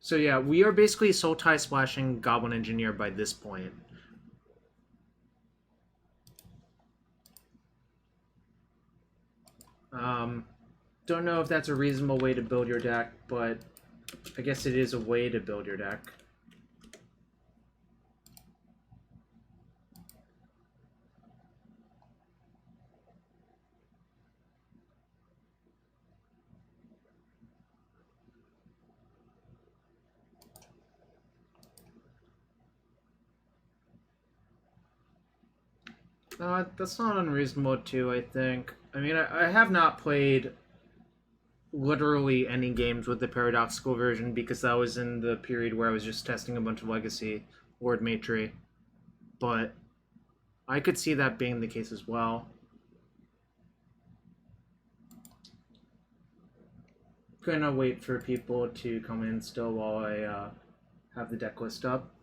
So yeah, we are basically soul tie splashing Goblin Engineer by this point. Don't know if that's a reasonable way to build your deck, but I guess it is a way to build your deck. That's not unreasonable too, I think. I mean, I have not played literally any games with the paradoxical version because that was in the period where I was just testing a bunch of Legacy Lord Matry. But I could see that being the case as well. Gonna wait for people to come in still while I have the deck list up.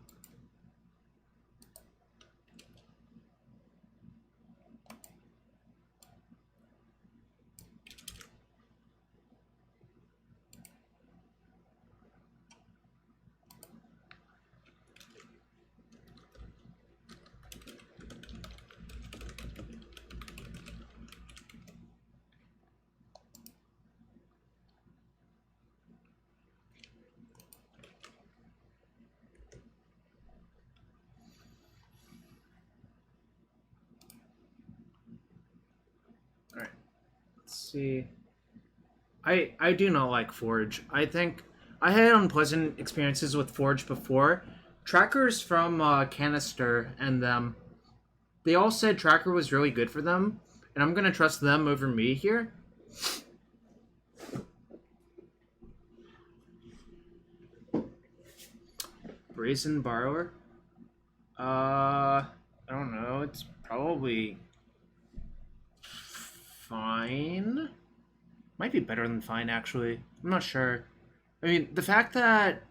See, I do not like Forge. I think I had unpleasant experiences with Forge before. Trackers from Canister and them, they all said Tracker was really good for them, and I'm gonna trust them over me here. Brazen Borrower? I don't know. It's probably fine. Might be better than fine, actually. I'm not sure. I mean, the fact that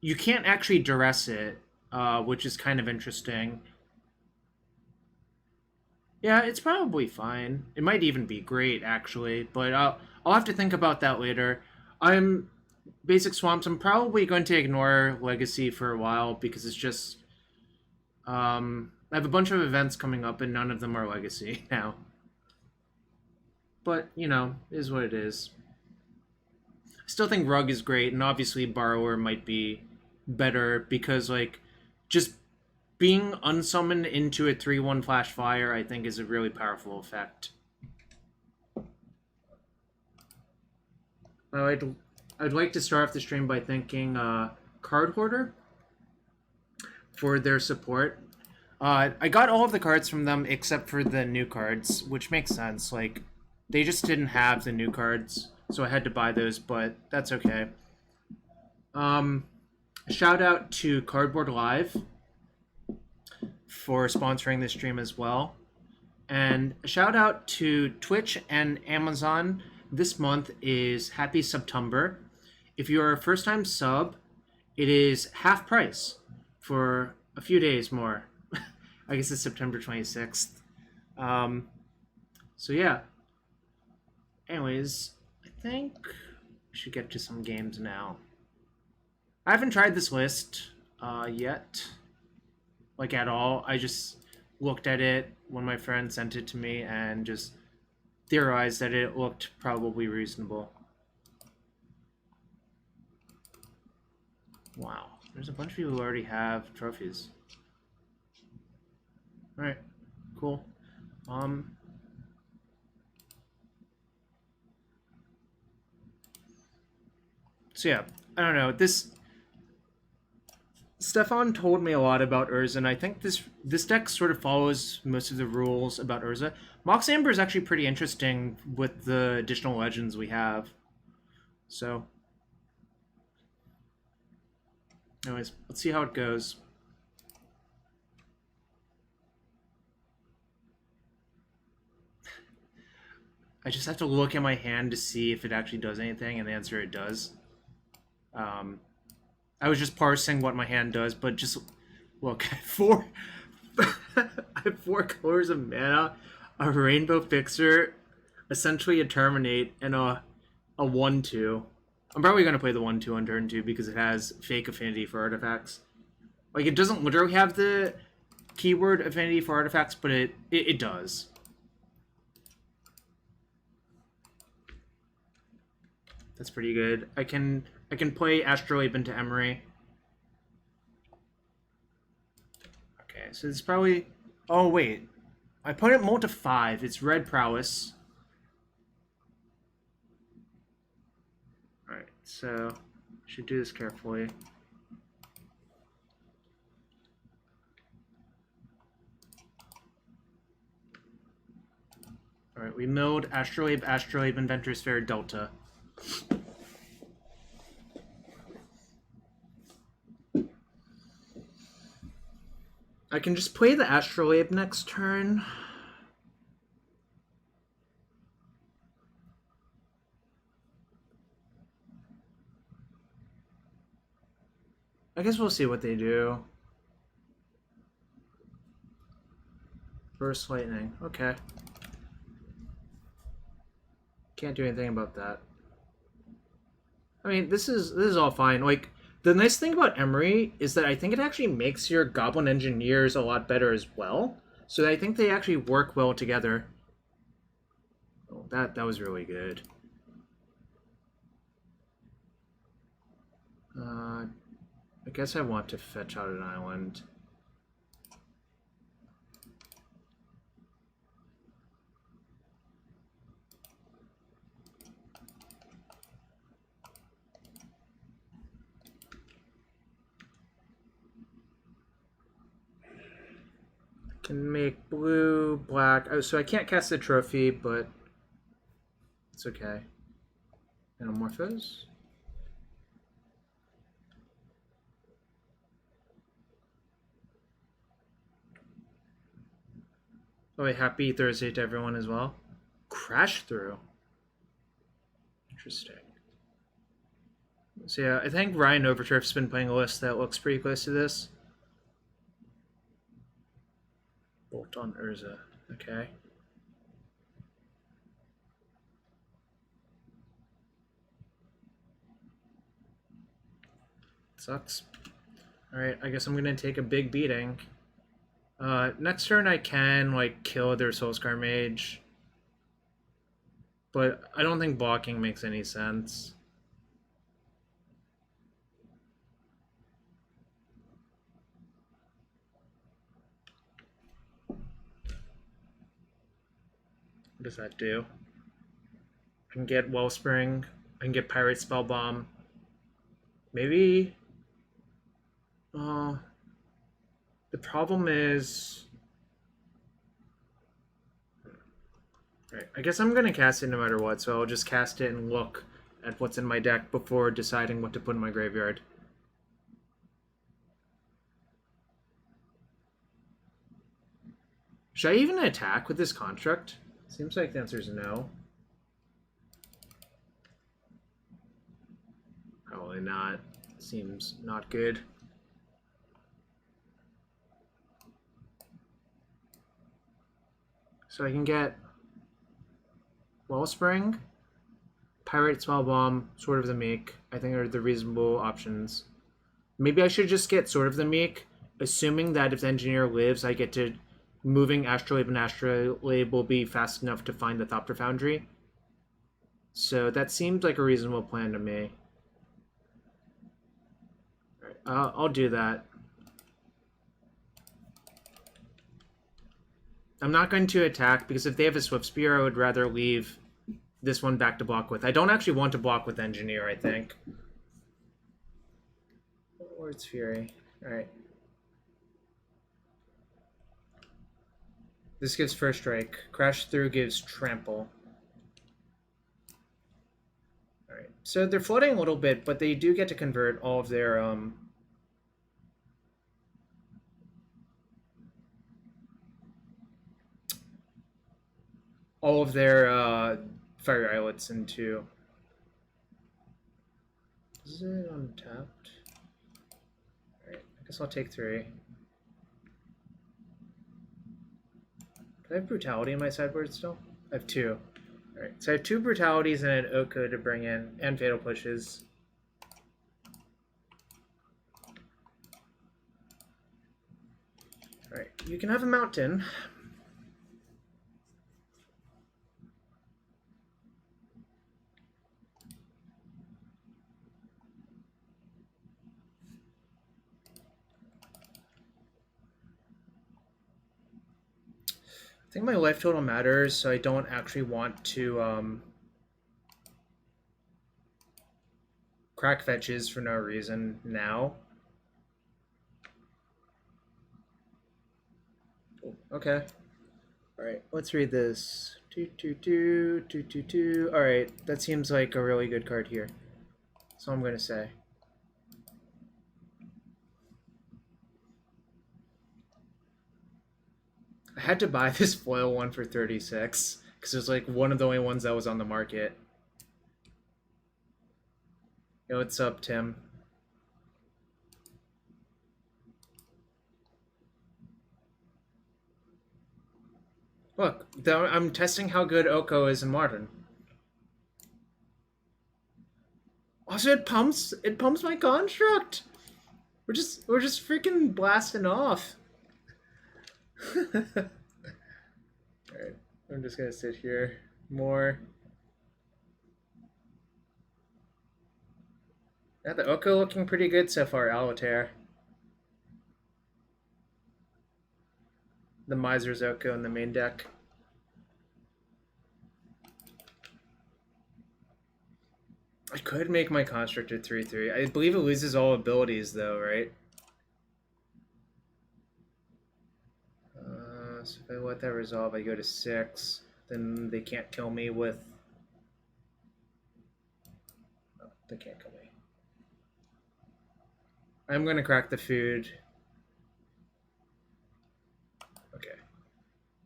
you can't actually duress it, which is kind of interesting. Yeah, it's probably fine. It might even be great, actually, but I'll have to think about that later. I'm Basic Swamps. I'm probably going to ignore Legacy for a while because it's just I have a bunch of events coming up and none of them are Legacy now. But, you know, is what it is. I still think Rug is great, and obviously Borrower might be better because, like, just being unsummoned into a 3/1 Flash Fire, I think, is a really powerful effect. I'd like to start off the stream by thanking Card Hoarder for their support. I got all of the cards from them except for the new cards, which makes sense. Like, they just didn't have the new cards, so I had to buy those, but that's okay. Shout out to Cardboard Live for sponsoring this stream as well. And a shout out to Twitch and Amazon. This month is Happy September. If you're a first time sub, it is half price for a few days more. I guess it's September 26th. So yeah. Anyways, I think we should get to some games now. I haven't tried this list yet. Like, at all. I just looked at it when my friend sent it to me and just theorized that it looked probably reasonable. Wow. There's a bunch of people who already have trophies. Alright. Cool. So yeah, I don't know. Stefan told me a lot about Urza, and I think this deck sort of follows most of the rules about Urza. Mox Amber is actually pretty interesting with the additional legends we have. So, anyways, let's see how it goes. I just have to look at my hand to see if it actually does anything, and the answer it does. I was just parsing what my hand does, but just look. I have 4 colors of mana, a Rainbow Fixer, essentially a Terminate, and a 1/2. I'm probably going to play the 1/2 on turn 2 because it has fake affinity for artifacts. Like, it doesn't literally have the keyword affinity for artifacts, but it does. That's pretty good. I can play Astrolabe into Emry. Okay, so it's probably... Oh, wait. My opponent mulled to 5. It's red prowess. Alright, so... should do this carefully. Alright, we milled Astrolabe, Inventors Fair, Delta. I can just play the Astrolabe next turn. I guess we'll see what they do. Burst Lightning. Okay. Can't do anything about that. I mean, this is all fine. Like, the nice thing about Emry is that I think it actually makes your Goblin Engineers a lot better as well. So I think they actually work well together. Oh, that was really good. I guess I want to fetch out an island. Can make blue, black. Oh, so I can't cast the trophy, but it's okay. Anamorphose. Oh, wait, happy Thursday to everyone as well. Crash through. Interesting. So yeah, I think Ryan Overturf's been playing a list that looks pretty close to this. Bolt on Urza. Okay. Sucks. Alright, I guess I'm gonna take a big beating. Next turn I can, like, kill their Soulscar Mage. But I don't think blocking makes any sense. What does that do? I can get Wellspring. I can get Pyrite Spellbomb. Maybe... the problem is... Right, I guess I'm going to cast it no matter what, so I'll just cast it and look at what's in my deck before deciding what to put in my graveyard. Should I even attack with this construct? Seems like the answer is no. Probably not. Seems not good. So I can get Wellspring, Pyrite Spellbomb, Sword of the Meek. I think are the reasonable options. Maybe I should just get Sword of the Meek, assuming that if the Engineer lives, I get to... Moving Astrolabe and Astrolabe will be fast enough to find the Thopter Foundry. So that seems like a reasonable plan to me. Alright, I'll do that. I'm not going to attack, because if they have a Swift Spear, I would rather leave this one back to block with. I don't actually want to block with Engineer, I think. Or it's Fury. Alright. This gives First Strike. Crash Through gives Trample. Alright. So they're floating a little bit, but they do get to convert all of their fire islets into... Is it untapped? Alright, I guess I'll take 3. Do I have Brutality in my sideboard still? I have 2. Alright, so I have 2 Brutalities and an Oko to bring in, and Fatal Pushes. Alright, you can have a Mountain. I think my life total matters, so I don't actually want to crack fetches for no reason now. Okay. Alright, let's read this. 2/2/2, 2/2/2. Alright, that seems like a really good card here. That's all I'm going to say. I had to buy this foil one for 36 because it was like one of the only ones that was on the market. Yo, what's up, Tim? Look, I'm testing how good Oko is in Modern. Also, it pumps my construct. We're just freaking blasting off. Alright, I'm just gonna sit here more. Yeah, the Oko looking pretty good so far, Altair. The Miser's Oko in the main deck. I could make my Constructor 3/3. I believe it loses all abilities though, right? So if I let that resolve, I go to 6. Then they can't kill me with... Oh, they can't kill me. I'm going to crack the food. Okay.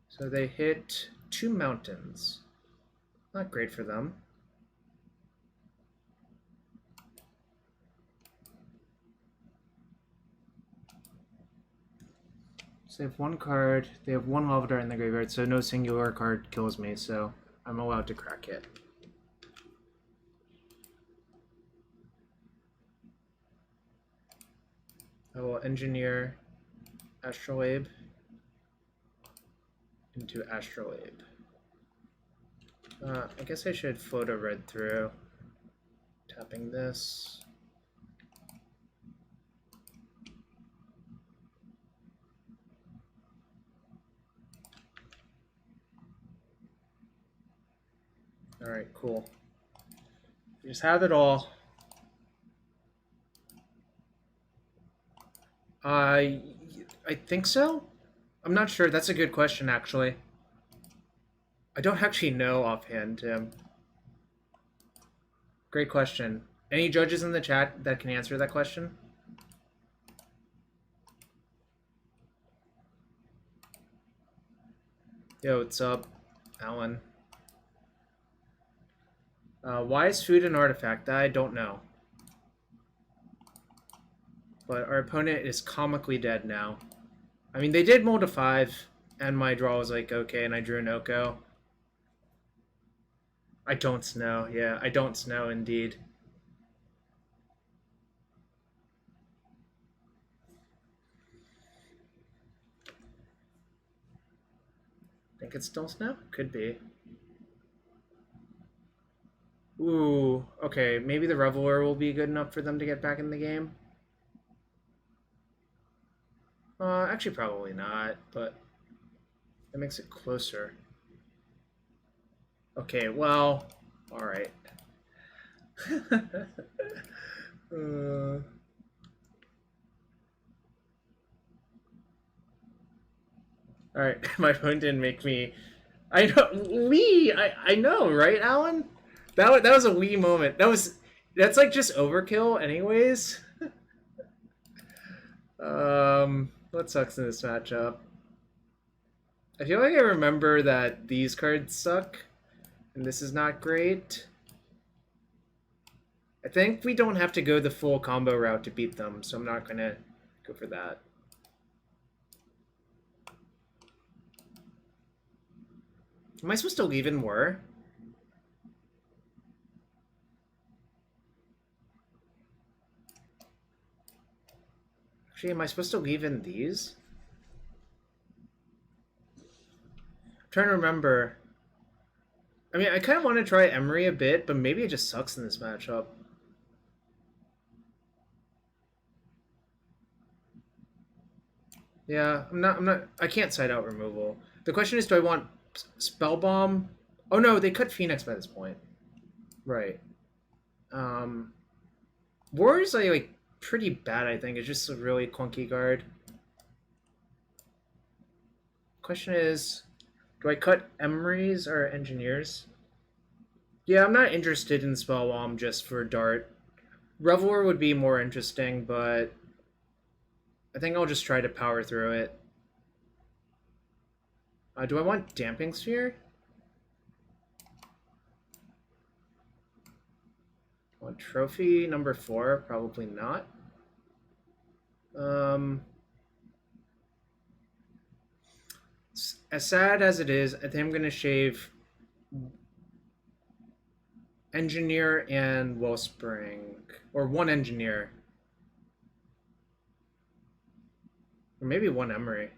So they hit 2 mountains. Not great for them. So they have 1 card. They have 1 Lava Dart in the graveyard, so no singular card kills me, so I'm allowed to crack it. I will engineer Astrolabe into Astrolabe. I guess I should float a red through. Tapping this. Alright, cool. We just have it all. I think so? I'm not sure. That's a good question, actually. I don't actually know offhand, Tim. Great question. Any judges in the chat that can answer that question? Yo, what's up, Alan? Why is food an artifact? I don't know. But our opponent is comically dead now. I mean, they did mold a 5, and my draw was like, okay, and I drew an Oko. I don't know. Yeah, I don't know indeed. Think it's still snow? Could be. Ooh, okay, maybe the Reveler will be good enough for them to get back in the game. Actually probably not, but it makes it closer. Okay, well, alright. Alright, my phone didn't make me... I know, right, Alan? That was a wee moment. That's like just overkill anyways. What sucks in this matchup? I feel like I remember that these cards suck, and this is not great. I think we don't have to go the full combo route to beat them, so I'm not gonna go for that. Am I supposed to leave in Whir? Actually, am I supposed to leave in these? I'm trying to remember. I mean, I kind of want to try Emry a bit, but maybe it just sucks in this matchup. Yeah, I can't side out removal. The question is, do I want Spellbomb? Oh no, they cut Phoenix by this point. Right. War is like pretty bad, I think. It's just a really clunky card. Question is, do I cut Emrys or Engineers? Yeah, I'm not interested in Spellbomb just for Dart. Reveler would be more interesting, but I think I'll just try to power through it. Do I want Damping Sphere? Want Trophy number 4? Probably not. As sad as it is, I think I'm going to shave Engineer and Wellspring. Or one Engineer. Or maybe one Emry.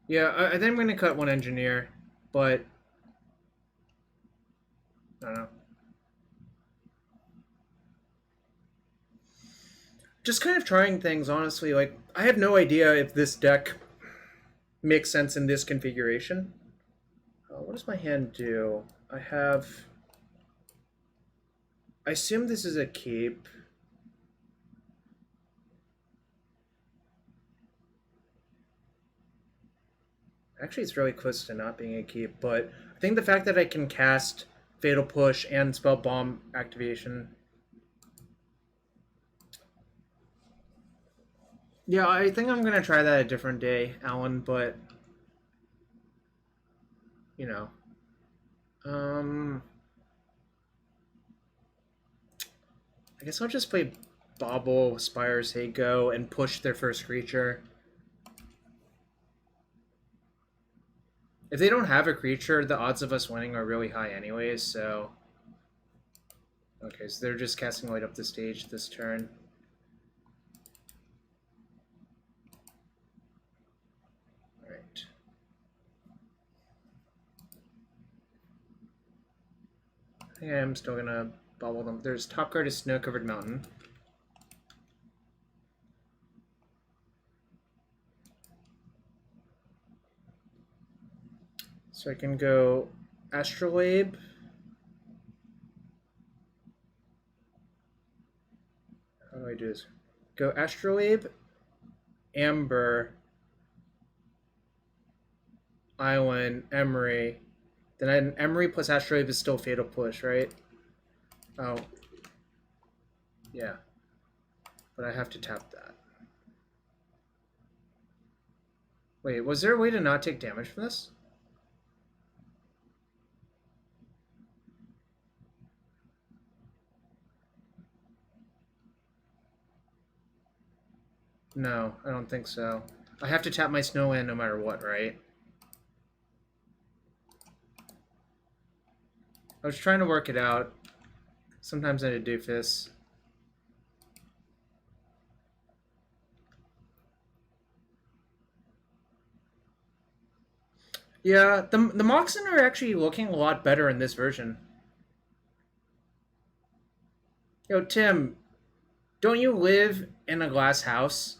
Yeah, I think I'm going to cut one Engineer, but I don't know. Just kind of trying things, honestly. Like, I have no idea if this deck makes sense in this configuration. What does my hand do? I assume this is a keep. Actually, it's really close to not being a keep, but I think the fact that I can cast Fatal Push and Spell Bomb activation. Yeah, I think I'm going to try that a different day, Alan, but you know. I guess I'll just play Bauble, Spire's Go, and push their first creature. If they don't have a creature, the odds of us winning are really high anyways, so... Okay, so they're just casting Light Up the Stage this turn. Alright. I think I am still gonna bubble them. There's top card is Snow-Covered Mountain. So I can go Astrolabe. How do I do this? Go Astrolabe, Amber, Island, Emry. Then Emry plus Astrolabe is still Fatal Push, right? Oh. Yeah. But I have to tap that. Wait, was there a way to not take damage from this? No, I don't think so. I have to tap my Snowland no matter what, right? I was trying to work it out. Sometimes I do doofus. Yeah, the Moxen are actually looking a lot better in this version. Yo, Tim, don't you live in a glass house?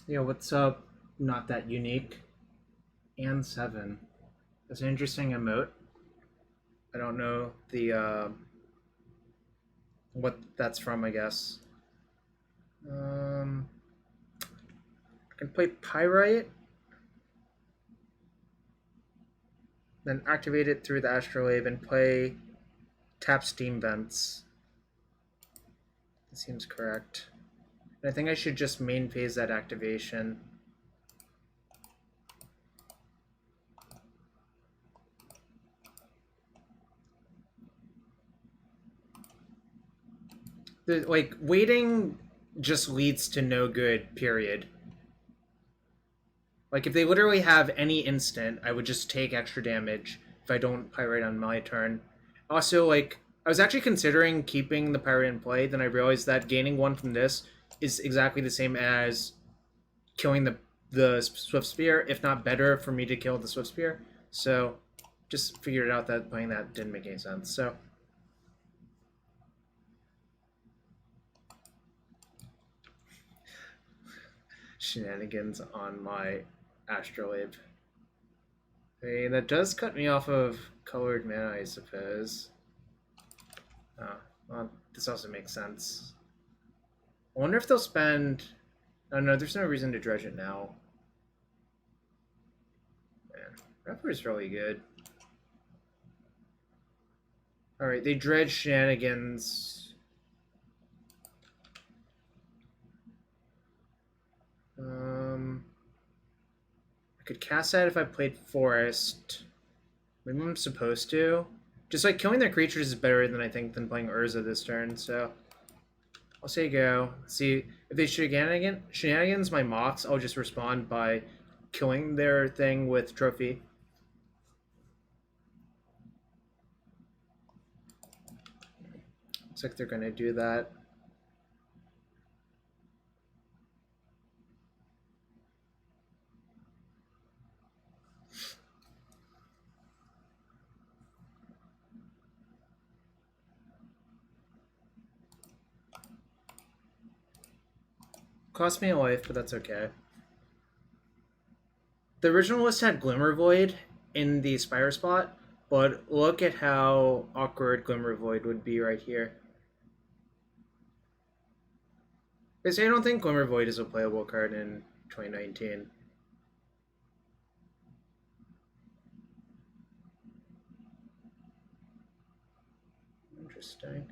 Yeah, what's up? Not that unique. And 7. That's an interesting emote. I don't know the what that's from, I guess. I can play Pyrite. Then activate it through the Astrolabe and play tap Steam Vents. That seems correct. And I think I should just main phase that activation. Like, waiting just leads to no good, period. Like, if they literally have any instant, I would just take extra damage if I don't Pyrite on my turn. Also, like, I was actually considering keeping the Pyrite in play, then I realized that gaining one from this is exactly the same as killing the Swift Spear, if not better for me to kill the Swift Spear. So, just figured out that playing that didn't make any sense. So, shenanigans on my Astrolabe. I mean, that does cut me off of colored mana, I suppose. Oh, well, this also makes sense. I wonder if they'll spend... Oh no, there's no reason to dredge it now. Man, Repper is really good. Alright, they dredge shenanigans. I could cast that if I played Forest. Maybe I'm supposed to. Just like killing their creatures is better than I think than playing Urza this turn, so I'll say go. See if they shenanigans my Mox, I'll just respond by killing their thing with Trophy. Looks like they're gonna do that. Cost me a life, but that's okay. The original list had Glimmer Void in the Spire spot, but look at how awkward Glimmer Void would be right here. Because I don't think Glimmer Void is a playable card in 2019. Interesting.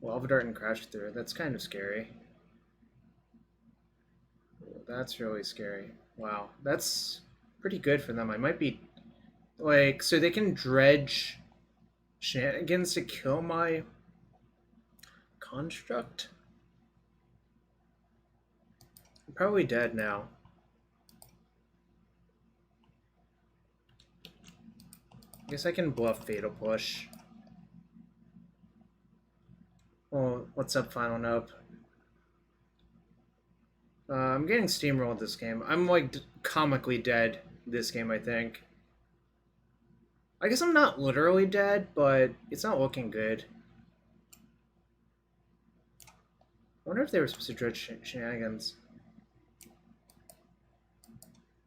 Lava Dart and Crash Through. That's kind of scary. That's really scary. Wow, that's pretty good for them. I might be like, so they can dredge shenanigans to kill my construct. I'm probably dead now. I guess I can bluff Fatal Push. Well, what's up, Final Nope? I'm getting steamrolled this game. I'm like comically dead this game, I think. I guess I'm not literally dead, but it's not looking good. I wonder if they were supposed to dredge shenanigans.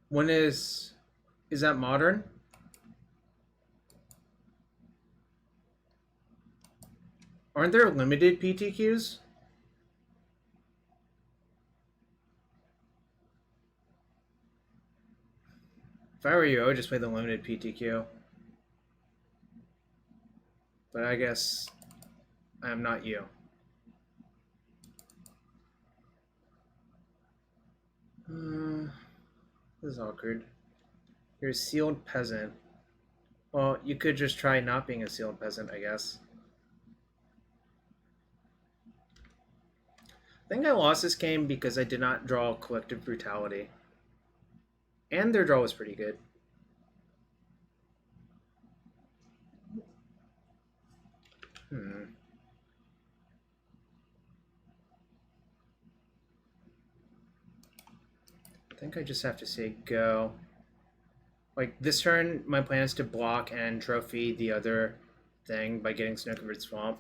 When is that modern? Aren't there limited PTQs? If I were you, I would just play the limited PTQ. But I guess I am not you. This is awkward. You're a sealed peasant. Well, you could just try not being a sealed peasant, I guess. I think I lost this game because I did not draw Collective Brutality. And their draw was pretty good. I think I just have to say go. Like, this turn, my plan is to block and trophy the other thing by getting Snow-Covered Swamp.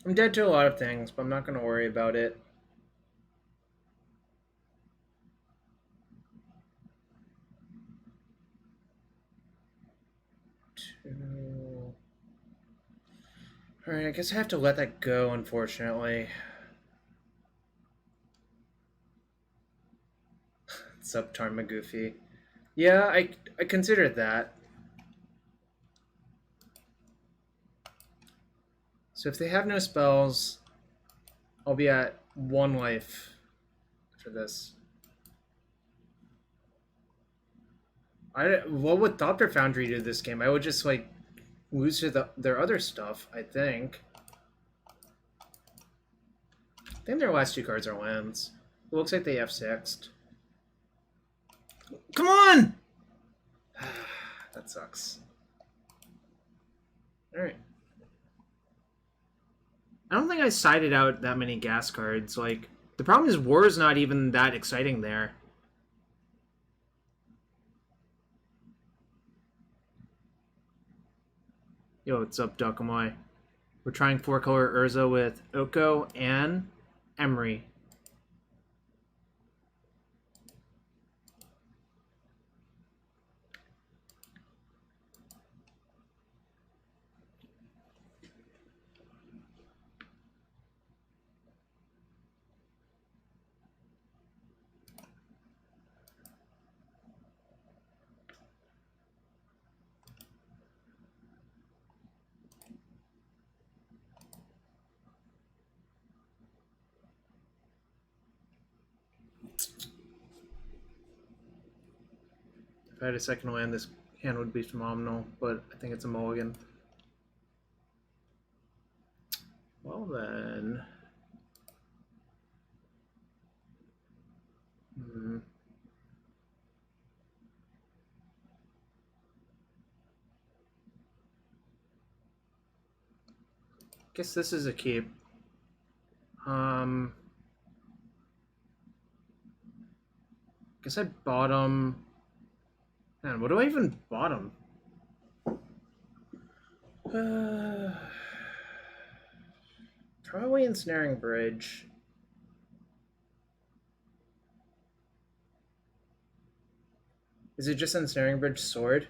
I'm dead to a lot of things, but I'm not going to worry about it. Alright, I guess I have to let that go, unfortunately. It's Sub Tarmagoofy. Yeah, I considered that. So if they have no spells, I'll be at 1 life for this. What would Thopter Foundry do this game? I would just like lose to their other stuff, I think. I think their last 2 cards are lands. It looks like they F6'd. Come on! That sucks. Alright. I don't think I sided out that many gas cards. Like, the problem is War's not even that exciting there. Yo, what's up, Duckamoy? We're trying 4-color Urza with Oko and Emry. If I had a second land, this hand would be phenomenal, but I think it's a mulligan. Well then... Guess this is a keep. Guess I bottom... Man, what do I even bottom? Probably Ensnaring Bridge. Is it just Ensnaring Bridge Sword?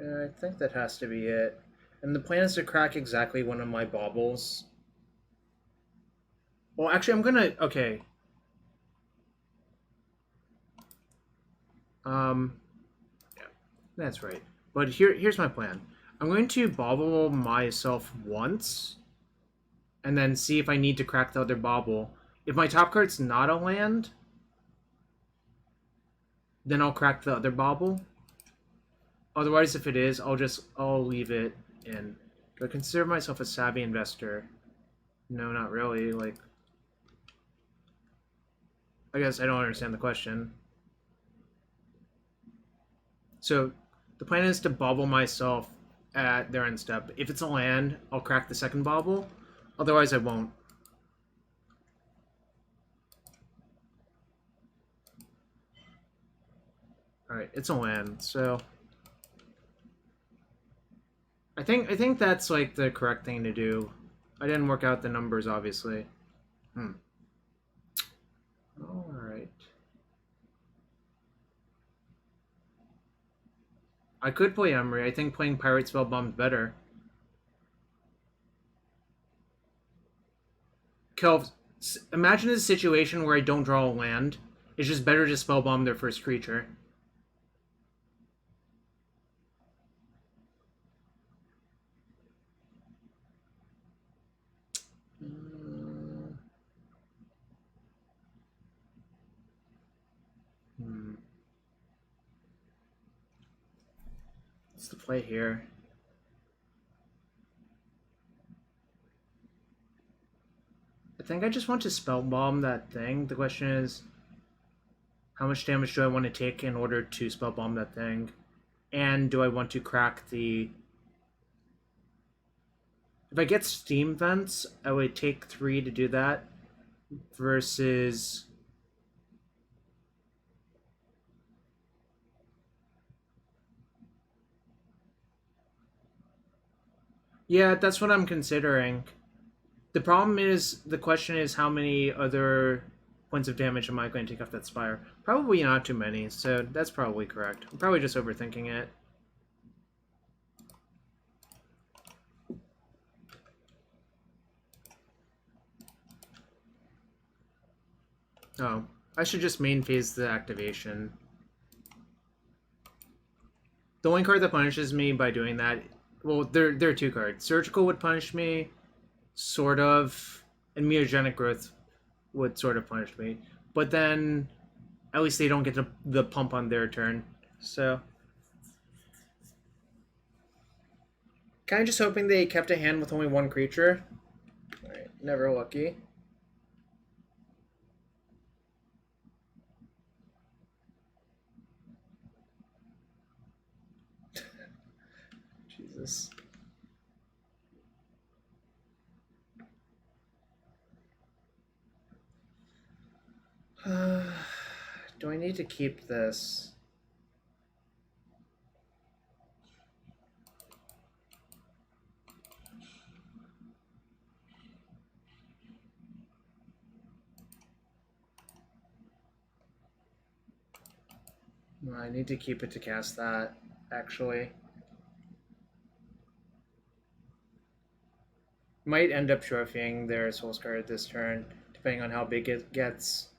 I think that has to be it. And the plan is to crack exactly one of my baubles. Well, actually, I'm gonna... Okay. Yeah, that's right. But here's my plan. I'm going to bauble myself once, and then see if I need to crack the other bauble. If my top card's not a land, then I'll crack the other bauble. Otherwise, if it is, I'll leave it in. Do I consider myself a savvy investor? No, not really. Like, I guess I don't understand the question. So, the plan is to bauble myself at their end step. If it's a land, I'll crack the second bauble. Otherwise, I won't. Alright, it's a land, so... I think that's like the correct thing to do. I didn't work out the numbers, obviously. Alright. I could play Emry. I think playing Pyrite Spellbomb is better. Kelv, imagine a situation where I don't draw a land. It's just better to Spellbomb their first creature. What's the play here? I think I just want to Spellbomb that thing. The question is, how much damage do I want to take in order to Spellbomb that thing? And do I want to crack the... If I get Steam Vents, I would take 3 to do that. Versus... Yeah, that's what I'm considering. The problem is, the question is how many other points of damage am I going to take off that Spire? Probably not too many, so that's probably correct. I'm probably just overthinking it. Oh, I should just main phase the activation. The only card that punishes me by doing that, well, there are two cards. Surgical would punish me, sort of, and Mutagenic Growth would sort of punish me. But then, at least they don't get the pump on their turn. So, kind of just hoping they kept a hand with only one creature. Alright, never lucky. Jesus. Do I need to keep this? I need to keep it to cast that, actually. Might end up trophying their Soul Scar this turn, depending on how big it gets.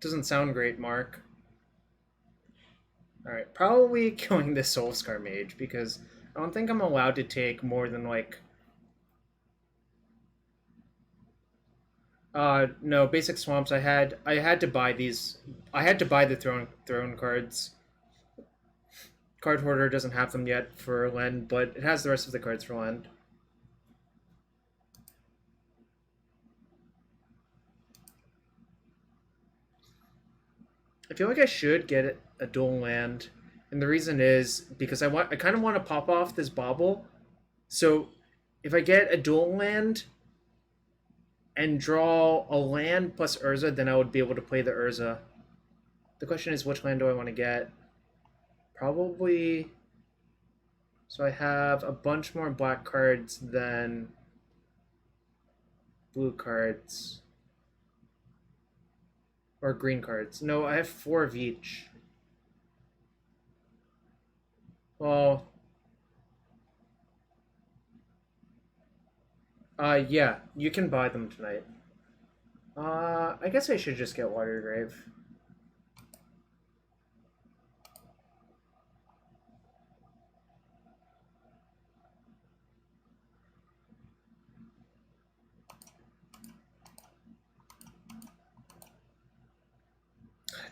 Doesn't sound great, Mark. Alright, probably killing this Soul Scar Mage, because I don't think I'm allowed to take more than, like... no, basic swamps. I had to buy these. I had to buy the throne cards. Card Hoarder doesn't have them yet for Lend, but it has the rest of the cards for Lend. I feel like I should get a dual land, and the reason is because I kind of want to pop off this Bauble. So if I get a dual land and draw a land plus Urza, then I would be able to play the Urza. The question is, which land do I want to get? Probably... So I have a bunch more black cards than blue cards. Or green cards. No, I have 4 of each. Well... yeah, you can buy them tonight. I guess I should just get Watery Grave.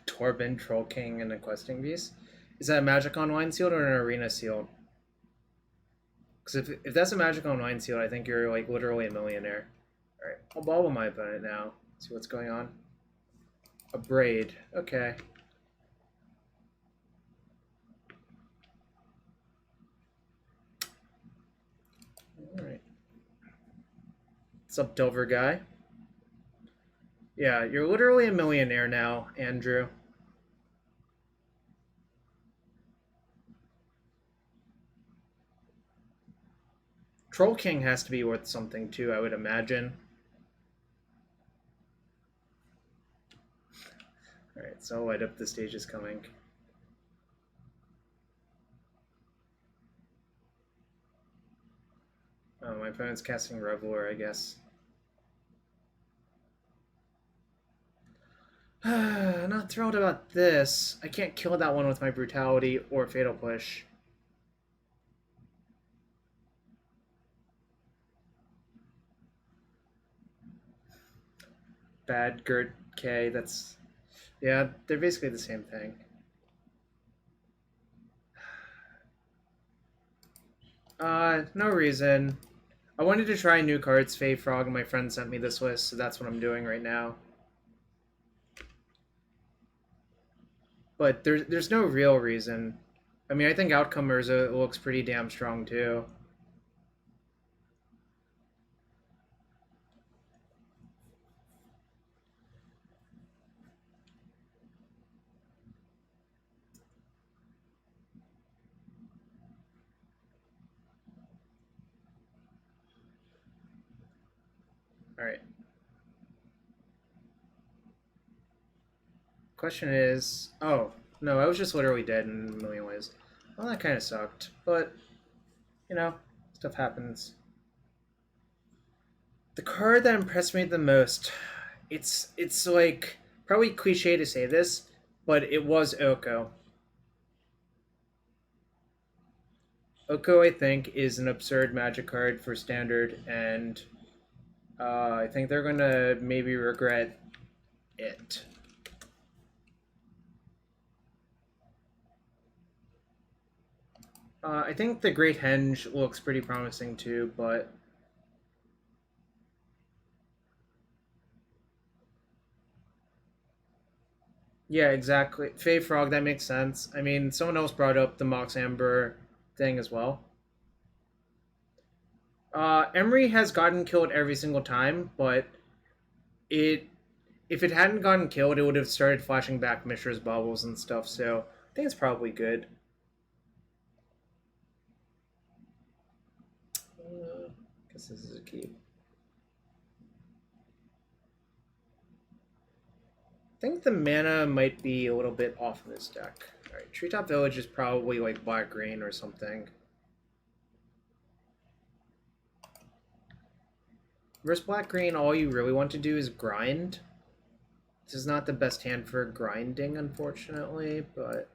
Torben, Troll King, and a Questing Beast. Is that a Magic Online sealed or an Arena sealed? Because if that's a Magic Online sealed, I think you're like literally a millionaire. Alright, I'll bobble my opponent now. See what's going on. A Braid. Okay. Alright. What's up, Delver guy? Yeah, you're literally a millionaire now, Andrew. Troll King has to be worth something too, I would imagine. Alright, so light up the stage is coming. Oh, my opponent's casting Reveler, I guess. Not thrilled about this. I can't kill that one with my Brutality or Fatal Push. Bad Gert K, that's... Yeah, they're basically the same thing. No reason. I wanted to try new cards, Fae Frog, and my friend sent me this list, so that's what I'm doing right now. But there's no real reason. I mean, I think Outcome Urza looks pretty damn strong, too. Alright. Question is... Oh, no, I was just literally dead in a million ways. Well, that kind of sucked, but, you know, stuff happens. The card that impressed me the most, it's like, probably cliche to say this, but it was Oko. Oko, I think, is an absurd magic card for standard, and I think they're going to maybe regret it. I think the Great Henge looks pretty promising too, but yeah, exactly. Fey Frog, that makes sense. I mean, someone else brought up the Mox Amber thing as well. Emry has gotten killed every single time, but it if it hadn't gotten killed, it would have started flashing back Mishra's baubles and stuff. So I think it's probably good. Guess this is a keep. I think the mana might be a little bit off in this deck. Alright, Treetop Village is probably like black green or something. Versus black green, all you really want to do is grind. This is not the best hand for grinding, unfortunately, but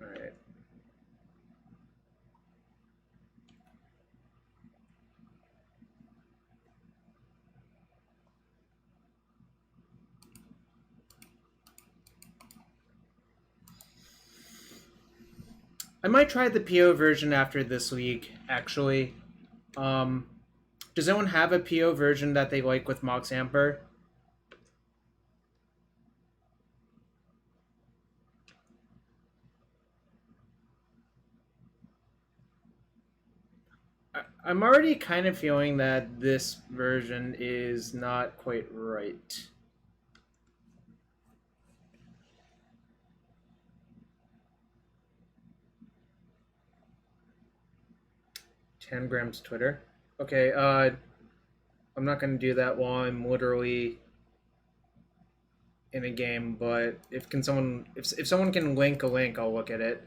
alright. I might try the PO version after this league, actually. Does anyone have a PO version that they like with Mox Amber? I'm already kind of feeling that this version is not quite right. Tangrams Twitter. Okay, I'm not gonna do that while I'm literally in a game, but if someone can link a link, I'll look at it.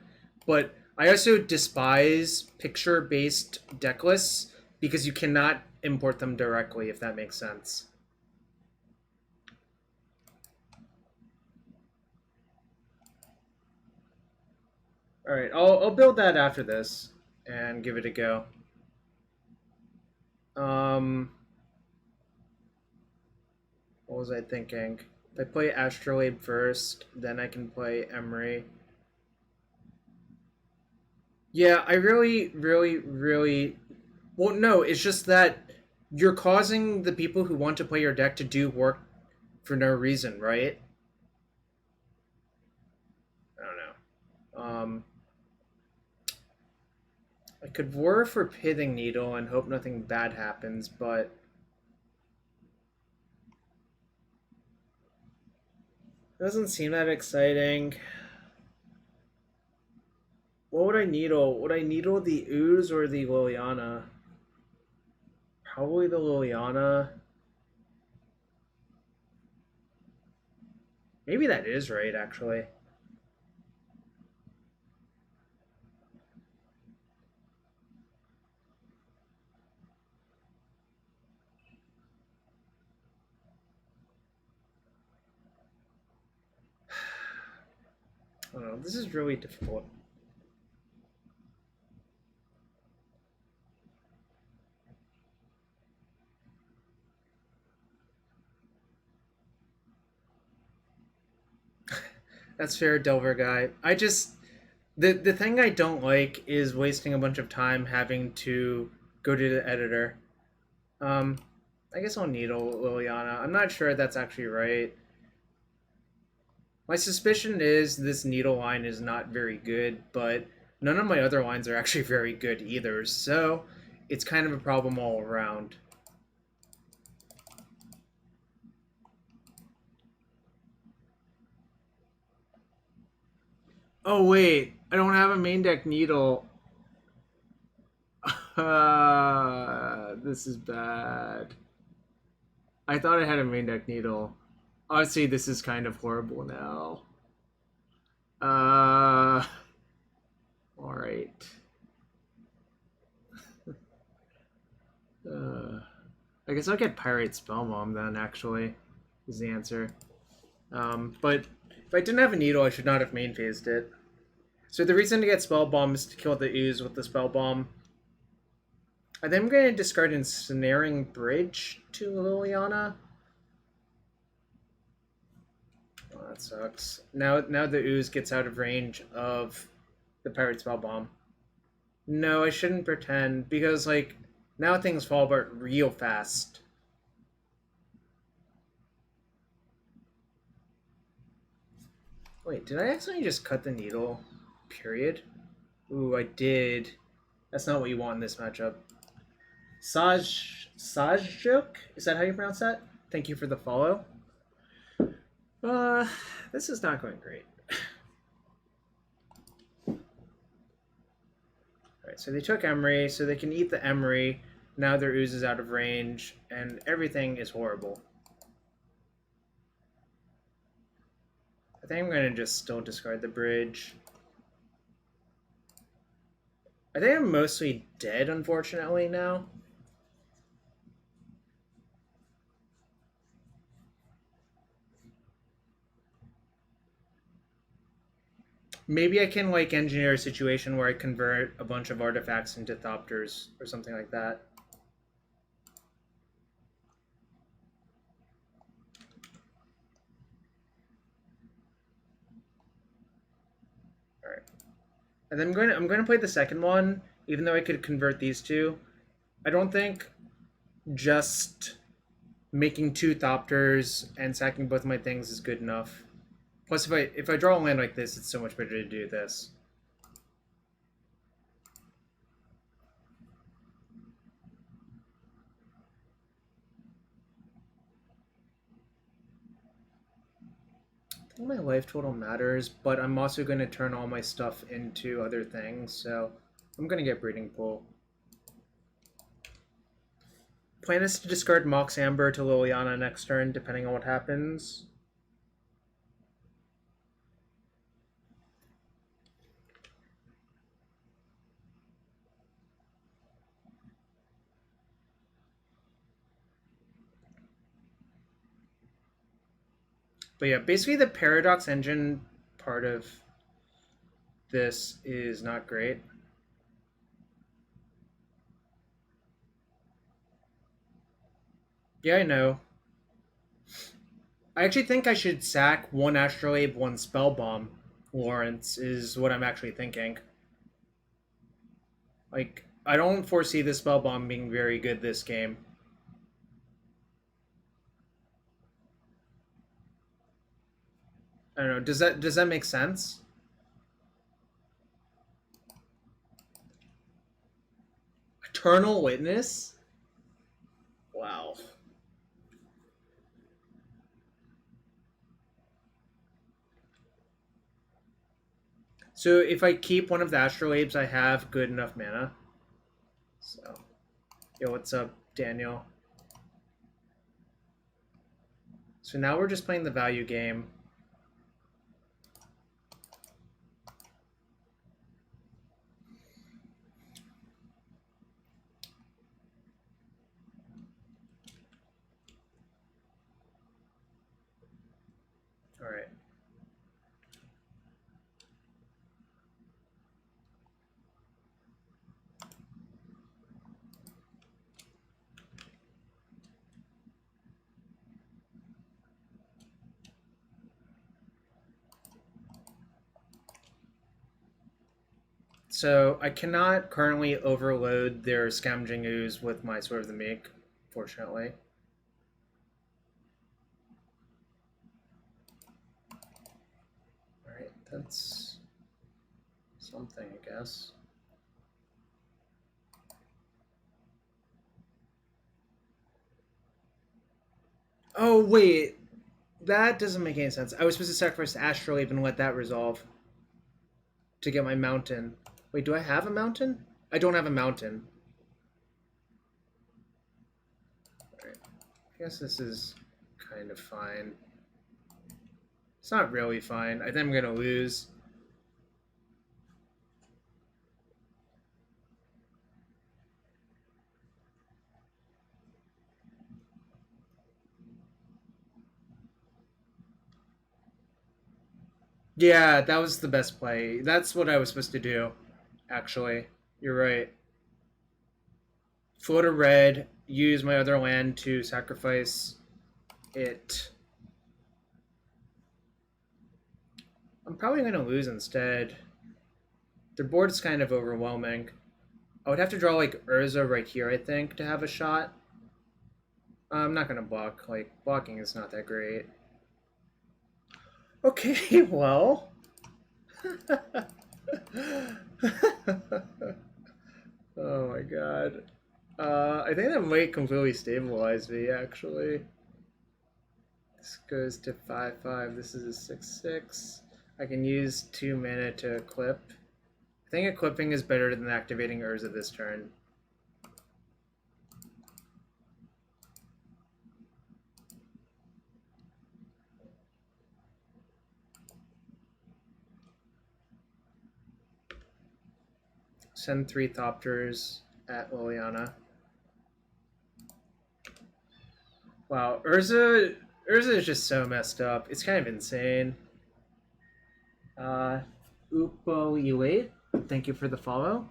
But I also despise picture-based deck lists because you cannot import them directly, if that makes sense. All right, I'll build that after this and give it a go. What was I thinking? If I play Astrolabe first, then I can play Emry. Yeah, I really. Well, no, it's just that you're causing the people who want to play your deck to do work for no reason, right? I don't know. I could Whir for Pithing Needle and hope nothing bad happens, but it doesn't seem that exciting. What would I needle? Would I needle the Ooze or the Liliana? Probably the Liliana. Maybe that is right, actually. I don't know. This is really difficult. That's fair, Delver guy. The thing I don't like is wasting a bunch of time having to go to the editor. I guess I'll needle Liliana. I'm not sure that's actually right. My suspicion is this needle line is not very good, but none of my other lines are actually very good either, so it's kind of a problem all around. Oh wait, I don't have a main deck needle. This is bad. I thought I had a main deck needle. Honestly, this is kind of horrible now. All right. I guess I'll get Pyrite Spellbomb then, actually, is the answer. But if I didn't have a needle, I should not have main phased it. So the reason to get Spellbomb is to kill the ooze with the Spellbomb. And then I'm going to discard Ensnaring Bridge to Liliana. Oh, that sucks. Now the ooze gets out of range of the Pyrite Spellbomb. No, I shouldn't pretend, because, like, now things fall apart real fast. Wait, did I accidentally just cut the needle? Period? Ooh, I did. That's not what you want in this matchup. Sajjuk? Is that how you pronounce that? Thank you for the follow. This is not going great. Alright, so they took Emry, so they can eat the Emry. Now their ooze is out of range, and everything is horrible. I think I'm going to just still discard the bridge. I think I'm mostly dead, unfortunately, now. Maybe I can, like, engineer a situation where I convert a bunch of artifacts into Thopters or something like that. Alright. And then I'm going to play the second one, even though I could convert these two. I don't think just making two Thopters and sacking both my things is good enough. Plus, if I draw a land like this, it's so much better to do this. I think my life total matters, but I'm also going to turn all my stuff into other things, so I'm going to get Breeding Pool. Plan is to discard Mox Amber to Liliana next turn, depending on what happens. But yeah, basically the Paradox Engine part of this is not great. Yeah, I know. I actually think I should sack one Astrolabe, one Spellbomb. Lawrence is what I'm actually thinking. Like, I don't foresee the Spellbomb being very good this game. I don't know. Does that make sense? Eternal Witness? Wow. So if I keep one of the Astrolabes, I have good enough mana. So, yo, what's up, Daniel? So now we're just playing the value game. All right. So I cannot currently overload their Scavenging Ooze with my Sword of the Meek, fortunately. Alright, that's something, I guess. Oh, wait. That doesn't make any sense. I was supposed to sacrifice the Astrolabe and let that resolve to get my mountain. Wait, do I have a mountain? I don't have a mountain. Alright. I guess this is kind of fine. It's not really fine. I think I'm gonna lose. Yeah, that was the best play. That's what I was supposed to do, actually. You're right. Float a red, use my other land to sacrifice it. I'm probably going to lose instead. Their board's kind of overwhelming. I would have to draw like Urza right here, I think, to have a shot. I'm not going to block. Like, blocking is not that great. Okay, well. Oh my god. I think that might completely stabilize me, actually. This goes to 5/5. This is a 6/6. I can use 2 mana to equip. I think equipping is better than activating Urza this turn. Send 3 Thopters at Liliana. Wow, Urza is just so messed up. It's kind of insane. Upo Elate, thank you for the follow.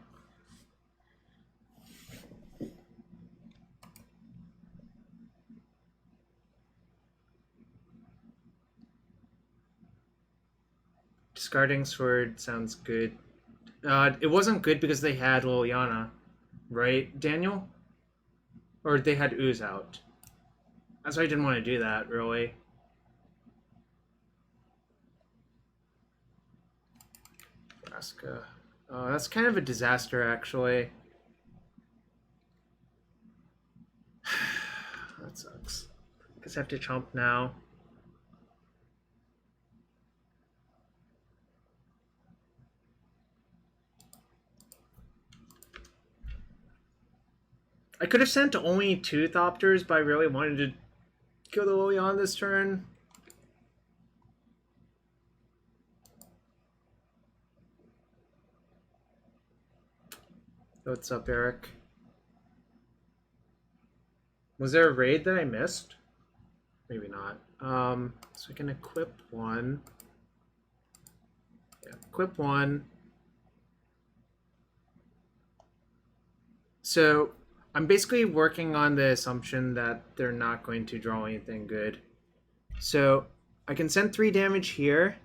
Discarding Sword sounds good. It wasn't good because they had Liliana, right, Daniel? Or they had Ooze out. That's why I didn't want to do that, really. Vraska. Oh, that's kind of a disaster, actually. That sucks. Guess I have to chomp now. I could have sent only 2 Thopters, but I really wanted to kill the Liliana this turn. What's up, Eric? Was there a raid that I missed? Maybe not. So I can equip 1. Yeah, equip 1. So I'm basically working on the assumption that they're not going to draw anything good. So I can send 3 damage here.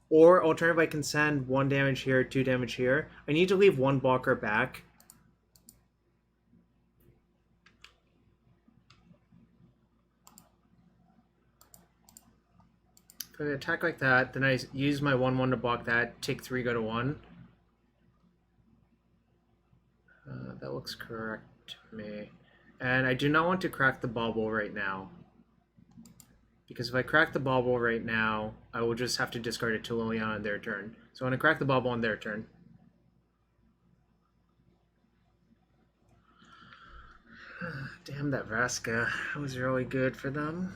Or alternatively, I can send 1 damage here, 2 damage here. I need to leave 1 blocker back. If I attack like that, then I use my 1/1 to block that, take 3, go to 1. That looks correct to me. And I do not want to crack the Bauble right now. Because if I crack the Bauble right now, I will just have to discard it to Liliana on their turn. So I want to crack the Bauble on their turn. Damn that Vraska. That was really good for them.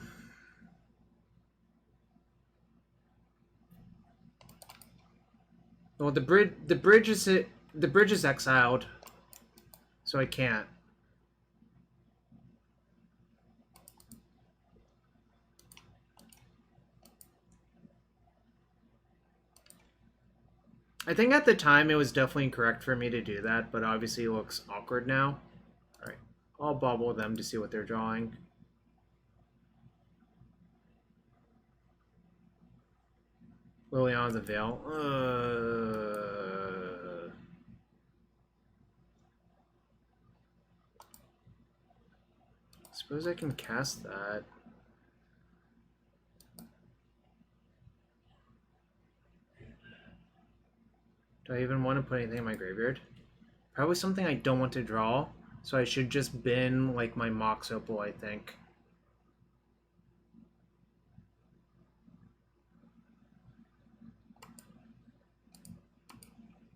Well, the bridge is exiled, so I can't. I think at the time it was definitely correct for me to do that, but obviously it looks awkward now. All right, I'll bobble them to see what they're drawing. Liliana's a Veil. Suppose I can cast that. Do I even want to put anything in my graveyard? Probably something I don't want to draw, so I should just bin like my Mox Opal, I think.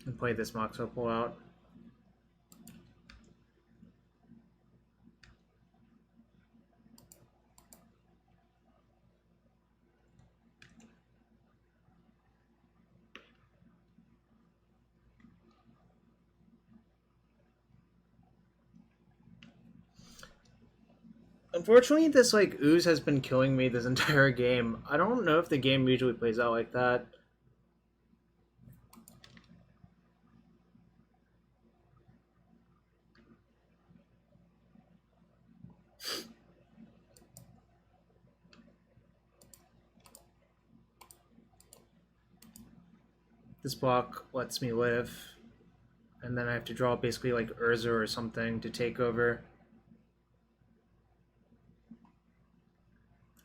And play this Mox Opal out. Unfortunately, this like ooze has been killing me this entire game. I don't know if the game usually plays out like that. This block lets me live, and then I have to draw basically like Urza or something to take over.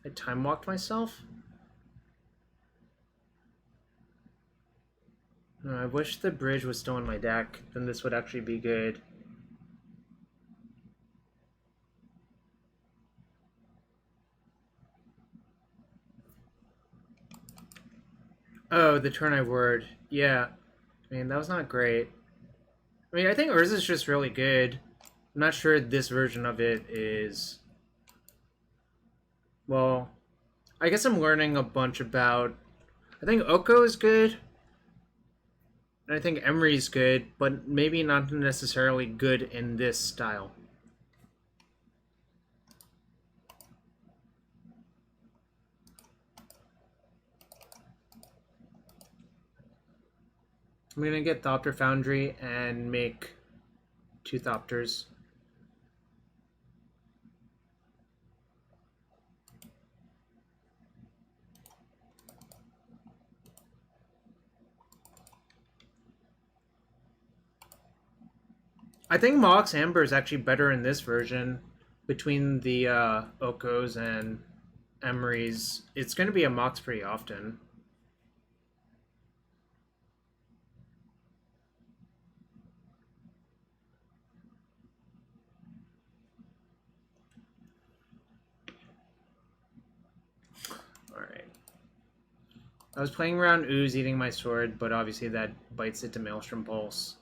I time walked myself? I wish the bridge was still in my deck, then this would actually be good. Oh, the turn I word. Yeah. I mean, that was not great. I mean, I think Urza's just really good. I'm not sure this version of it is... Well, I guess I'm learning a bunch about... I think Oko is good. And I think Emry's good, but maybe not necessarily good in this style. I'm gonna get Thopter Foundry and make 2 Thopters. I think Mox Amber is actually better in this version. Between the Okos and Emrys, it's going to be a Mox pretty often. Alright. I was playing around Ooze eating my sword, but obviously that bites it to Maelstrom Pulse.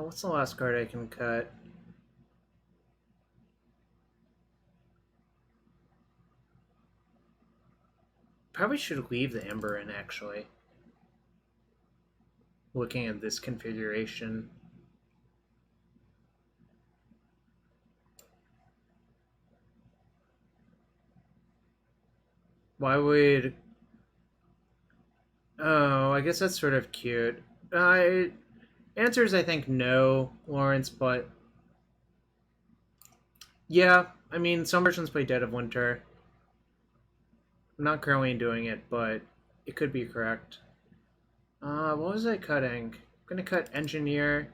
What's the last card I can cut? Probably should leave the Ember in, actually. Looking at this configuration. Why would... Oh, I guess that's sort of cute. Answer is, I think, no, Lawrence, but... Yeah, I mean, some versions play Dead of Winter. I'm not currently doing it, but it could be correct. What was I cutting? I'm gonna cut Engineer.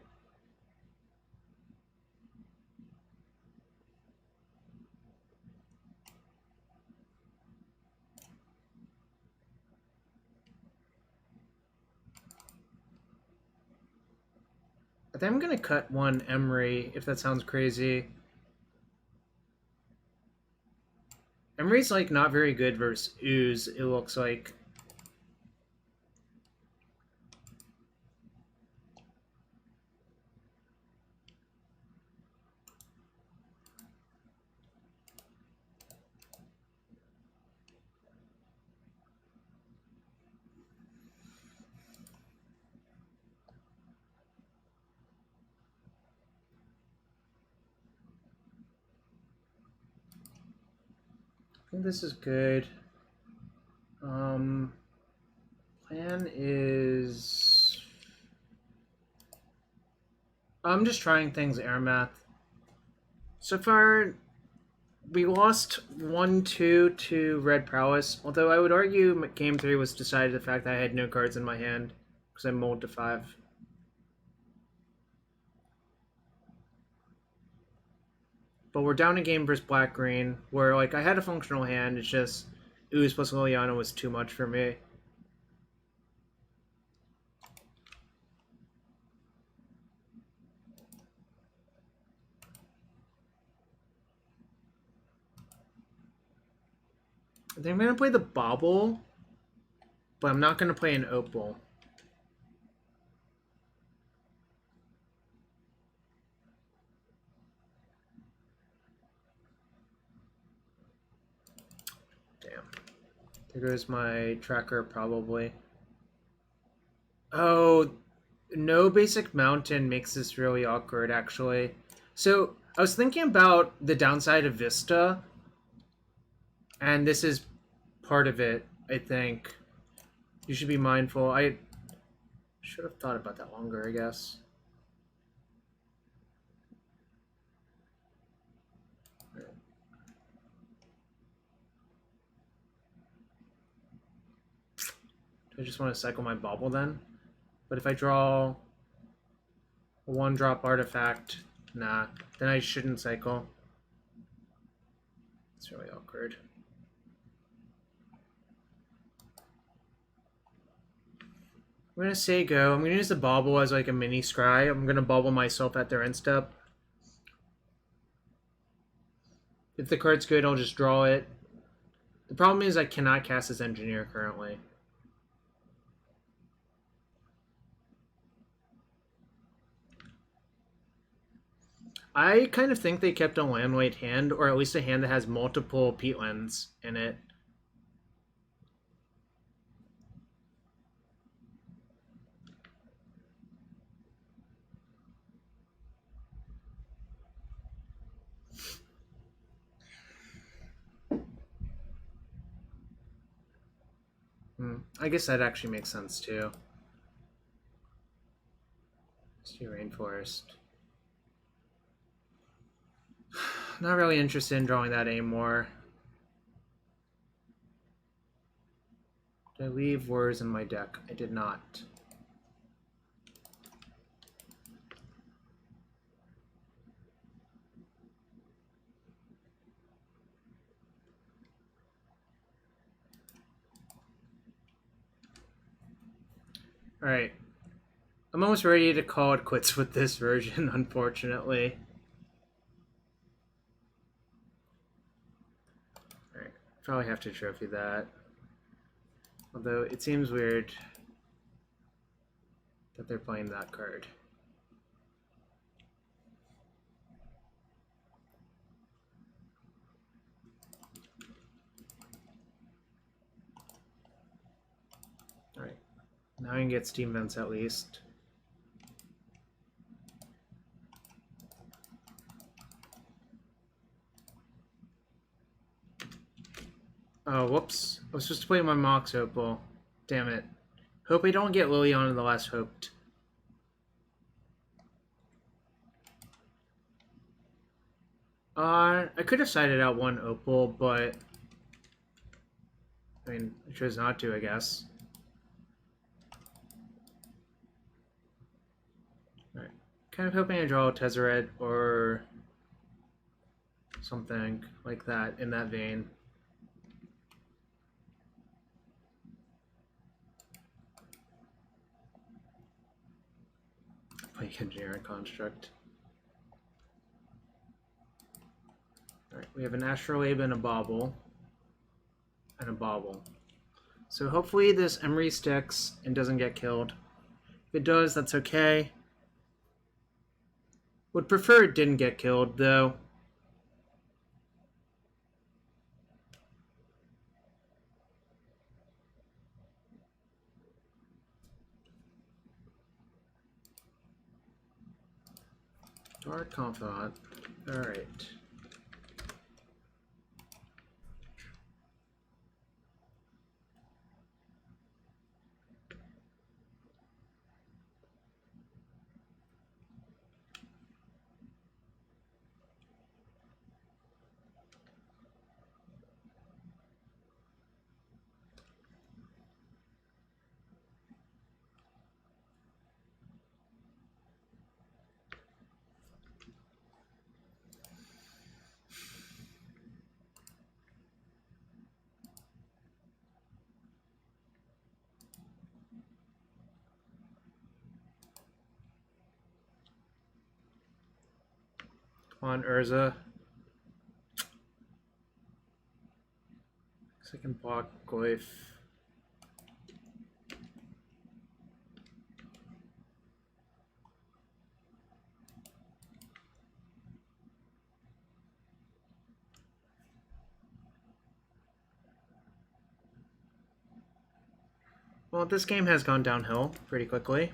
I think I'm gonna cut one Emry, if that sounds crazy. Emry's like not very good versus Ooze, it looks like. I think this is good. Plan is... I'm just trying things air math. So far, we lost 1-2 to Red Prowess, although I would argue Game 3 was decided the fact that I had no cards in my hand, because I mulled to 5. But we're down a game versus Black-Green, where like I had a functional hand, it's just Ooze plus Liliana was too much for me. I think I'm going to play the Bauble, but I'm not going to play an Opal. There goes my tracker, probably. Oh, no basic mountain makes this really awkward, actually. So, I was thinking about the downside of Vista, and this is part of it, I think. You should be mindful. I should have thought about that longer, I guess. I just want to cycle my Bauble then. But if I draw a 1-drop artifact, nah, then I shouldn't cycle. It's really awkward. I'm going to say go. I'm going to use the Bauble as like a mini scry. I'm going to Bauble myself at their end step. If the card's good, I'll just draw it. The problem is I cannot cast as Engineer currently. I kind of think they kept a land weight hand, or at least a hand that has multiple peatlands in it. I guess that actually makes sense too. Misty Rainforest. Not really interested in drawing that anymore. Did I leave words in my deck? I did not. Alright. I'm almost ready to call it quits with this version, unfortunately. Alright. Probably have to trophy that. Although it seems weird that they're playing that card. Alright. Now I can get Steam Vents at least. Oh, whoops. I was supposed to play my Mox Opal. Damn it. Hope I don't get Lily on in the last hoped. I could have sided out one Opal, but I mean, I chose not to, I guess. Alright. Kind of hoping I draw a Tezzeret or something like that in that vein. Play Engineering Construct. Alright, we have an Astrolabe and a Bauble. And a Bauble. So hopefully this Emry sticks and doesn't get killed. If it does, that's okay. Would prefer it didn't get killed, though. Dark Confidant. Alright. Come on, Urza. I can block Glyph. Well, this game has gone downhill pretty quickly.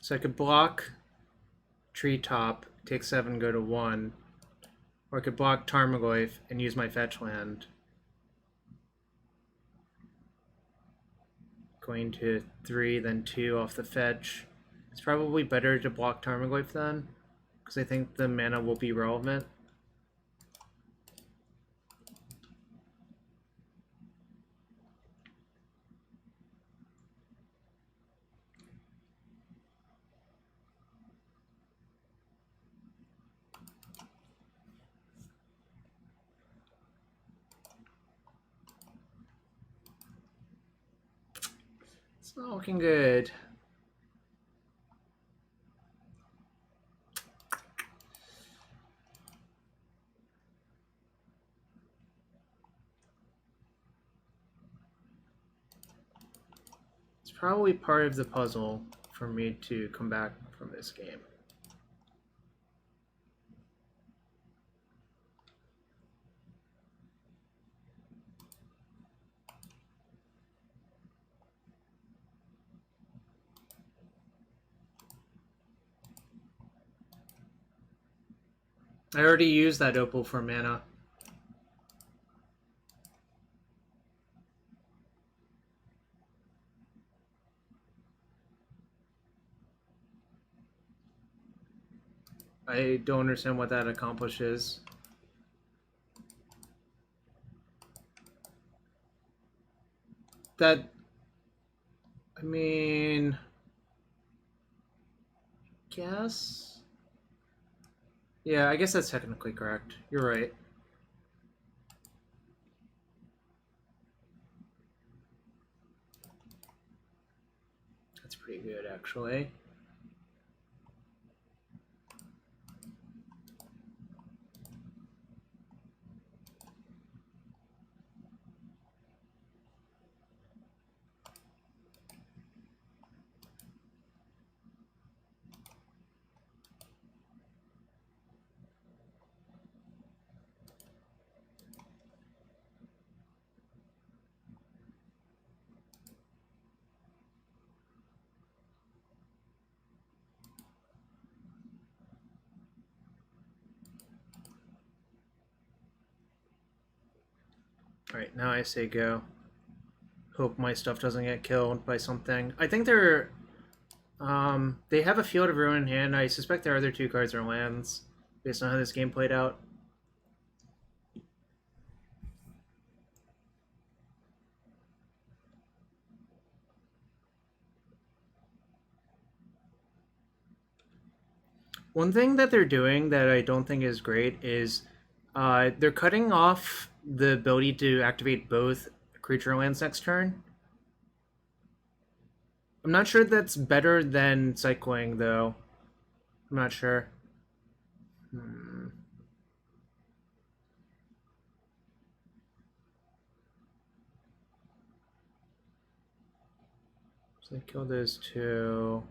So I could block Treetop, take 7, go to 1. Or I could block Tarmogoyf and use my fetch land. Going to 3, then 2 off the fetch. It's probably better to block Tarmogoyf then, because I think the mana will be relevant. It's not looking good. It's probably part of the puzzle for me to come back from this game. I already used that opal for mana. I don't understand what that accomplishes. That, I mean, guess? Yeah, I guess that's technically correct. You're right. That's pretty good, actually. Alright, now I say go. Hope my stuff doesn't get killed by something. I think they're... they have a Field of Ruin in hand. I suspect their other 2 cards are lands, based on how this game played out. One thing that they're doing that I don't think is great is they're cutting off the ability to activate both creature lands next turn. I'm not sure that's better than cycling, though. I'm not sure. So I kill those 2.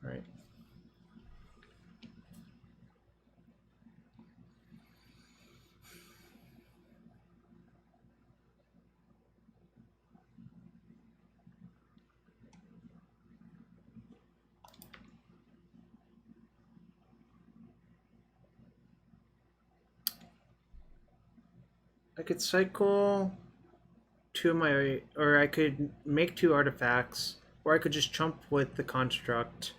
Right. I could cycle 2 of my... or I could make 2 artifacts, or I could just chump with the construct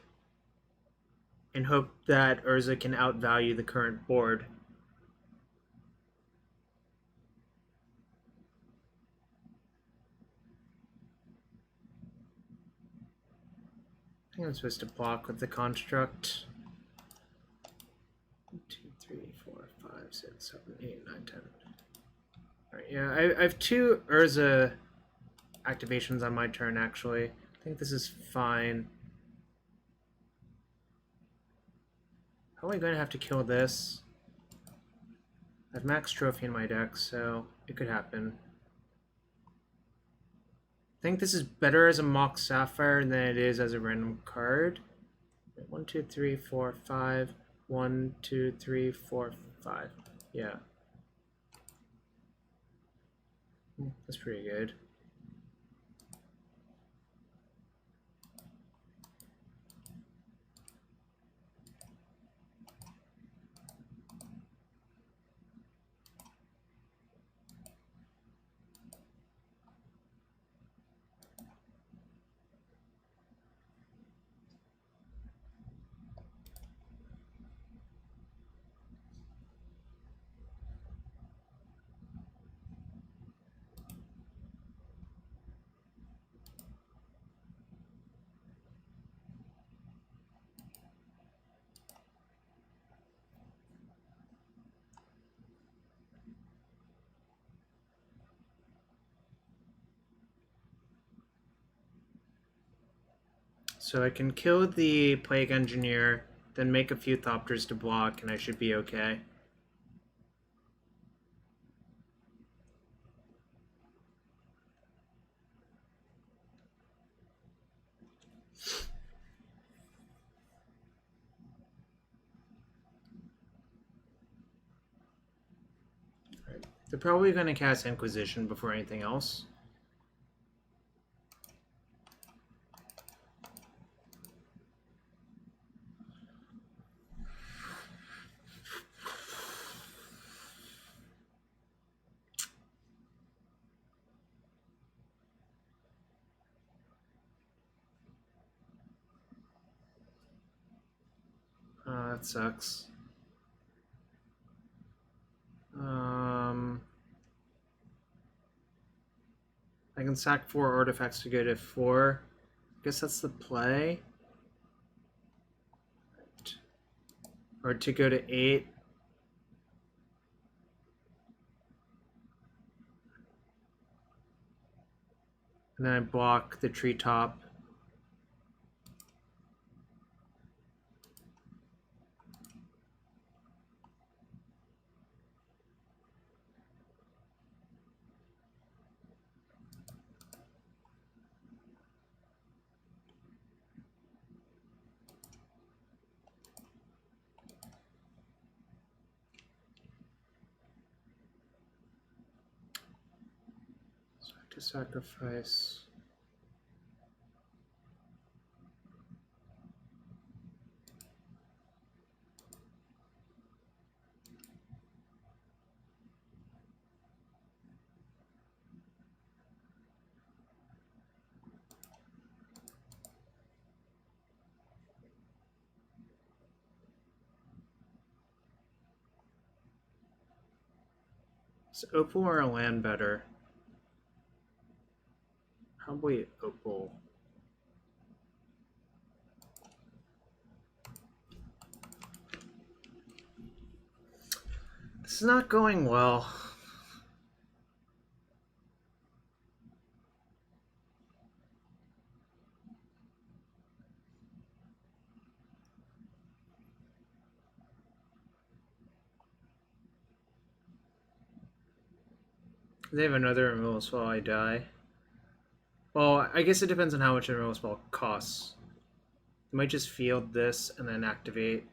and hope that Urza can outvalue the current board. I think I'm supposed to block with the construct. 1, 2, 3, 4, 5, 6, 7, 8, 9, 10. Alright, yeah, I have 2 Urza activations on my turn, actually. I think this is fine. How am I going to have to kill this? I have max trophy in my deck, so it could happen. I think this is better as a Mox Sapphire than it is as a random card. 1, 2, 3, 4, 5. 1, 2, 3, 4, 5. Yeah. That's pretty good. So I can kill the Plague Engineer, then make a few Thopters to block, and I should be okay. Right. They're probably going to cast Inquisition before anything else. That sucks. I can sack 4 artifacts to go to 4. I guess that's the play. Or to go to 8. And then I block the treetop. To sacrifice. Is Opal or a land better? Probably Opal. This is not going well. They have another removal spell, I die. Well, I guess it depends on how much a removal spell costs. You might just field this and then activate.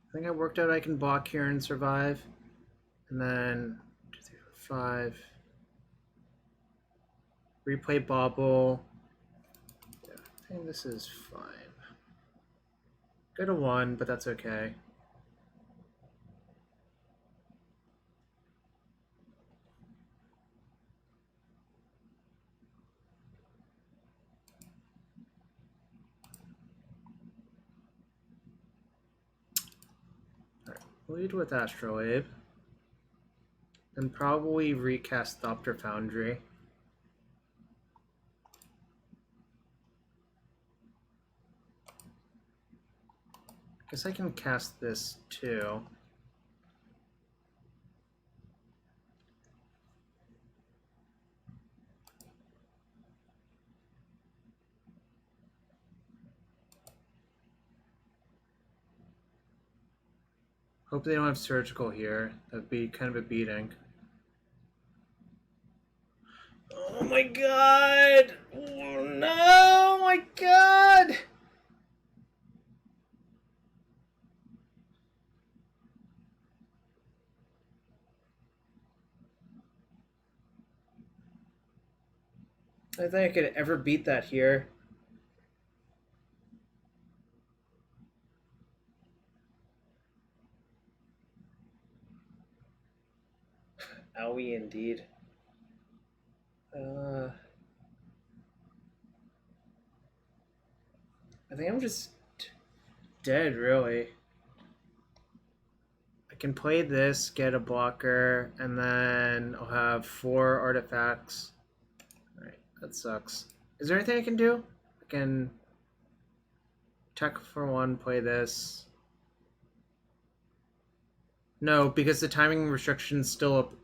I think I worked out I can block here and survive. And then 2, 3, 4, 5. Replay Bauble. Yeah, I think this is fine. Go to 1, but that's okay. Lead with Astrolabe. And probably recast Thopter Foundry. Guess I can cast this too. Hope they don't have surgical here. That'd be kind of a beating. Oh my god! Oh no! My god! I don't think I could ever beat that here. Owie, indeed. I think I'm just dead, really. I can play this, get a blocker, and then I'll have 4 artifacts. Alright, that sucks. Is there anything I can do? I can tech for 1, play this. No, because the timing restrictions still up.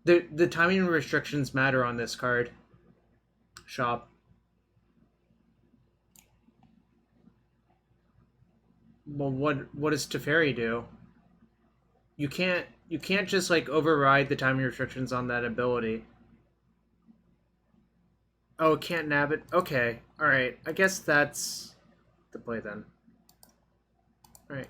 The timing restrictions matter on this card. Shop. Well, what does Teferi do? You can't just like override the timing restrictions on that ability. Oh, can't nab it. Okay, all right. I guess that's the play then. All right.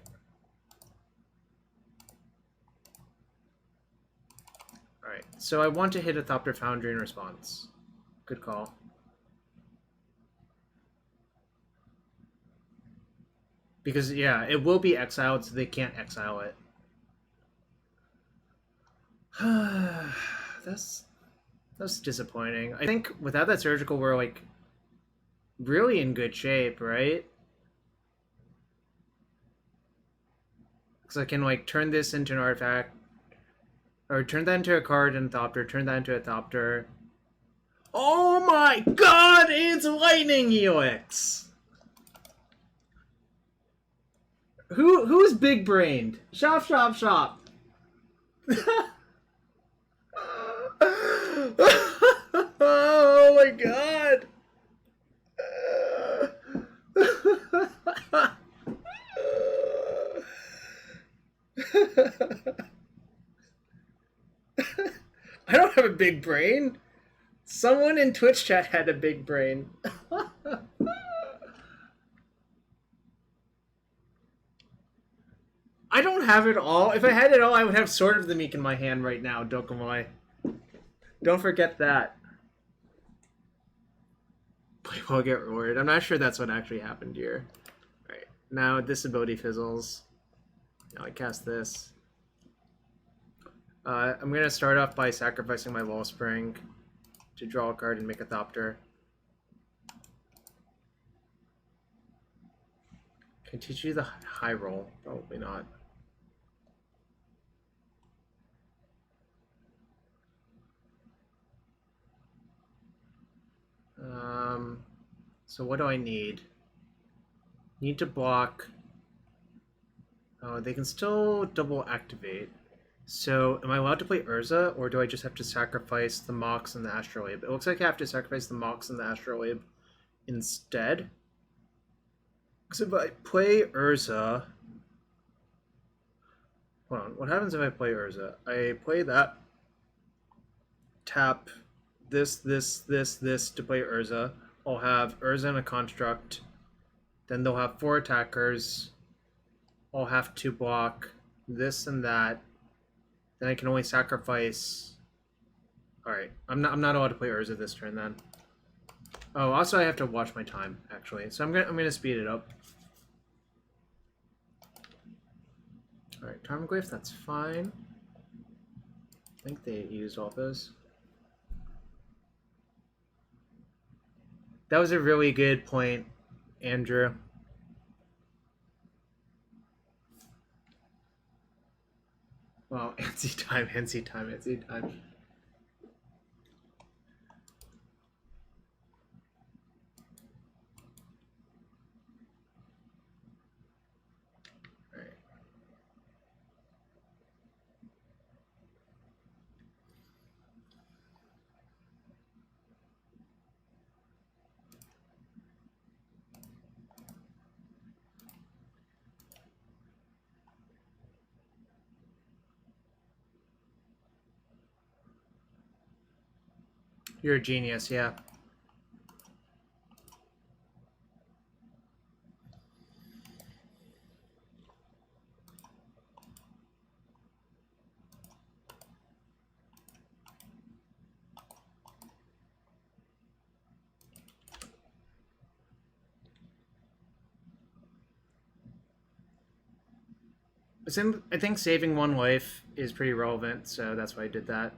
All right. So I want to hit a Thopter Foundry in response. Good call. Because yeah, it will be exiled, so they can't exile it. That's disappointing. I think without that surgical, we're like really in good shape, right? Because I can like turn this into an artifact, or turn that into a card in Thopter, turn that into a Thopter. Oh my god, it's Lightning Helix! Who's big brained? Shop, shop, shop. Oh my god. I don't have a big brain. Someone in Twitch chat had a big brain. I don't have it all. If I had it all, I would have Sword of the Meek in my hand right now, Dokomoi. Don't forget that. Play well, get rewarded. I'm not sure that's what actually happened here. Alright, now this ability fizzles. Now I cast this. I'm going to start off by sacrificing my Wellspring to draw a card and make a Thopter. Can I teach you the high roll? Probably not. So what do I need? Need to block. Oh, they can still double activate. So am I allowed to play Urza, or do I just have to sacrifice the Mox and the Astrolabe? It looks like I have to sacrifice the Mox and the Astrolabe instead. Because if I play Urza... Hold on, what happens if I play Urza? I play that, tap this to play Urza. I'll have Urza and a Construct. Then they'll have 4 attackers. I'll have to block this and that. Then I can only sacrifice... Alright, I'm not allowed to play Urza this turn then. Oh, also I have to watch my time, actually. So I'm gonna speed it up. Alright, Tarmogoyf, that's fine. I think they used all those. That was a really good point, Andrew. Well, NC time, NC time, NC time. You're a genius, yeah. I think saving one life is pretty relevant, so that's why I did that.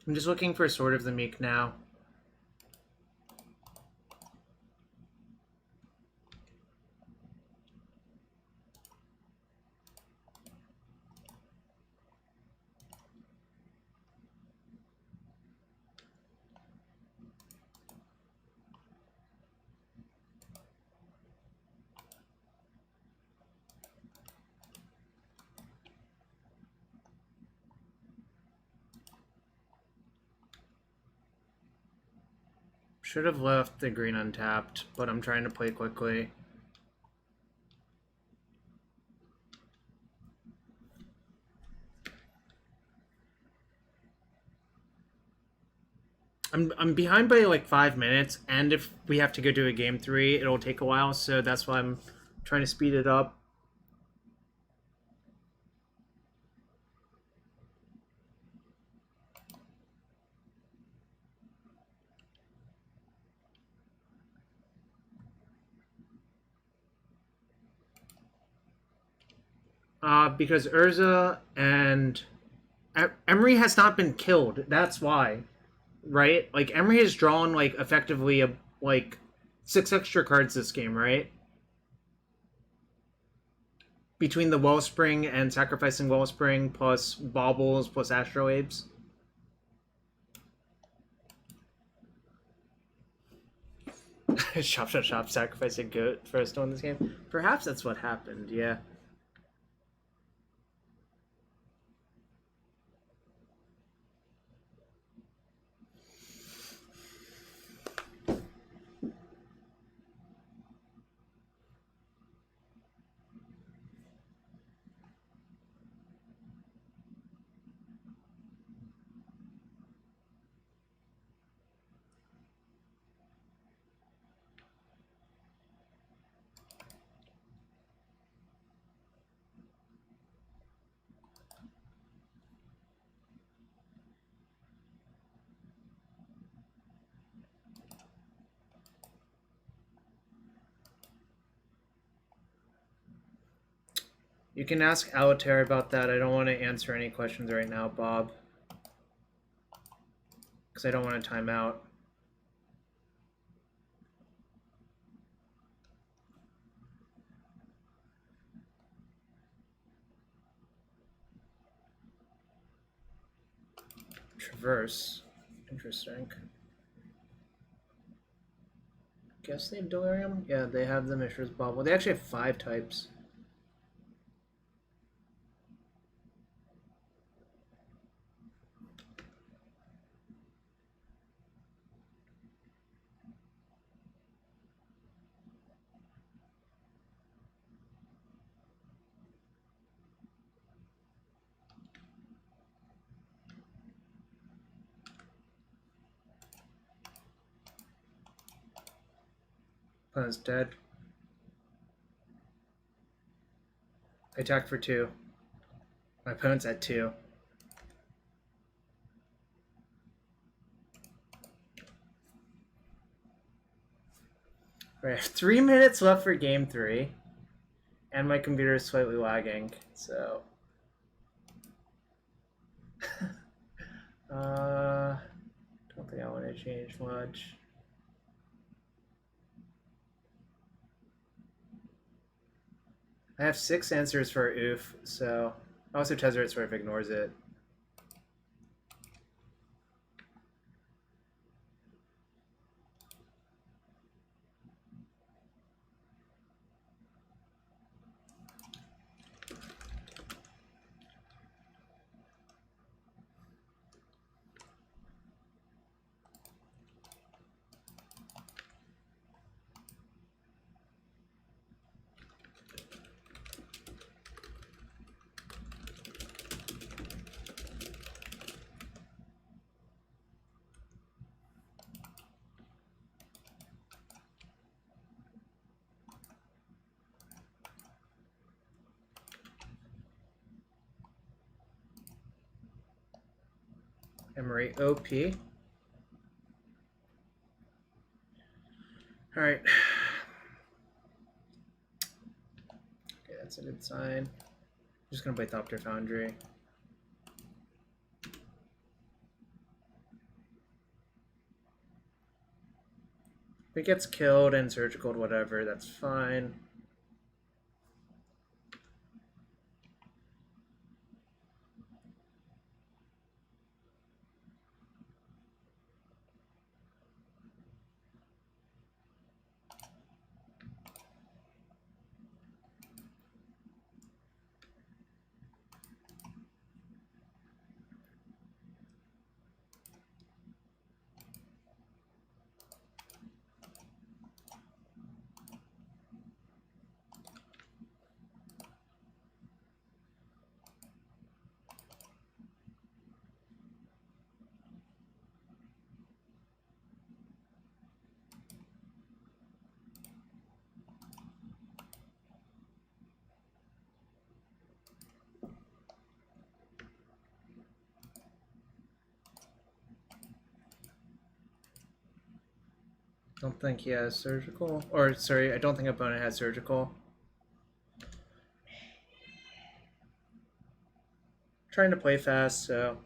I'm just looking for Sword of the Meek now. Should have left the green untapped, but I'm trying to play quickly. I'm behind by like 5 minutes, and if we have to go to a game 3, it'll take a while, so that's why I'm trying to speed it up. Because Urza and Emry has not been killed. That's why, right? Like Emry has drawn like effectively like 6 extra cards this game, right? Between the Wellspring and sacrificing Wellspring plus Baubles plus Astrolabes. Shop, sacrificing goat first one this game. Perhaps that's what happened, yeah. You can ask Altair about that. I don't want to answer any questions right now, Bob. Because I don't want to time out. Traverse. Interesting. Guess they have Delirium? Yeah, they have the Mishra's Bauble. They actually have 5 types. Opponent's dead. I attacked for 2. My opponent's at 2. Alright, 3 minutes left for game 3. And my computer is slightly lagging, so... don't think I want to change much. I have 6 answers for oof, so... Also, Tezzeret sort of ignores it. Emry OP. Alright. Okay, that's a good sign. I'm just gonna play Thopter Foundry. If it gets killed and surgical, whatever, that's fine. Don't think he has surgical. Or, sorry, I don't think opponent has surgical. Trying to play fast, so...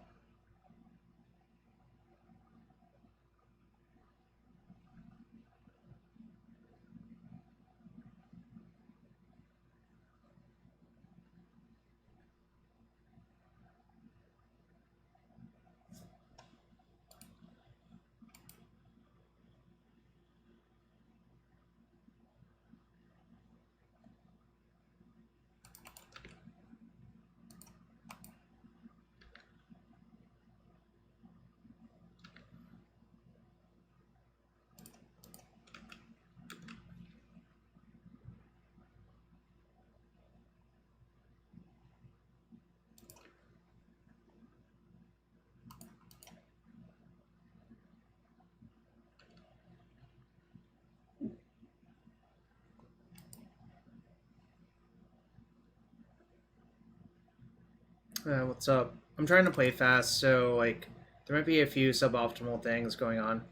what's up? I'm trying to play fast, so, like, there might be a few suboptimal things going on.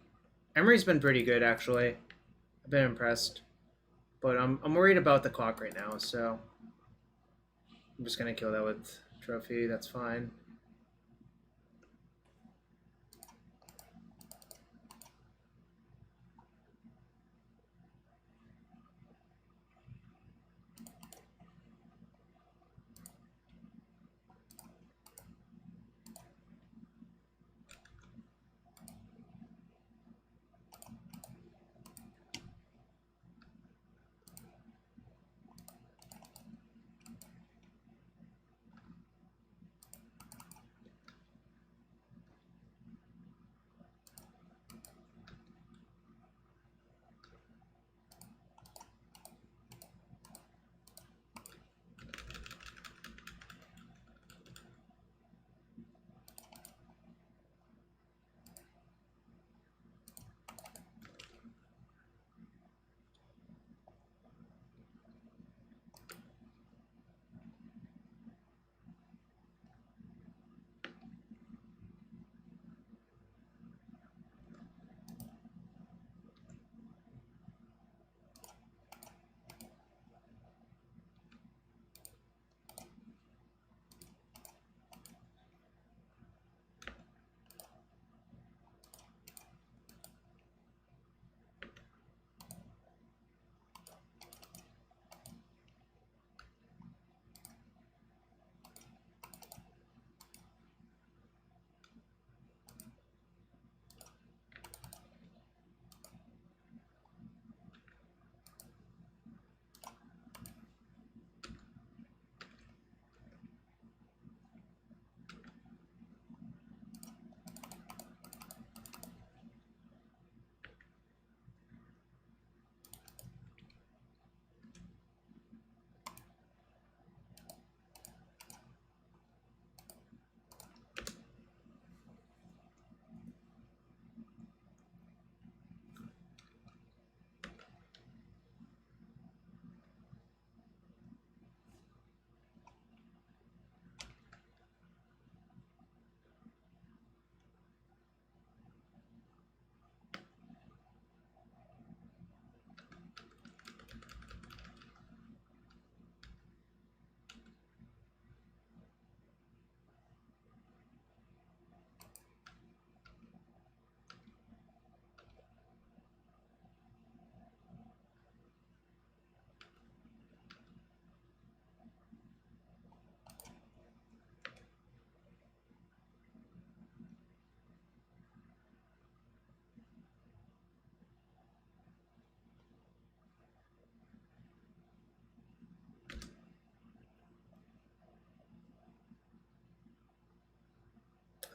Emry's been pretty good, actually. I've been impressed. But I'm worried about the clock right now, so... I'm just gonna kill that with trophy, that's fine.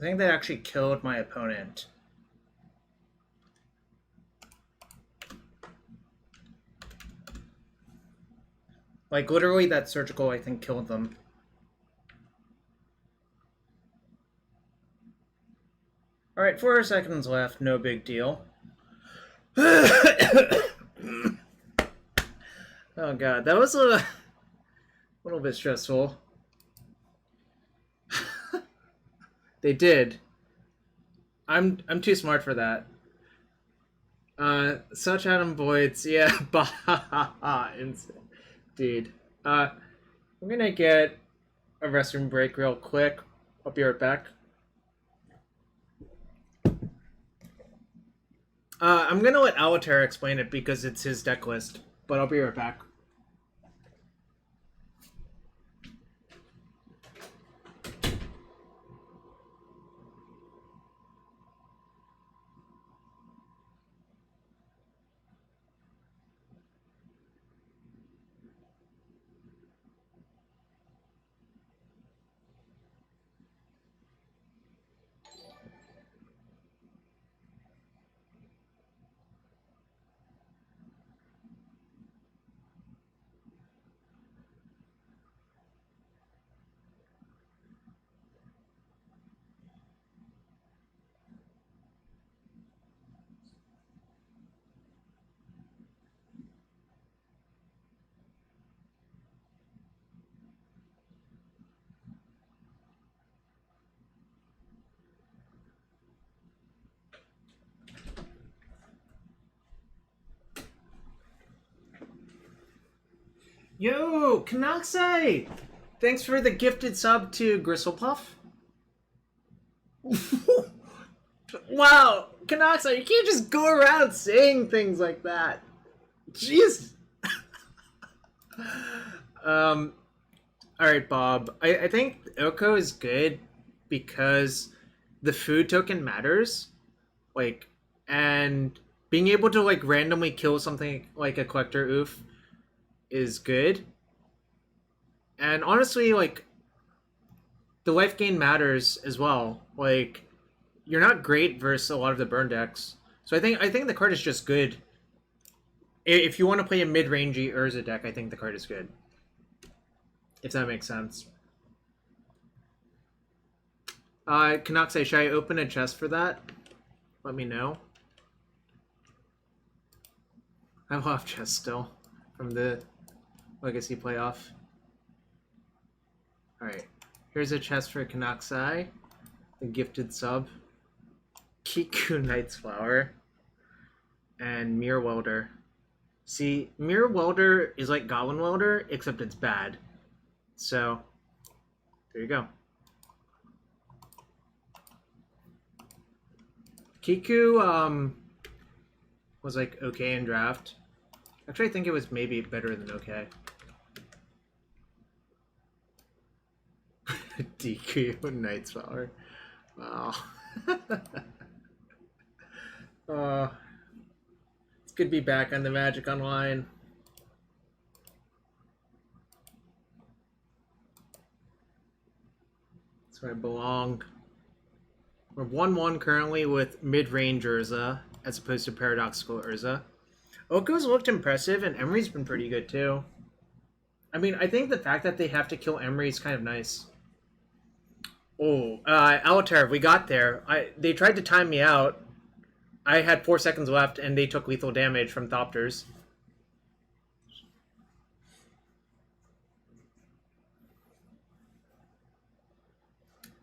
I think that actually killed my opponent. Like, literally, that surgical, I think, killed them. Alright, 4 seconds left, no big deal. Oh god, that was a little bit stressful. They did. I'm too smart for that. Such Adam Voids, yeah, indeed. I'm gonna get a restroom break real quick. I'll be right back. I'm gonna let Alatar explain it because it's his deck list, but I'll be right back. Yo, Kanoxai! Thanks for the gifted sub to Gristlepuff. Wow, Kanoxai, you can't just go around saying things like that. Jeez. Alright, Bob. I think Oko is good because the food token matters. Like, and being able to, like, randomly kill something like a Collector Oof is good. And honestly, like, the life gain matters as well. Like, you're not great versus a lot of the burn decks. So I think the card is just good. If you want to play a mid-rangey Urza deck, I think the card is good. If that makes sense. Kanoxai, should I open a chest for that? Let me know. I have a lot of chests still from the Legacy playoff. Alright. Here's a chest for Kanoxai. The gifted sub. Kiku Knight's Flower. And Mirror Welder. See, Mirror Welder is like Goblin Welder, except it's bad. So, there you go. Kiku was like okay in draft. Actually, I think it was maybe better than okay. DQ Knight's Flower. Wow. It's good to be back on the Magic Online. That's where I belong. We're 1-1 currently with mid-range Urza as opposed to paradoxical Urza. Oko's looked impressive, and Emry's been pretty good too. I mean, I think the fact that they have to kill Emry is kind of nice. Oh, Alatar, we got there. They tried to time me out. I had 4 seconds left, and they took lethal damage from Thopters.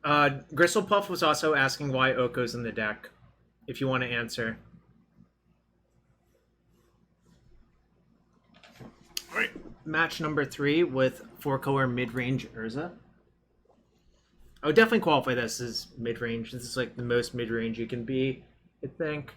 Gristlepuff was also asking why Oko's in the deck, if you want to answer. Alright, match number 3 with 4-color mid-range Urza. I would definitely qualify this as mid-range. This is like the most mid-range you can be, I think.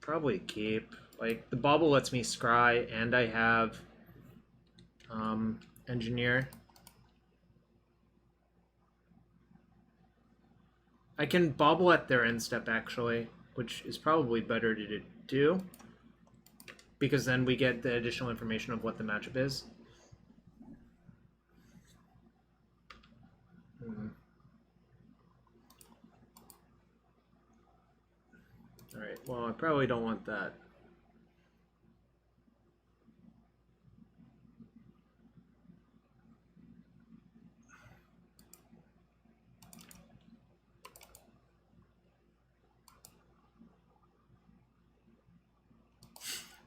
Probably keep. Like, the Bauble lets me scry, and I have Engineer. I can Bauble at their end step, actually, which is probably better to do. because then we get the additional information of what the matchup is. Alright, well, I probably don't want that.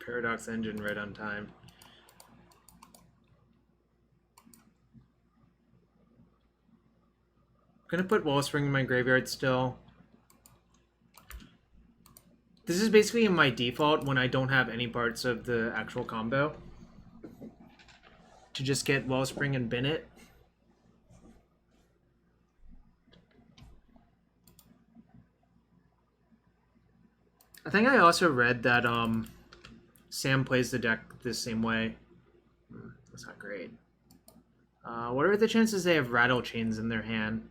Paradox Engine right on time. I'm gonna put Wellspring in my graveyard still. This is basically my default when I don't have any parts of the actual combo. To just get Wellspring and bin it. I think I also read that Sam plays the deck the same way. That's not great. What are the chances they have Rattle Chains in their hand?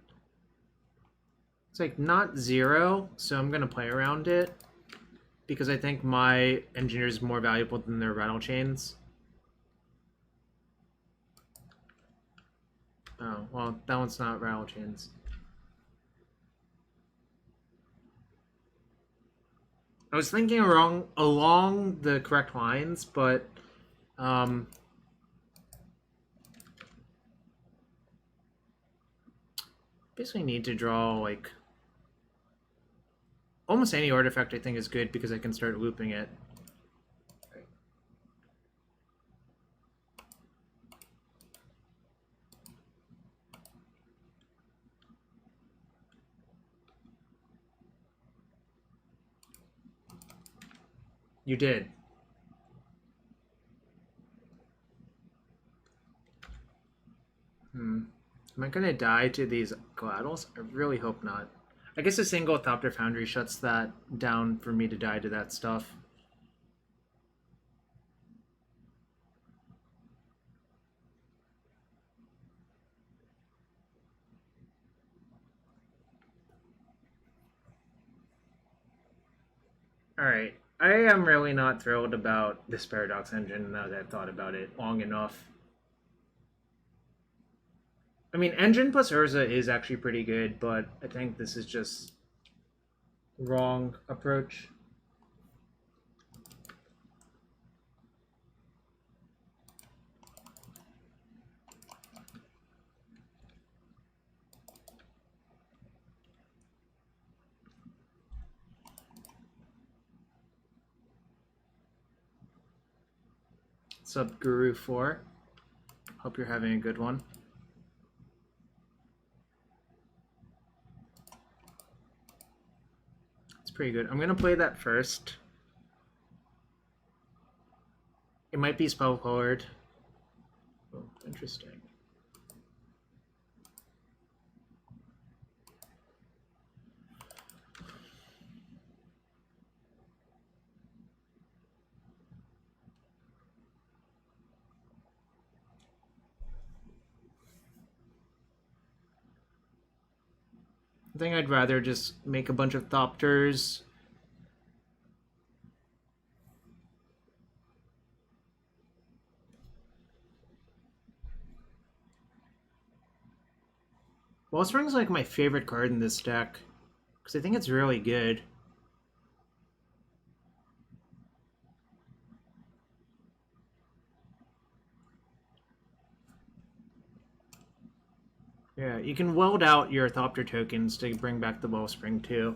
It's like not 0, so I'm gonna play around it because I think my engineer is more valuable than their Rattle Chains. Oh, well, that one's not Rattle Chains. I was thinking along the correct lines, but basically need to draw like almost any artifact I think is good because I can start looping it. You did. Am I gonna die to these collaterals? I really hope not. I guess a single Thopter Foundry shuts that down for me to die to that stuff. Alright. I am really not thrilled about this Paradox Engine now that I've thought about it long enough. I mean, Engine plus Urza is actually pretty good, but I think this is just wrong approach. What's up, Guru 4? Hope you're having a good one. It's pretty good. I'm gonna play that first. It might be spell colored. Oh, interesting. I think I'd rather just make a bunch of Thopters. Wellspring's like my favorite card in this deck, because I think it's really good. Yeah, you can weld out your Thopter tokens to bring back the Wellspring too.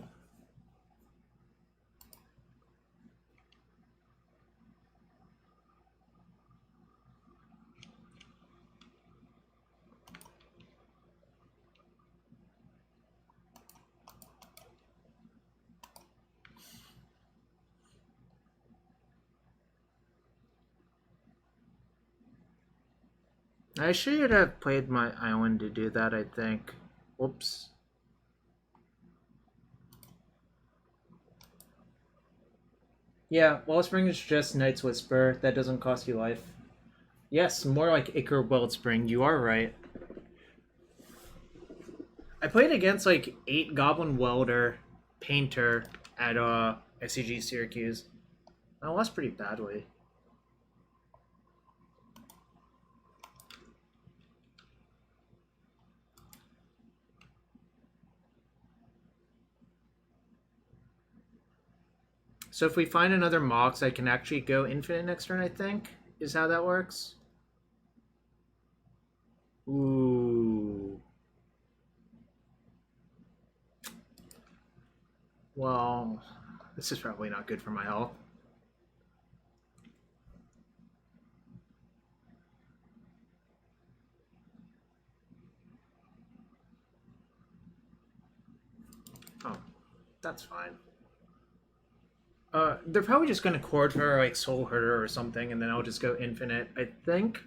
I should have played my island to do that, I think. Whoops. Yeah, Wellspring is just Knight's Whisper. That doesn't cost you life. Yes, more like Ichor Wellspring. You are right. I played against like 8 Goblin Welder Painter at SCG Syracuse. I lost pretty badly. So if we find another Mox, I can actually go infinite next turn, I think, is how that works. Ooh. Well, this is probably not good for my health. Oh, that's fine. They're probably just gonna chord her like Soul Herder or something, and then I'll just go infinite, I think.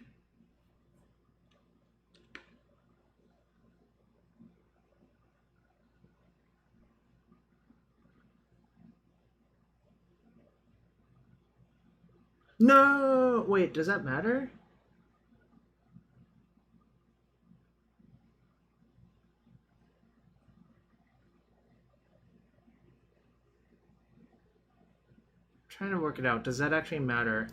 No! Wait, does that matter? I'm trying to work it out. Does that actually matter?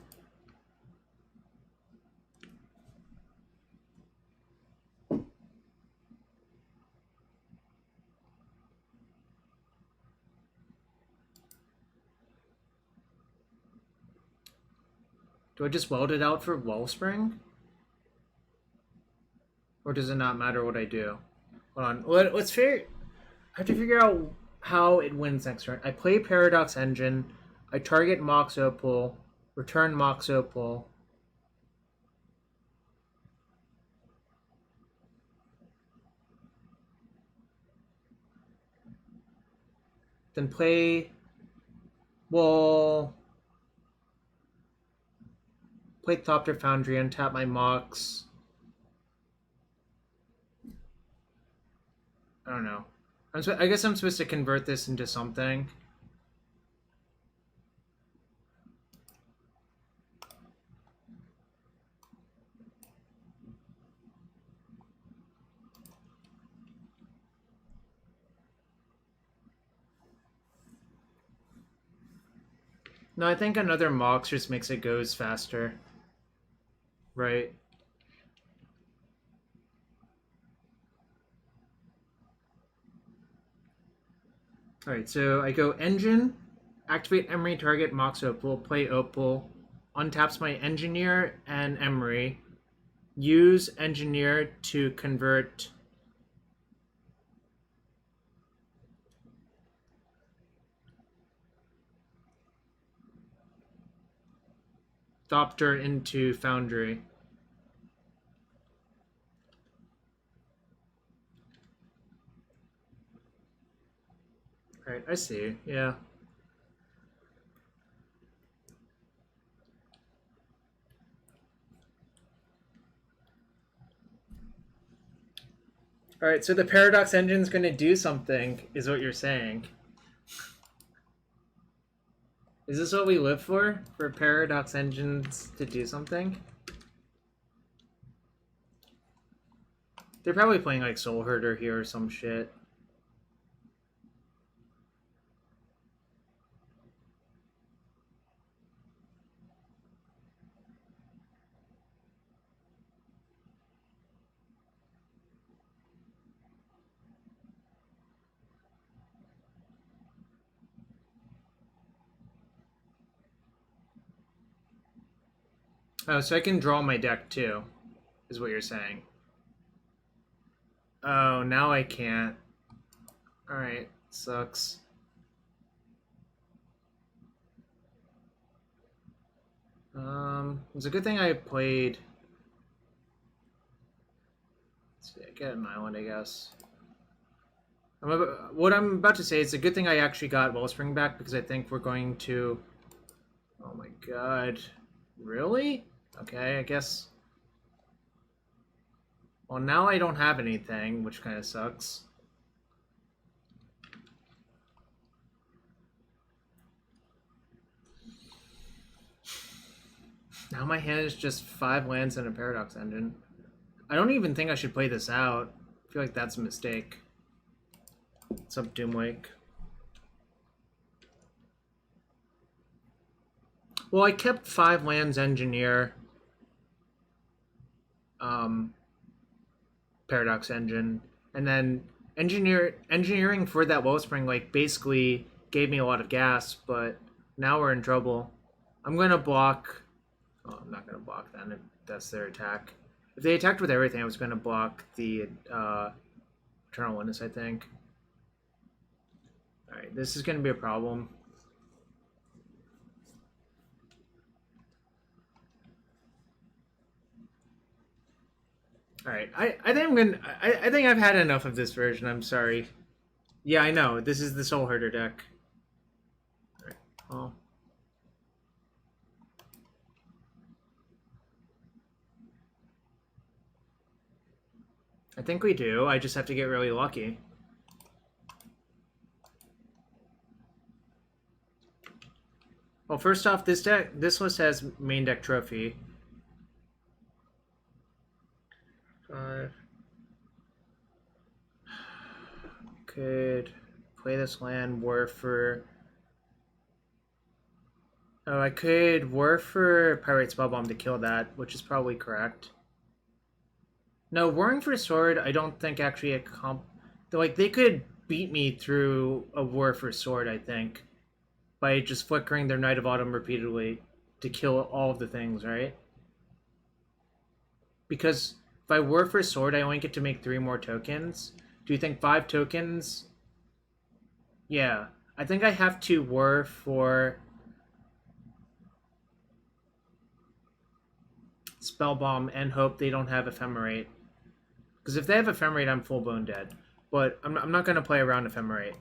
Do I just weld it out for Wellspring? Or does it not matter what I do? Hold on. Let's figure... I have to figure out how it wins next turn. I play Paradox Engine. I target Mox Opal. Return Mox Opal. Then play... Well... Play Thopter Foundry, untap my Mox. I don't know. I guess I'm supposed to convert this into something. No, I think another Mox just makes it goes faster. Right. Alright, so I go Engine, activate Emry, target Mox Opal, play Opal, untaps my Engineer and Emry, use Engineer to convert Thopter into Foundry. Right, I see, yeah. Alright, so the Paradox Engine's gonna do something, is what you're saying. Is this what we live for? For Paradox Engines to do something? They're probably playing like Soul Herder here or some shit. Oh, so I can draw my deck too, is what you're saying. Oh, now I can't. Alright, sucks. It's a good thing I played... Let's see, I get an island, I guess. What I'm about to say is a good thing I actually got Wellspring back, because I think we're going to... Oh my god. Really? Okay, I guess... Well, now I don't have anything, which kind of sucks. Now my hand is just 5 lands and a Paradox Engine. I don't even think I should play this out. I feel like that's a mistake. What's up, Doomwake? Well, I kept 5 lands Engineer. Paradox Engine. And then engineering for that Wellspring, like, basically gave me a lot of gas, but Now we're in trouble. I'm going to block... Oh, I'm not going to block then if that's their attack. If they attacked with everything, I was going to block the Eternal Witness, I think. Alright, this is going to be a problem. Alright, I think I'm gonna... I think I've had enough of this version, I'm sorry. Yeah, I know. This is the Soul Herder deck. Alright, well... I think we do. I just have to get really lucky. Well, first off, this list has main deck trophy. 5. Could play this land, Whir for... Oh, I could Whir for Pyrite Spellbomb to kill that, which is probably correct. No, Whirring for Sword, I don't think actually like, they could beat me through a Whir for Sword, I think. By just flickering their Knight of Autumn repeatedly to kill all of the things, right? Because if I Whir for Sword, I only get to make 3 more tokens. Do you think 5 tokens? Yeah. I think I have to Whir for... Spellbomb and hope they don't have Ephemerate. Because if they have Ephemerate, I'm full-blown dead. But I'm not going to play around Ephemerate.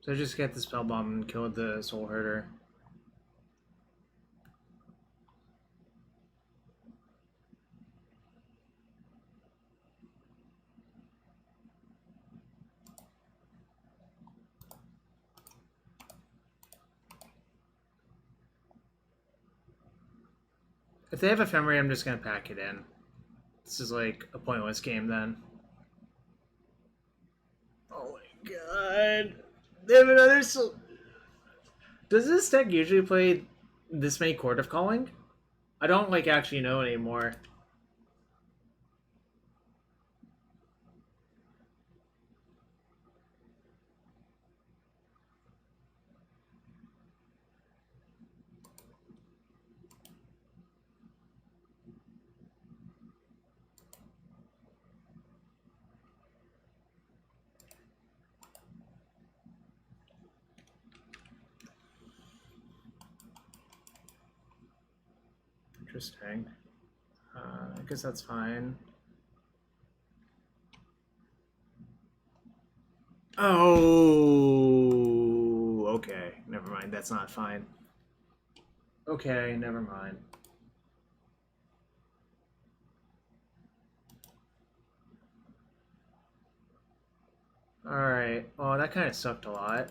So just get the Spellbomb and kill the Soul Herder. If they have Ephemerate, I'm just going to pack it in. This is like a pointless game then. Oh my god. They have another soul... Does this deck usually play this many Court of Calling? I don't like actually know anymore. Interesting. I guess that's fine. Oh, okay. Never mind. That's not fine. Okay, never mind. Alright. Well, that kind of sucked a lot.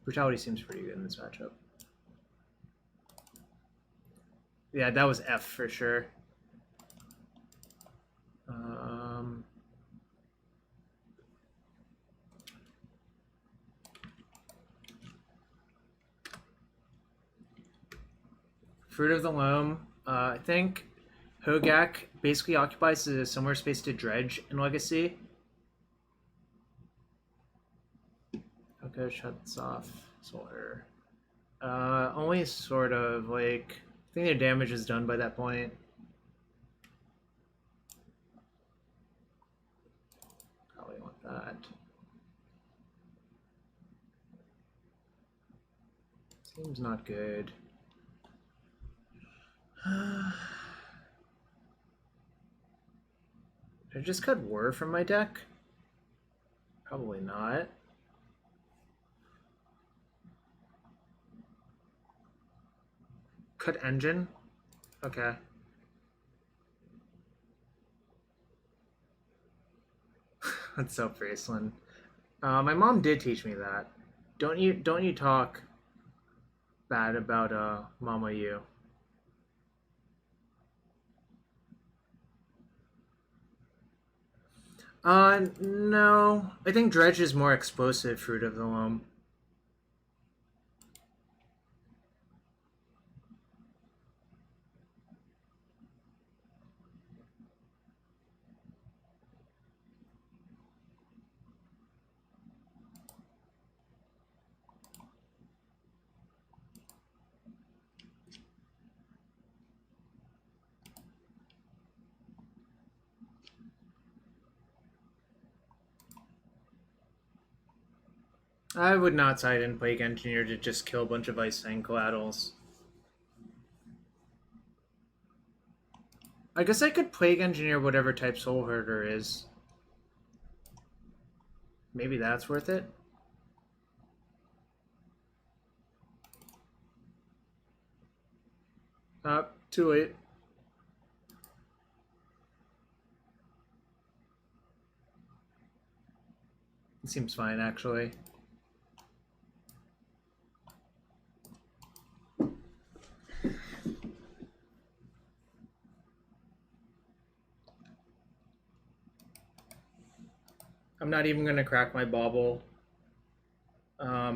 Brutality seems pretty good in this matchup. Yeah, that was F for sure. Fruit of the Loam. I think Hogak basically occupies a similar space to Dredge in Legacy. Okay, shuts off Solar. Only sort of, like... I think their damage is done by that point. Probably want that. Seems not good. Did I just cut Whir from my deck? Probably not. Cut Engine? Okay. That's so Fraceland. My mom did teach me that. Don't you talk bad about Mama you. No. I think Dredge is more explosive, Fruit of the Loam. I would not side in Plague Engineer to just kill a bunch of Ice Fang collaterals. I guess I could Plague Engineer whatever type Soul Herder is. Maybe that's worth it. Too late. It seems fine, actually. I'm not even going to crack my Bauble. I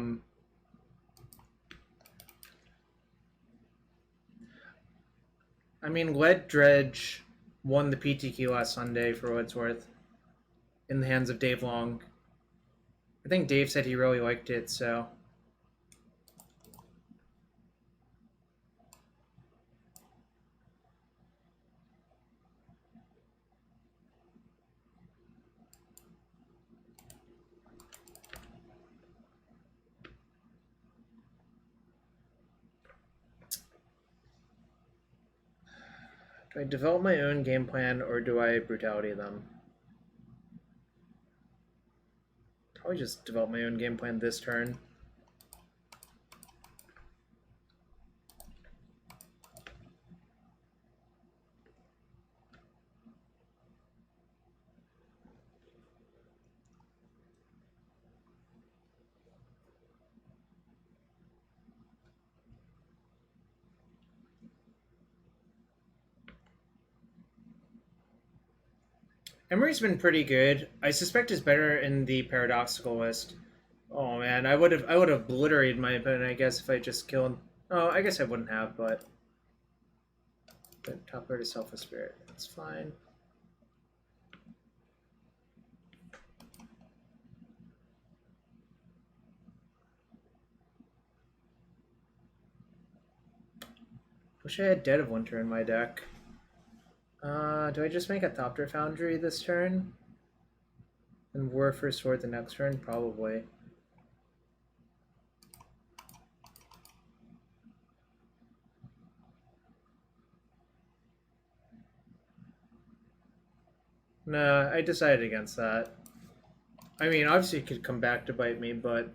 mean, Lead Dredge won the PTQ last Sunday for what it's worth in the hands of Dave Long. I think Dave said he really liked it, so... Do I develop my own game plan, or do I Brutality them? Probably just develop my own game plan this turn. Emry's been pretty good. I suspect it's better in the paradoxical list. Oh man, I would have obliterated my opponent, I guess, if I just killed. Oh, I guess I wouldn't have, but top card is Selfless Spirit. That's fine. Wish I had Dead of Winter in my deck. Do I just make a Thopter Foundry this turn? And Whir for Sword the next turn? Probably. Nah, I decided against that. I mean, obviously it could come back to bite me, but...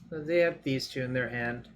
They have these two in their hand.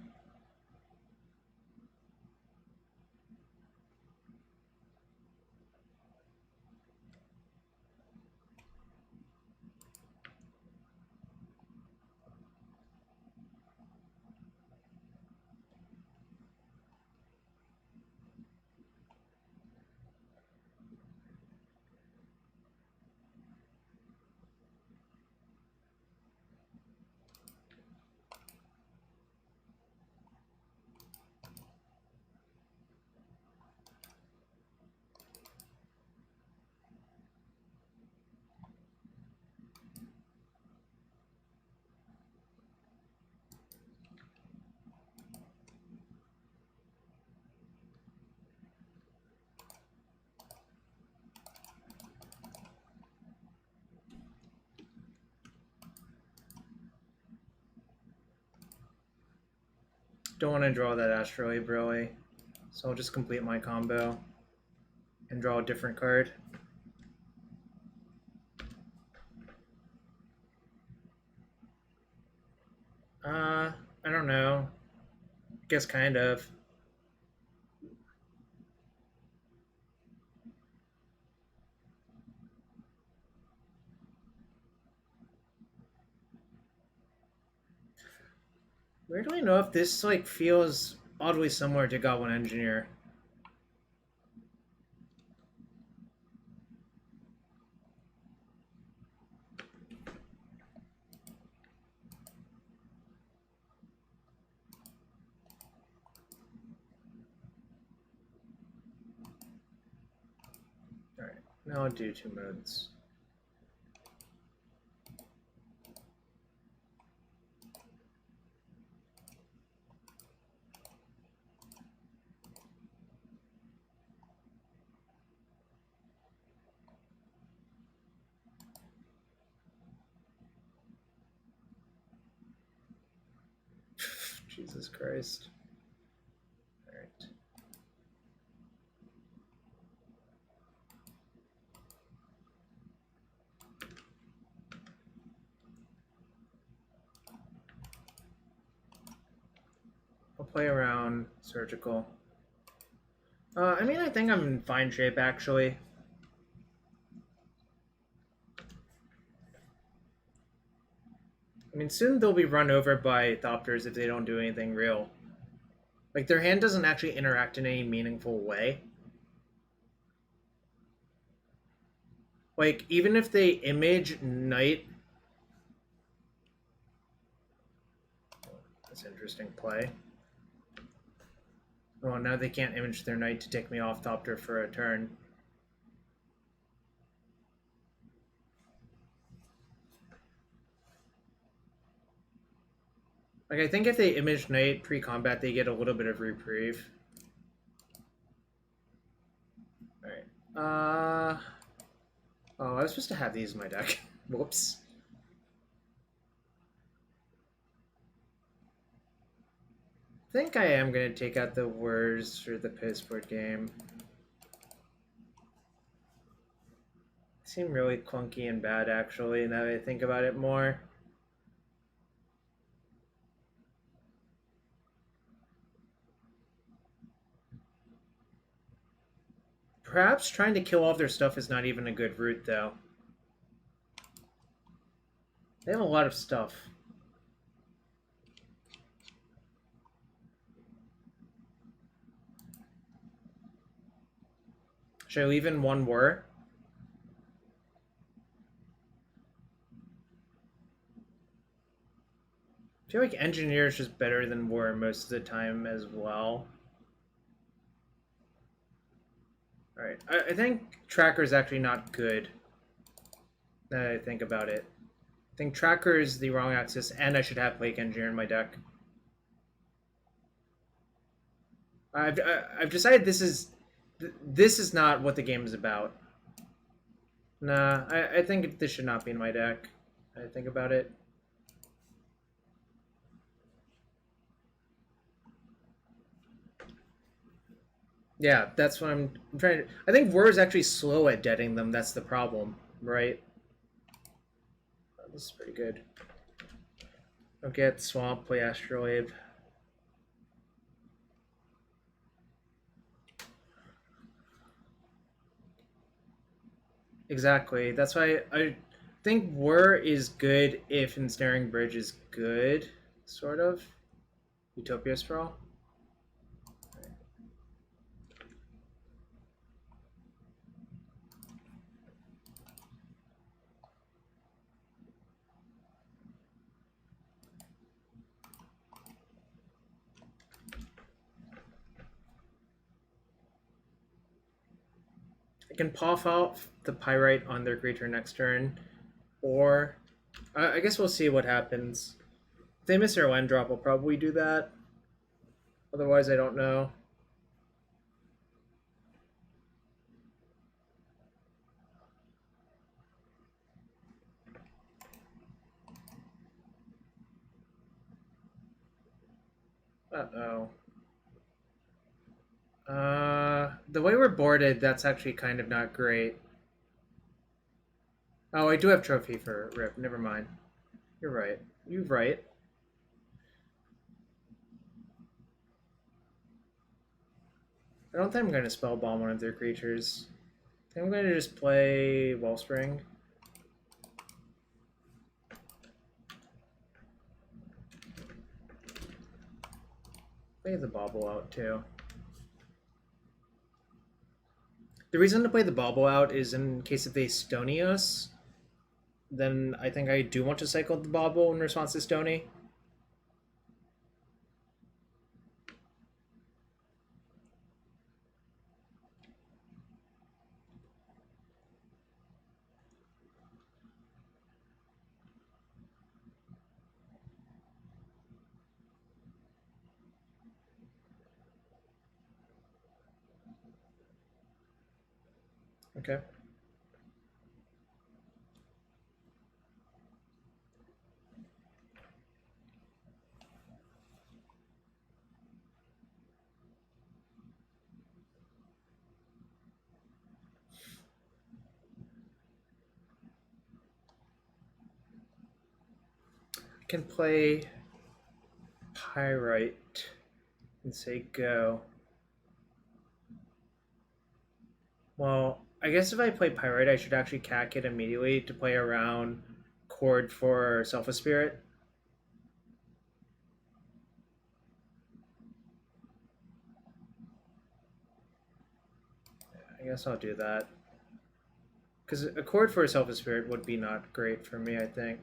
Don't want to draw that Astrolabe, really. So I'll just complete my combo and draw a different card. I don't know. I guess kind of. Where do I know if this like feels oddly similar to Goblin Engineer? Alright, now I'll do 2 modes. Jesus Christ. Alright. I'll play around surgical. I mean, I think I'm in fine shape, actually. I mean, soon they'll be run over by Thopters if they don't do anything real. Like, their hand doesn't actually interact in any meaningful way. Like, even if they image Knight... That's an interesting play. Oh, now they can't image their Knight to take me off Thopter for a turn. Like, I think if they image Knight pre-combat, they get a little bit of reprieve. Alright. Oh, I was supposed to have these in my deck. Whoops. I think I am going to take out the Whirs for the Pittsburgh game. They seem really clunky and bad, actually, now that I think about it more. Perhaps trying to kill off their stuff is not even a good route, though. They have a lot of stuff. Should I leave in 1 Whir? I feel like Engineer is just better than Whir most of the time as well. Alright, I think Tracker is actually not good, now that I think about it. I think Tracker is the wrong axis, and I should have Plague Engineer in my deck. I've decided this is not what the game is about. Nah, I think this should not be in my deck. I think about it. Yeah, that's what I'm trying to... I think Whir is actually slow at deading them. That's the problem, right? Oh, this is pretty good. I'll get Swamp, play Astrolabe. Exactly. That's why I think Whir is good if Ensnaring Bridge is good, sort of. Utopia Sprawl. I can pop out the Pyrite on their creature next turn, or I guess we'll see what happens. If they miss their land drop, I'll probably do that. Otherwise, I don't know. Uh-oh. The way we're boarded, that's actually kind of not great. Oh, I do have trophy for Rip. Never mind. You're right. You're right. I don't think I'm going to Spellbomb one of their creatures. I think I'm going to just play Wellspring. Play the Bauble out too. The reason to play the Bauble out is in case if they stony us, then I think I do want to cycle the Bauble in response to stony. Okay. I can play Pyrite and say go. Well, I guess if I play Pyrite, I should actually cack it immediately to play around Chord for Self Spirit. I guess I'll do that. Because a Chord for a Self Spirit would be not great for me, I think.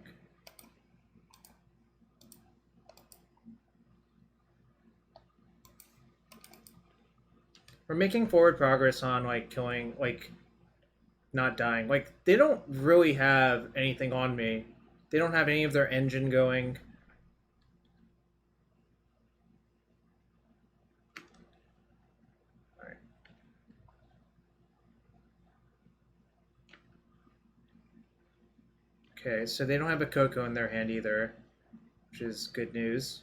We're making forward progress on like killing, like not dying. Like they don't really have anything on me. They don't have any of their engine going. All right. Okay, so they don't have a Cocoa in their hand either, which is good news.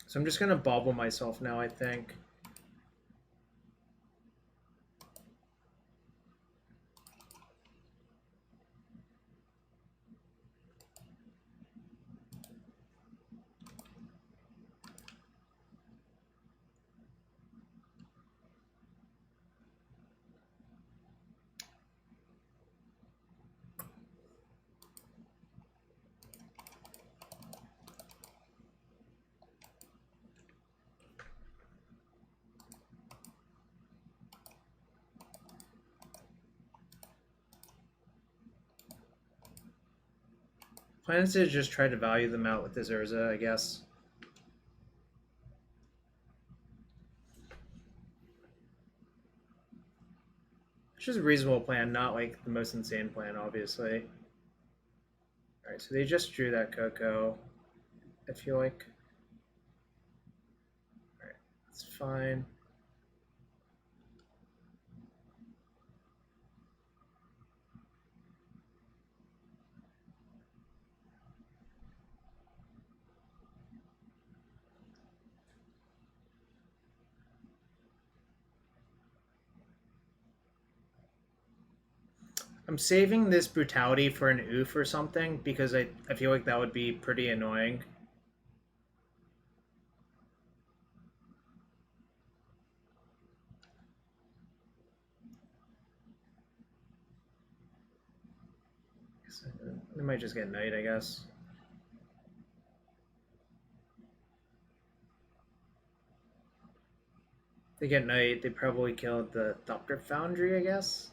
So I'm just gonna Bauble myself now, I think. Plan is to just try to value them out with this Urza, I guess. It's just a reasonable plan, not like the most insane plan, obviously. Alright, so they just drew that Cocoa, I feel like. Alright, that's fine. I'm saving this Brutality for an oof or something because I feel like that would be pretty annoying. They might just get Knight, I guess. If they get Knight, they probably killed the Thopter Foundry, I guess.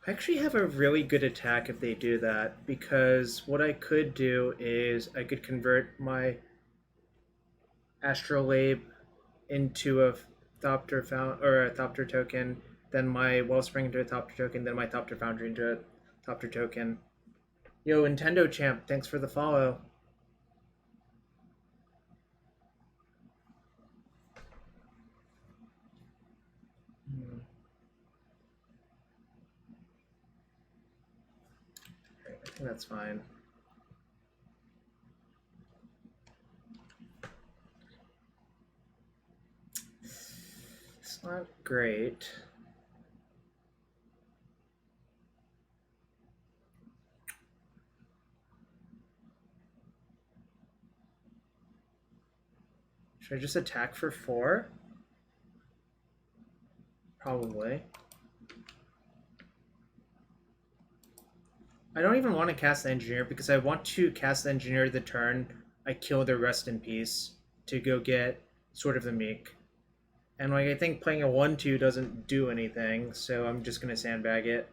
I actually have a really good attack if they do that, because what I could do is I could convert my Astrolabe into a Thopter found or a Thopter token, then my Wellspring into a Thopter token, then my Thopter Foundry into a Thopter token. Yo, Nintendo Champ, thanks for the follow. I think that's fine. It's not great. Should I just attack for 4? Probably. I don't even want to cast the Engineer because I want to cast the Engineer the turn I kill their Rest in Peace to go get Sword of the Meek. And like I think playing a 1-2 doesn't do anything, so I'm just going to sandbag it.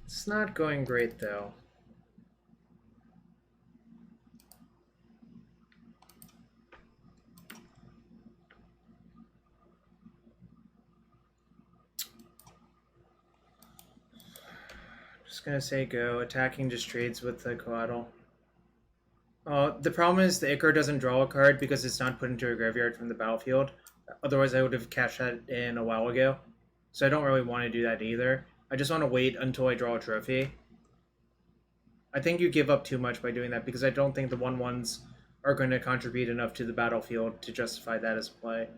It's not going great though. Just gonna say go. Attacking just trades with the collateral. The problem is the Ichor doesn't draw a card because it's not put into a graveyard from the battlefield. Otherwise, I would have cashed that in a while ago. So I don't really want to do that either. I just want to wait until I draw a trophy. I think you give up too much by doing that because I don't think the 1/1s are going to contribute enough to the battlefield to justify that as a play.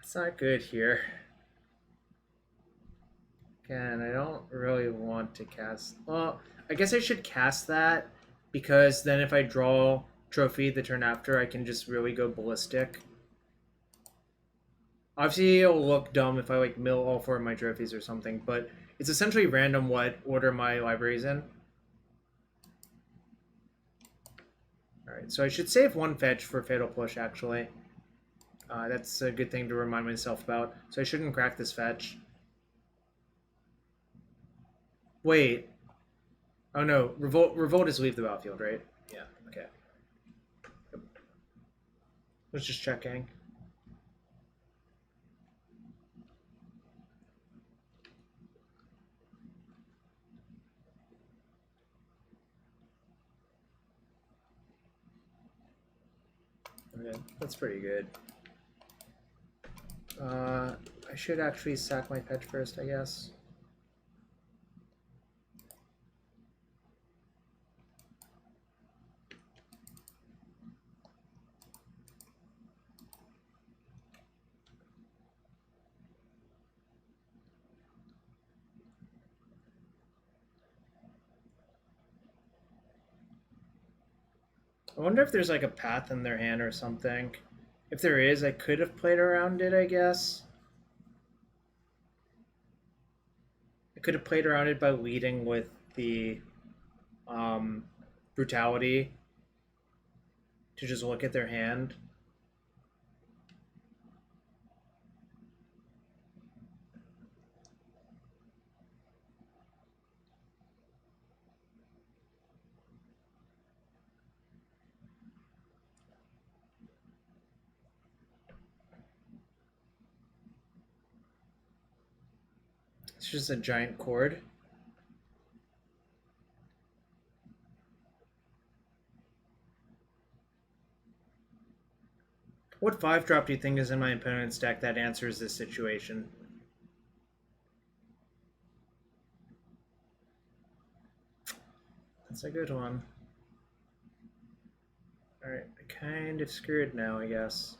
It's not good here. Again, I don't really want to cast... Well, I guess I should cast that because then if I draw trophy the turn after, I can just really go ballistic. Obviously, it'll look dumb if I like mill all 4 of my trophies or something, but it's essentially random what order my library's in. Alright, so I should save 1 fetch for Fatal Push, actually. That's a good thing to remind myself about. So I shouldn't crack this fetch. Wait. Oh no, Revolt is leave the battlefield, right? Yeah, okay. Yep. Was just checking. Okay, that's pretty good. I should actually sack my fetch first, I guess. I wonder if there's like a path in their hand or something. If there is, I could have played around it, I guess. I could have played around it by leading with the brutality to just look at their hand. It's just a giant cord. What 5-drop do you think is in my opponent's deck that answers this situation? That's a good one. Alright, kind of screwed now, I guess.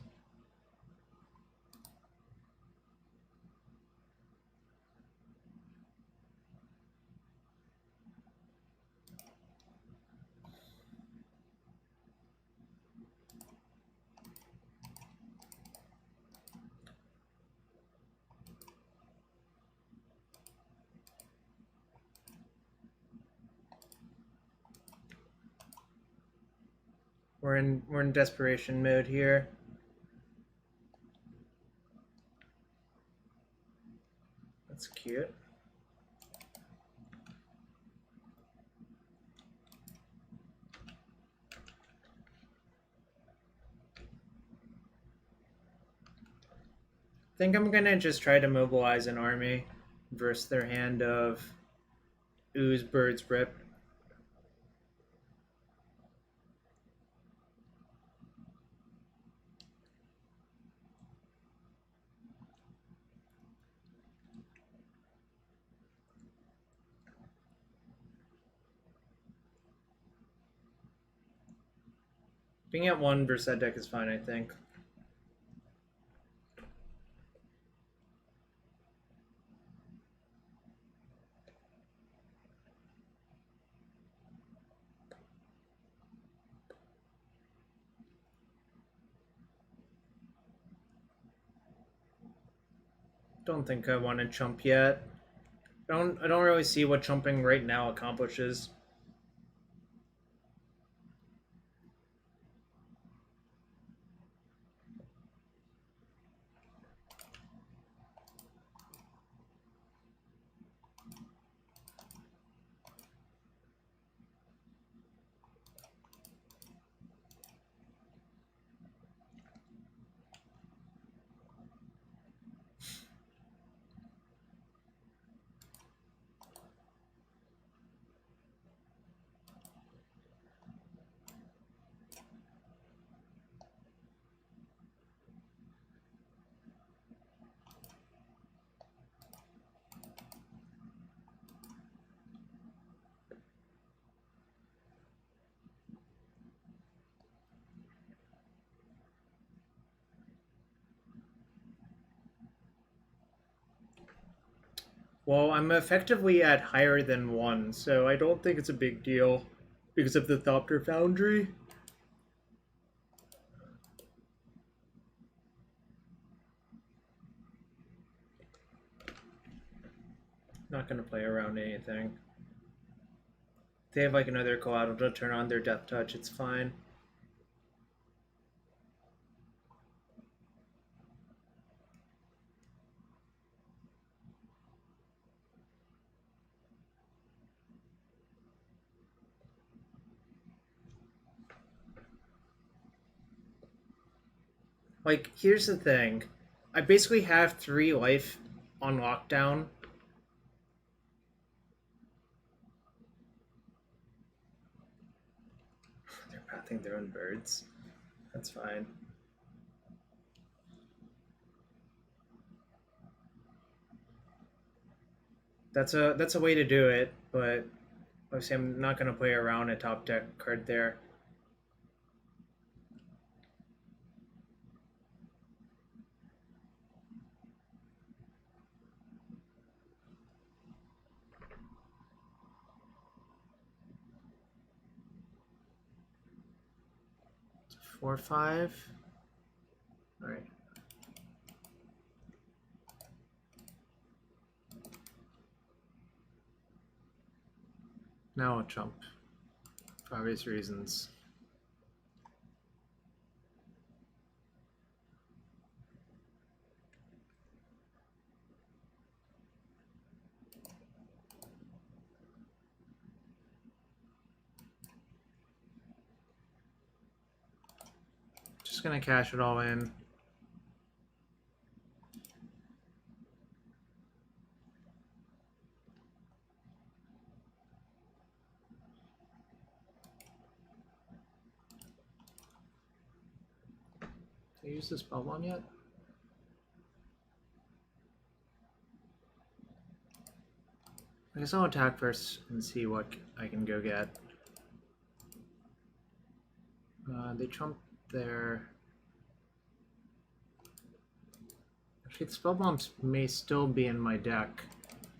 We're in desperation mode here. That's cute. I think I'm gonna just try to mobilize an army versus their hand of Ooze, Birds, Rip. Being at 1 versus that deck is fine, I think. Don't think I want to chump yet. I don't really see what chumping right now accomplishes. Well, I'm effectively at higher than 1, so I don't think it's a big deal because of the Thopter Foundry. Not going to play around anything. If they have like another collateral to turn on their Death Touch, it's fine. Like, here's the thing. I basically have 3 life on lockdown. They're pathing their own birds. That's fine. That's a way to do it, but obviously I'm not going to play around a top deck card there. It's 4/5. All right. Now I'll chump. For obvious reasons. Just gonna cash it all in. Did I use this Spellbomb yet? I guess I'll attack first and see what I can go get. They trumped their... Actually, the Spellbombs may still be in my deck,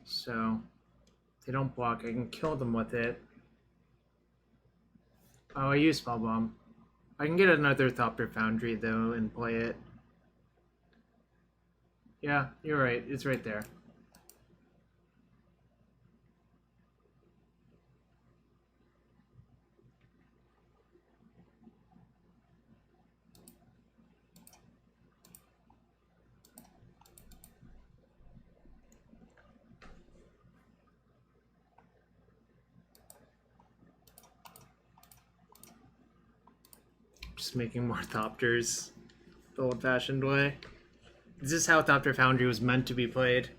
so if they don't block, I can kill them with it. Oh, I use Spellbomb. I can get another Thopter Foundry, though, and play it. Yeah, you're right. It's right there. Just making more Thopters the old-fashioned way. This is how Thopter Foundry was meant to be played.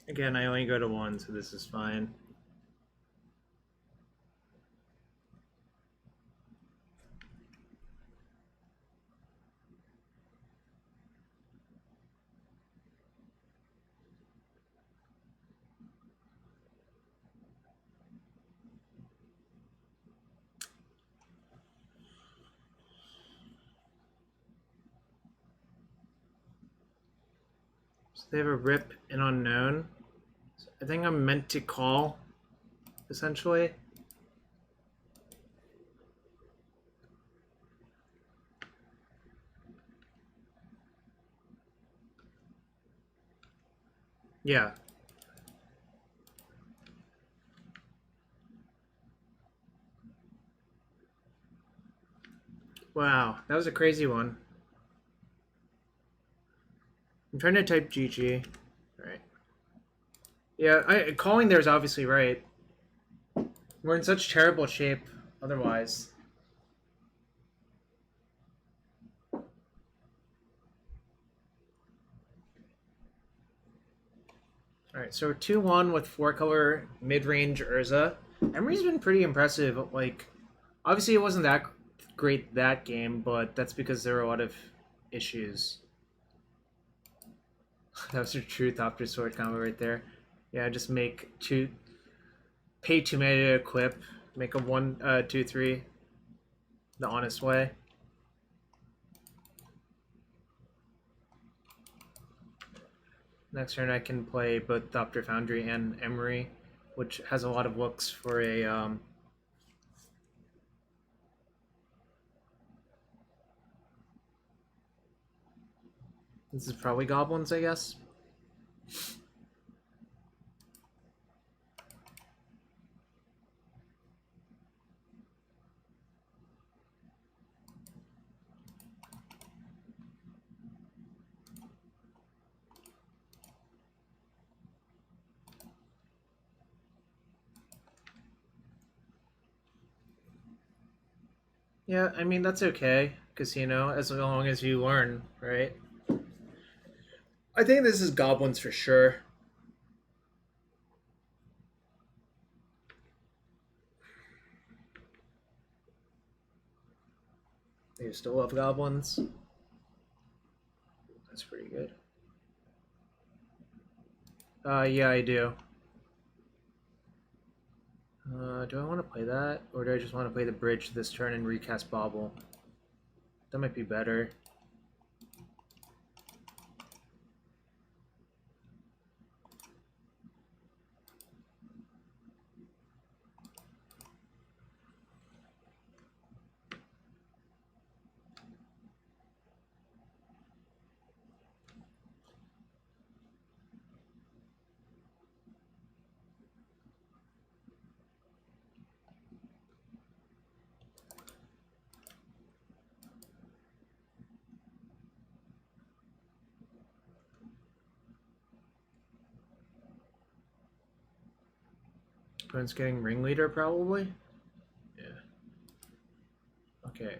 Again, I only go to 1, so this is fine. So they have a rip and unknown. So I think I'm meant to call, essentially. Yeah. Wow, that was a crazy one. I'm trying to type GG. Alright. Yeah, calling there is obviously right. We're in such terrible shape otherwise. Alright, so we're 2-1 with 4-color mid-range Urza. Emry's been pretty impressive. Like, obviously it wasn't that great that game, but that's because there were a lot of issues. That was a true ThopterSword combo right there. Yeah, just make two... Pay 2 mana to equip. Make a 1, 2, 3. The honest way. Next turn I can play both Thopter Foundry and Emry, which has a lot of looks for a... This is probably goblins, I guess. Yeah, I mean, that's okay, because, you know, as long as you learn, right? I think this is goblins for sure. You still love goblins? That's pretty good. Yeah, I do. Do I want to play that? Or do I just want to play the bridge this turn and recast Bauble? That might be better. Opponent's getting Ringleader, probably? Yeah. Okay.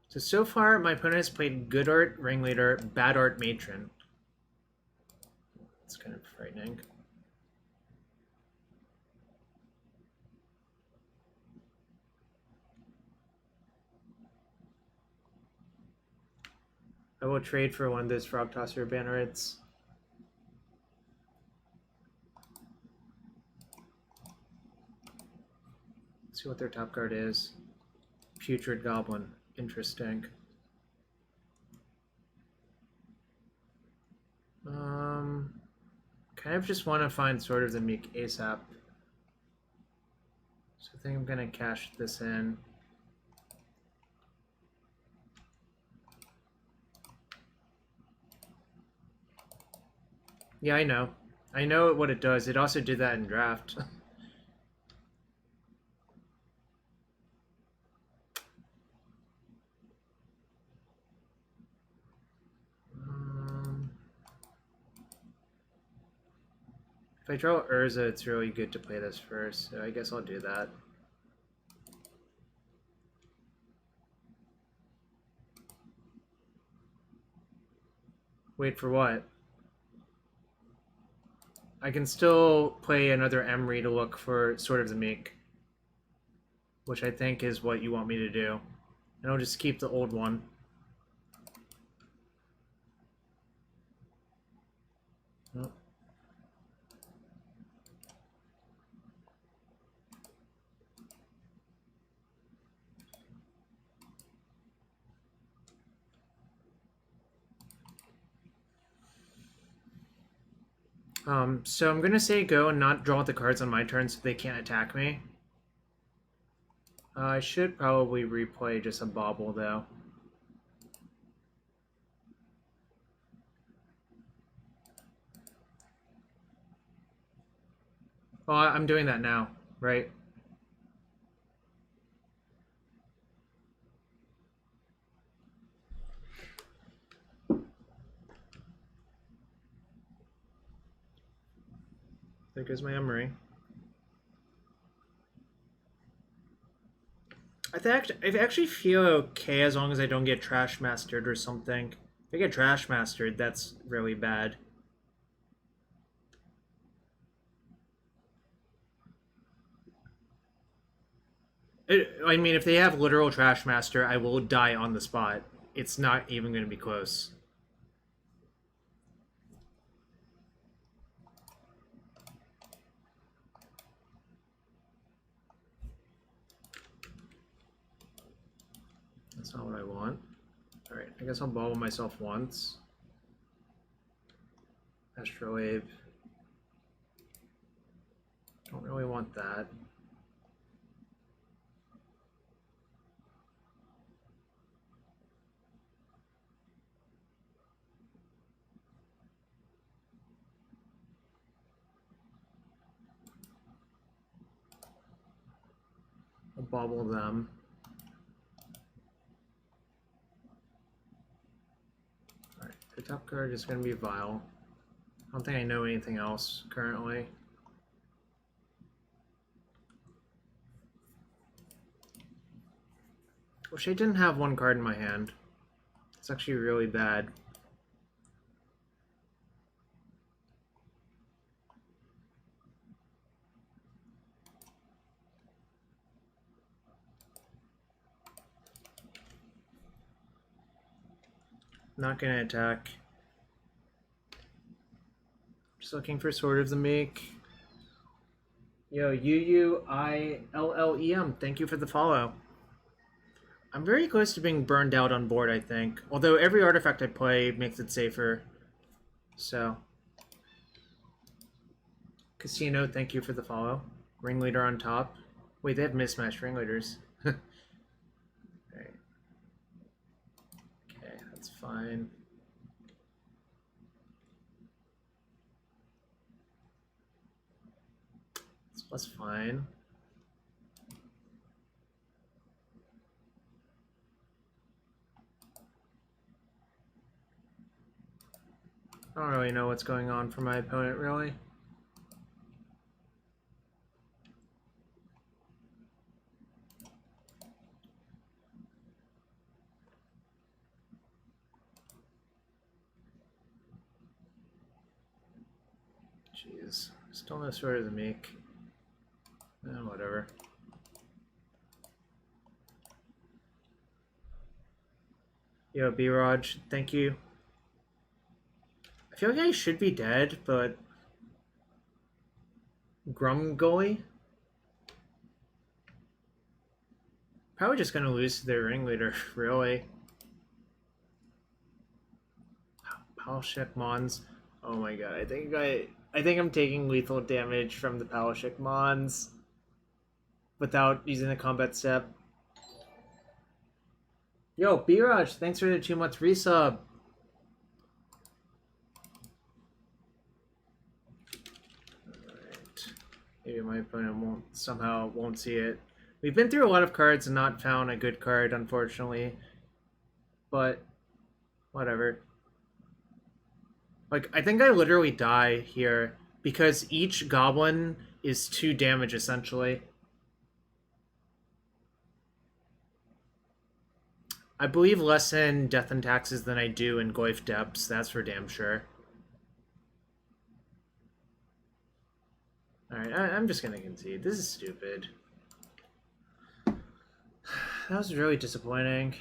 So far, my opponent has played Good Art, Ringleader, Bad Art, Matron. It's kind of frightening. I will trade for one of those Frog Tosser banners. Let's see what their top card is. Putrid Goblin. Interesting. Kind of just want to find Sword of the Meek ASAP. So I think I'm going to cash this in. Yeah, I know. I know what it does. It also did that in draft. If I draw Urza, it's really good to play this first, so I guess I'll do that. Wait for what? I can still play another Emry to look for Sword of the Meek, which I think is what you want me to do. And I'll just keep the old one. Oh. So I'm gonna say go and not draw the cards on my turn so they can't attack me. I should probably replay just a Bauble though. Well, I'm doing that now, right? There goes my Emry. I actually feel okay as long as I don't get Trash Mastered or something. If I get Trash Mastered, that's really bad. I mean, if they have literal Trash Master, I will die on the spot. It's not even going to be close. That's not what I want. Alright, I guess I'll bobble myself once. Astrolabe. Don't really want that. I'll bobble them. Alright, the top card is going to be Vile. I don't think I know anything else currently. Wish I didn't have one card in my hand. It's actually really bad. Not gonna attack. Just looking for Sword of the Meek. Yo, UUILLEM, thank you for the follow. I'm very close to being burned out on board, I think. Although every artifact I play makes it safer. So. Casino, thank you for the follow. Ringleader on top. Wait, they have mismatched ringleaders. Right. Okay, that's fine. That's fine. I don't really know what's going on for my opponent, really. Jeez. Still no Sword of the Meek. Whatever. Yo, B-Raj, thank you. I feel like I should be dead, but... Grumgully? Probably just gonna lose to their ringleader, really. Palshik Mons. Oh my god, I think I'm taking lethal damage from the Palshik Mons without using the combat step. Yo, B-Raj, thanks for the 2 months resub. Alright. Maybe my opponent somehow won't see it. We've been through a lot of cards and not found a good card, unfortunately. But, whatever. Like, I think I literally die here because each goblin is 2 damage, essentially. I believe less in Death and Taxes than I do in Goyf Depths, that's for damn sure. Alright, I'm just gonna concede. This is stupid. That was really disappointing.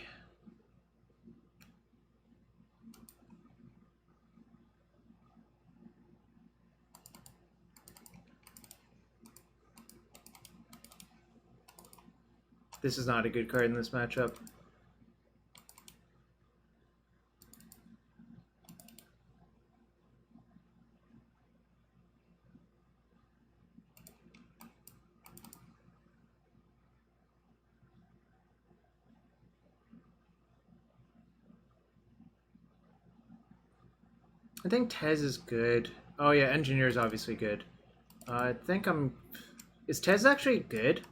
This is not a good card in this matchup. I think Tez is good. Oh yeah, Engineer is obviously good. I think I'm... Is Tez actually good?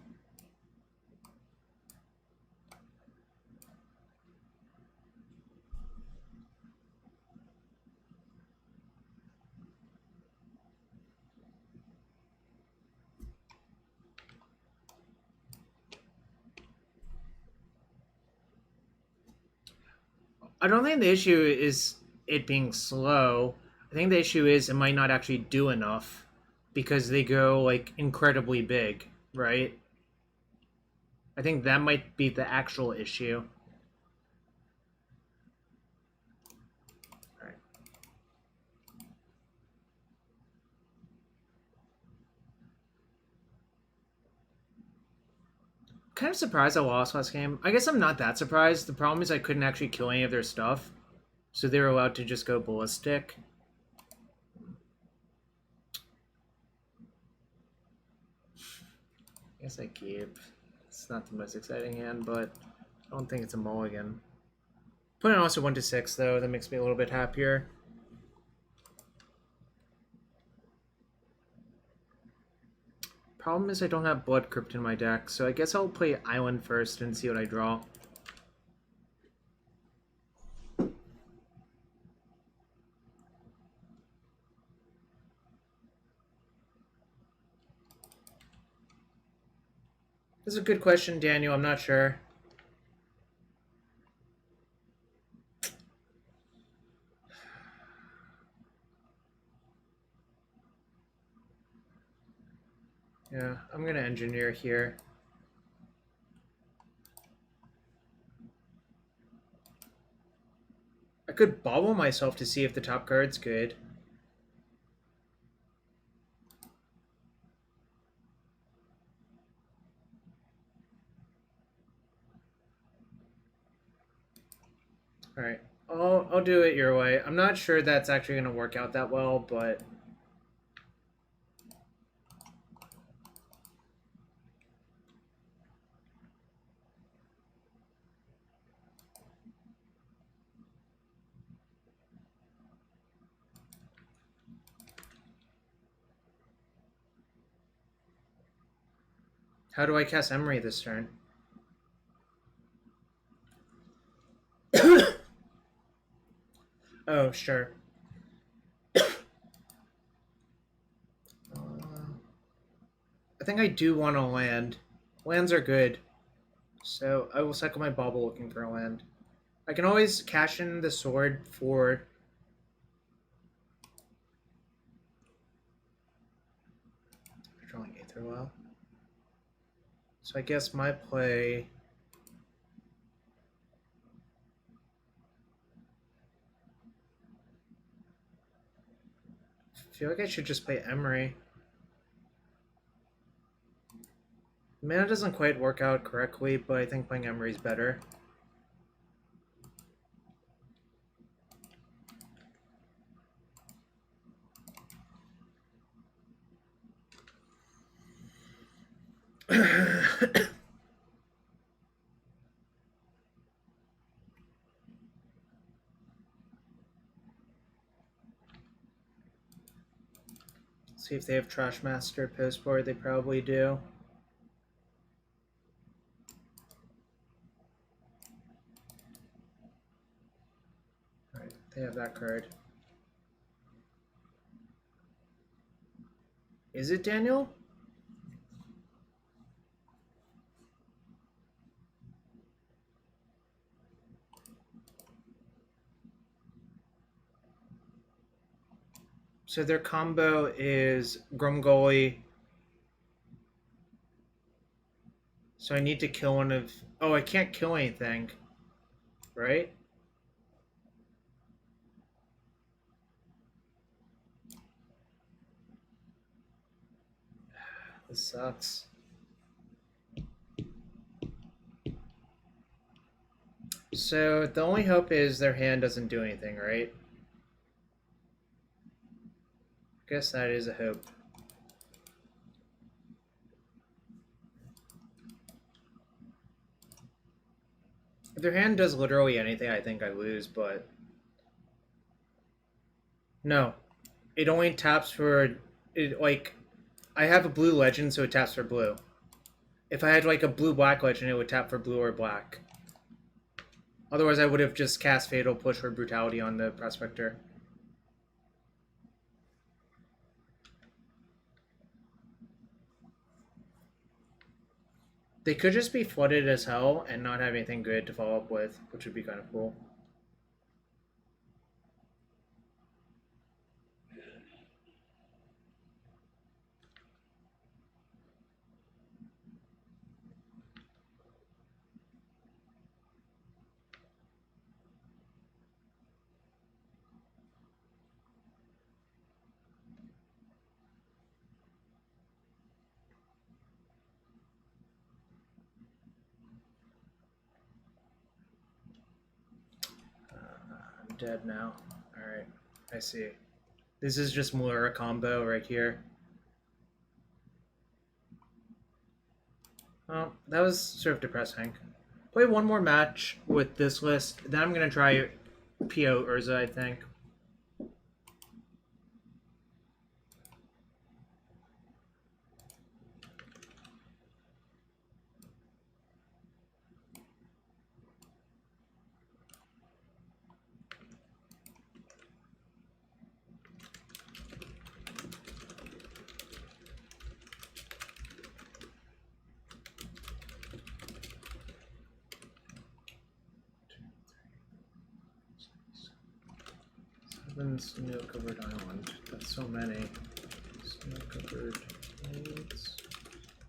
I don't think the issue is it being slow. I think the issue is it might not actually do enough because they go like incredibly big, right? I think that might be the actual issue. All right. Kind of surprised I lost last game. I guess I'm not that surprised. The problem is I couldn't actually kill any of their stuff, so they were allowed to just go ballistic. I guess I keep. It's not the most exciting hand, but I don't think it's a mulligan. Putting also 1 to 6 though, that makes me a little bit happier. Problem is I don't have Blood Crypt in my deck, so I guess I'll play Island first and see what I draw. This is a good question, Daniel. I'm not sure. Yeah, I'm gonna Engineer here. I could Bauble myself to see if the top card's good. Alright, I'll do it your way. I'm not sure that's actually gonna work out that well, but... How do I cast Emry this turn? Oh, sure. I think I do want to land. Lands are good. So I will cycle my Bauble looking for a land. I can always cash in the sword for... Drawing Aether Well. So I guess my play... I feel like I should just play Emry. Mana doesn't quite work out correctly, but I think playing Emry is better. See if they have Trash Master postboard. They probably do. Alright, they have that card. Is it Daniel? So their combo is Grumgully. So I need to kill one of... Oh, I can't kill anything. Right? This sucks. So the only hope is their hand doesn't do anything, right? I guess that is a hope. If their hand does literally anything, I think I lose, but... No, it only taps for it. Like I have a blue legend, so it taps for blue. If I had like a blue-black legend, it would tap for blue or black. Otherwise, I would have just cast Fatal Push or Brutality on the Prospector. They could just be flooded as hell and not have anything good to follow up with, which would be kind of cool. I'm dead now. Alright, I see. This is just more a combo right here. Well, that was sort of depressing. Play one more match with this list, then I'm going to try PO Urza, I think. Snow-covered island. That's so many. Snow-covered plains.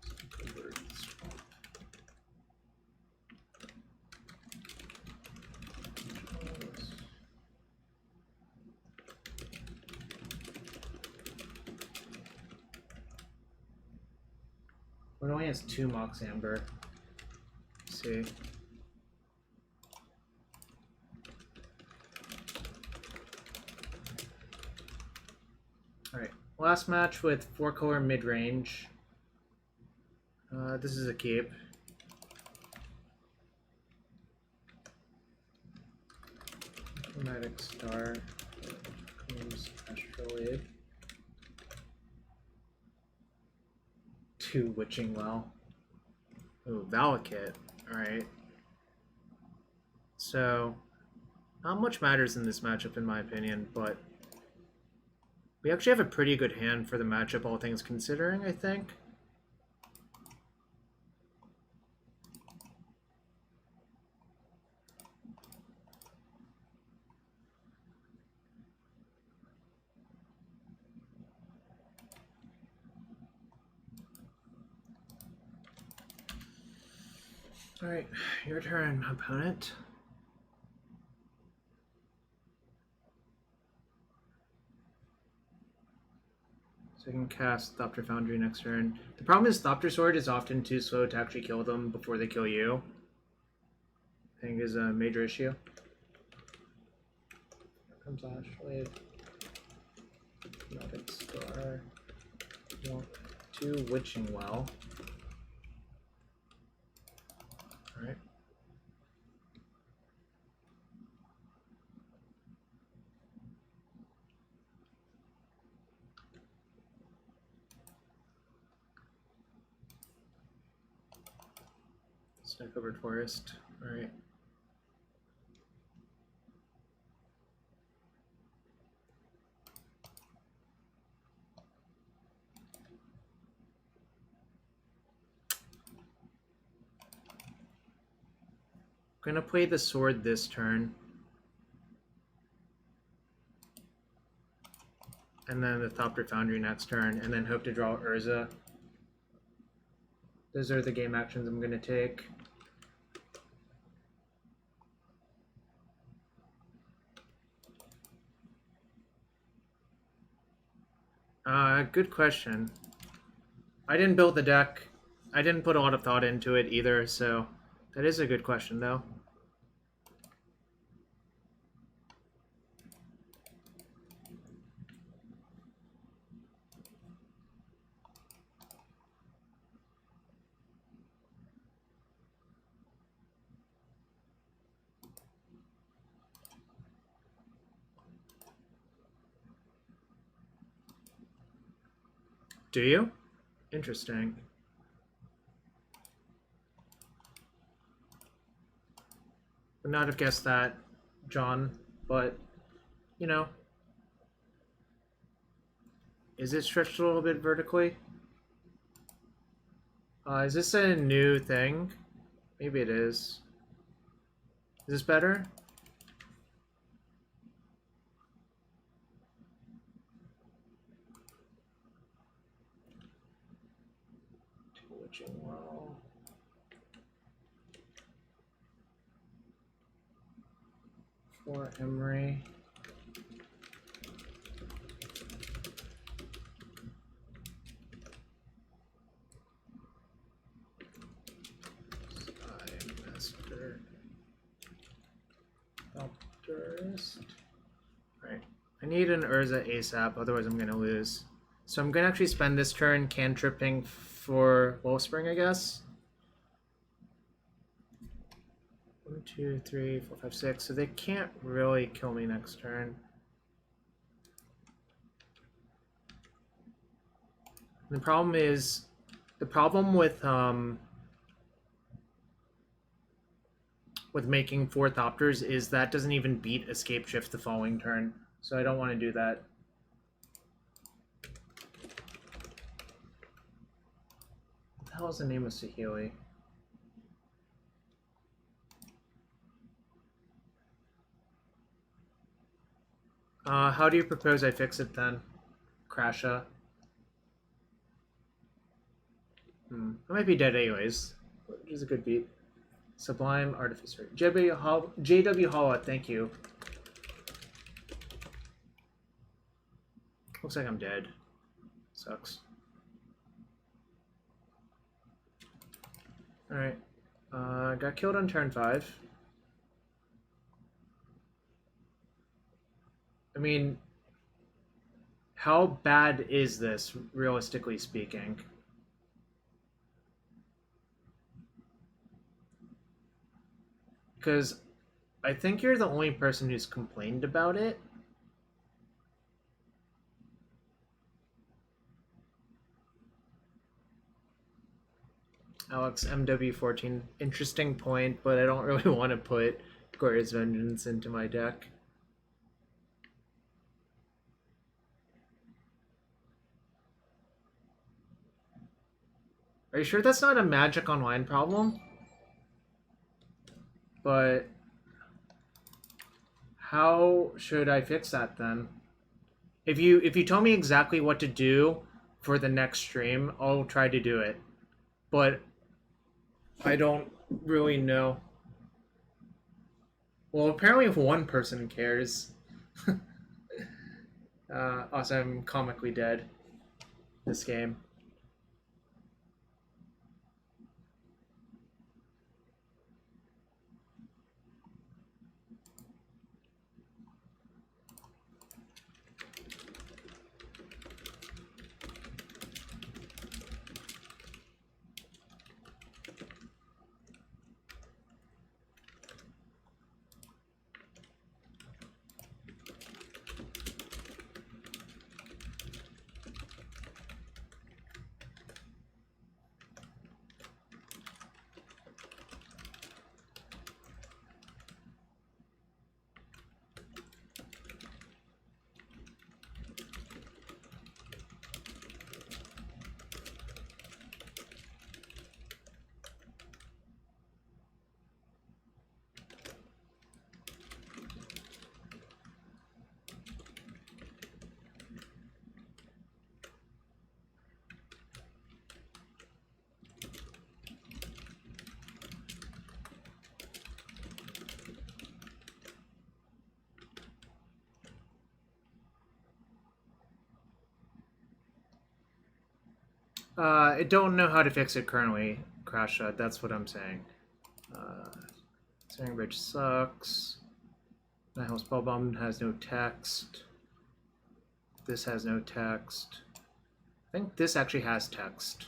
Snow-covered swamp. It only has 2 Mox Amber. Let's see. Alright, last match with 4-color mid-range. This is a keep. Chromatic Star. Comes Astrolabe. 2 Witching Well. Ooh, Valakut. Alright. So, not much matters in this matchup in my opinion, but we actually have a pretty good hand for the matchup, all things considering, I think. Alright, your turn, opponent. So I can cast Thopter Foundry next turn. The problem is ThopterSword is often too slow to actually kill them before they kill you. I think is a major issue. Here comes Astrolabe. Chromatic Star. 2 Witching Well. Alright. Snow-covered forest. Alright. I'm gonna play the sword this turn. And then the Thopter Foundry next turn, and then hope to draw Urza. Those are the game actions I'm gonna take. Good question. I didn't build the deck. I didn't put a lot of thought into it either, so that is a good question, though. Do you? Interesting. Would not have guessed that, John, but, you know. Is it stretched a little bit vertically? Is this a new thing? Maybe it is. Is this better? Twitching well. For Emry. Alright. I need an Urza ASAP, otherwise I'm gonna lose. So I'm gonna actually spend this turn cantripping for Wellspring, I guess. 1, 2, 3, 4, 5, 6. So they can't really kill me next turn. And the problem is, with making 4 Thopters is that doesn't even beat Escape Shift the following turn. So I don't want to do that. What the hell is the name of Saheeli? How do you propose I fix it then? Crasha. I might be dead anyways, which is a good beat. Sublime Artificer. JW Holla, thank you. Looks like I'm dead. Sucks. Alright. Got killed on turn 5. I mean, how bad is this, realistically speaking? Because I think you're the only person who's complained about it. Alex MW14, interesting point, but I don't really want to put Glorious Vengeance into my deck. Are you sure that's not a Magic Online problem? But how should I fix that then? If you tell me exactly what to do for the next stream, I'll try to do it. But I don't really know. Well, apparently if one person cares. Also, I'm comically dead this game. I don't know how to fix it currently, Crash Shot. That's what I'm saying. Ensnaring Bridge sucks. Nihil Spellbomb has no text. This has no text. I think this actually has text.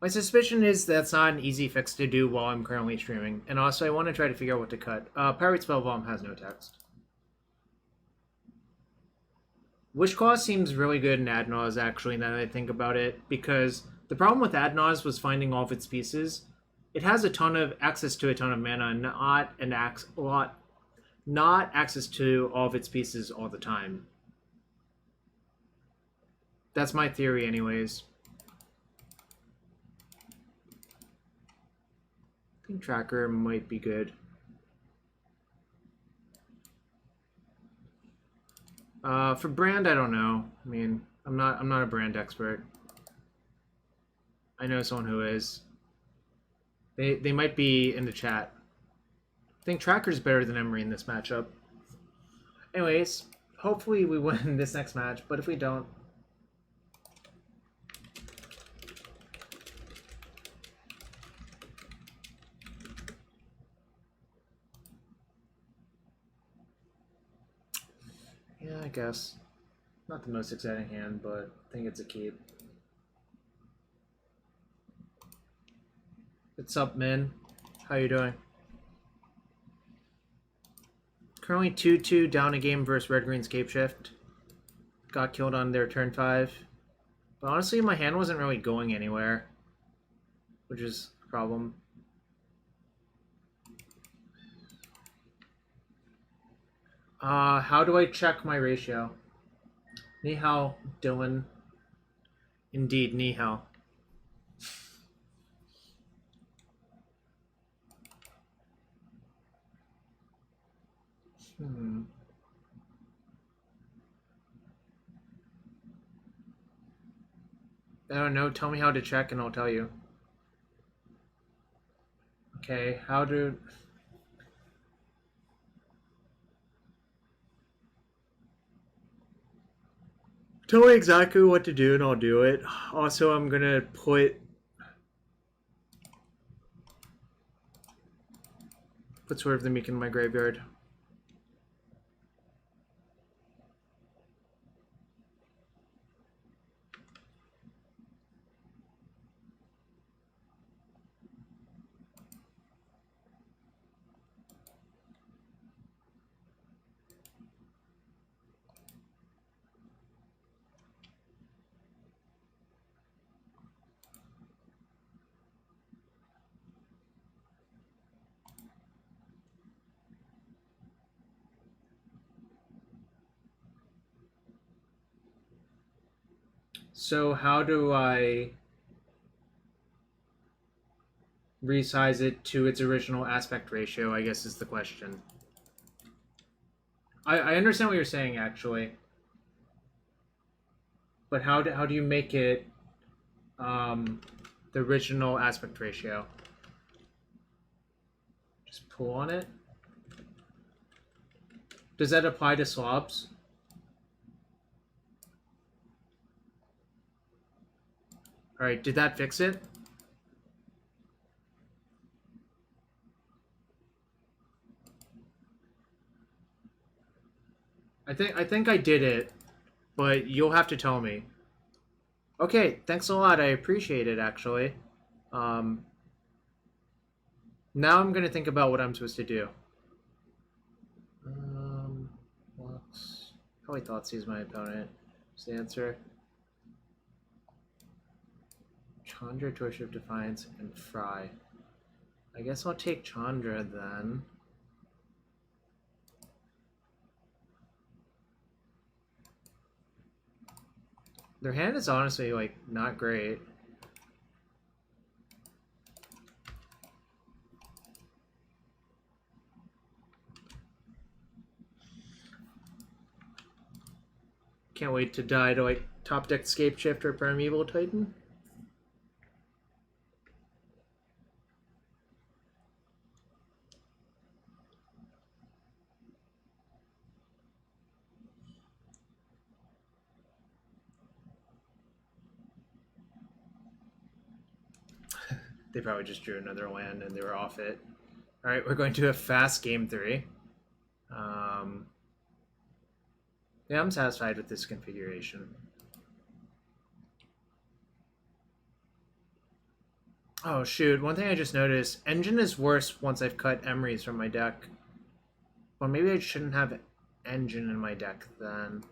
My suspicion is that's not an easy fix to do while I'm currently streaming. And also, I want to try to figure out what to cut. Pyrite Spellbomb has no text. Wishclaw seems really good in Adnaz, actually, now that I think about it, because the problem with Adnaz was finding all of its pieces. It has a ton of access to a ton of mana, not access to all of its pieces all the time. That's my theory, anyways. I think Tracker might be good. For brand, I don't know. I mean, I'm not a brand expert. I know someone who is. They might be in the chat. I think Tracker's better than Emry in this matchup. Anyways, hopefully we win this next match, but if we don't, yeah, I guess. Not the most exciting hand, but I think it's a keep. What's up, Min? How you doing? Currently 2-2 down a game versus Red Green Scape Shift. Got killed on their turn 5. But honestly, my hand wasn't really going anywhere, which is a problem. How do I check my ratio? Nihil, Dylan. Indeed, Nihil. I don't know. Tell me how to check and I'll tell you. Okay, how to... Tell me exactly what to do and I'll do it. Also, I'm gonna put Sword of the Meek in my graveyard. So how do I resize it to its original aspect ratio, I guess is the question. I understand what you're saying, actually. But how do you make it the original aspect ratio? Just pull on it? Does that apply to slobs? Alright, did that fix it? I think I did it, but you'll have to tell me. Okay, thanks a lot. I appreciate it, actually. Now I'm gonna think about what I'm supposed to do. Mox. Probably Thoughtseize my opponent. Is the answer. Chandra, Torch of Defiance, and Fry. I guess I'll take Chandra then. Their hand is honestly, like, not great. Can't wait to die to, like, top deck Scape Shift or Primeval Titan. They probably just drew another land and they were off it. Alright, we're going to a fast game 3. Yeah, I'm satisfied with this configuration. Oh shoot, one thing I just noticed, Engine is worse once I've cut Emrys from my deck. Or maybe I shouldn't have Engine in my deck then.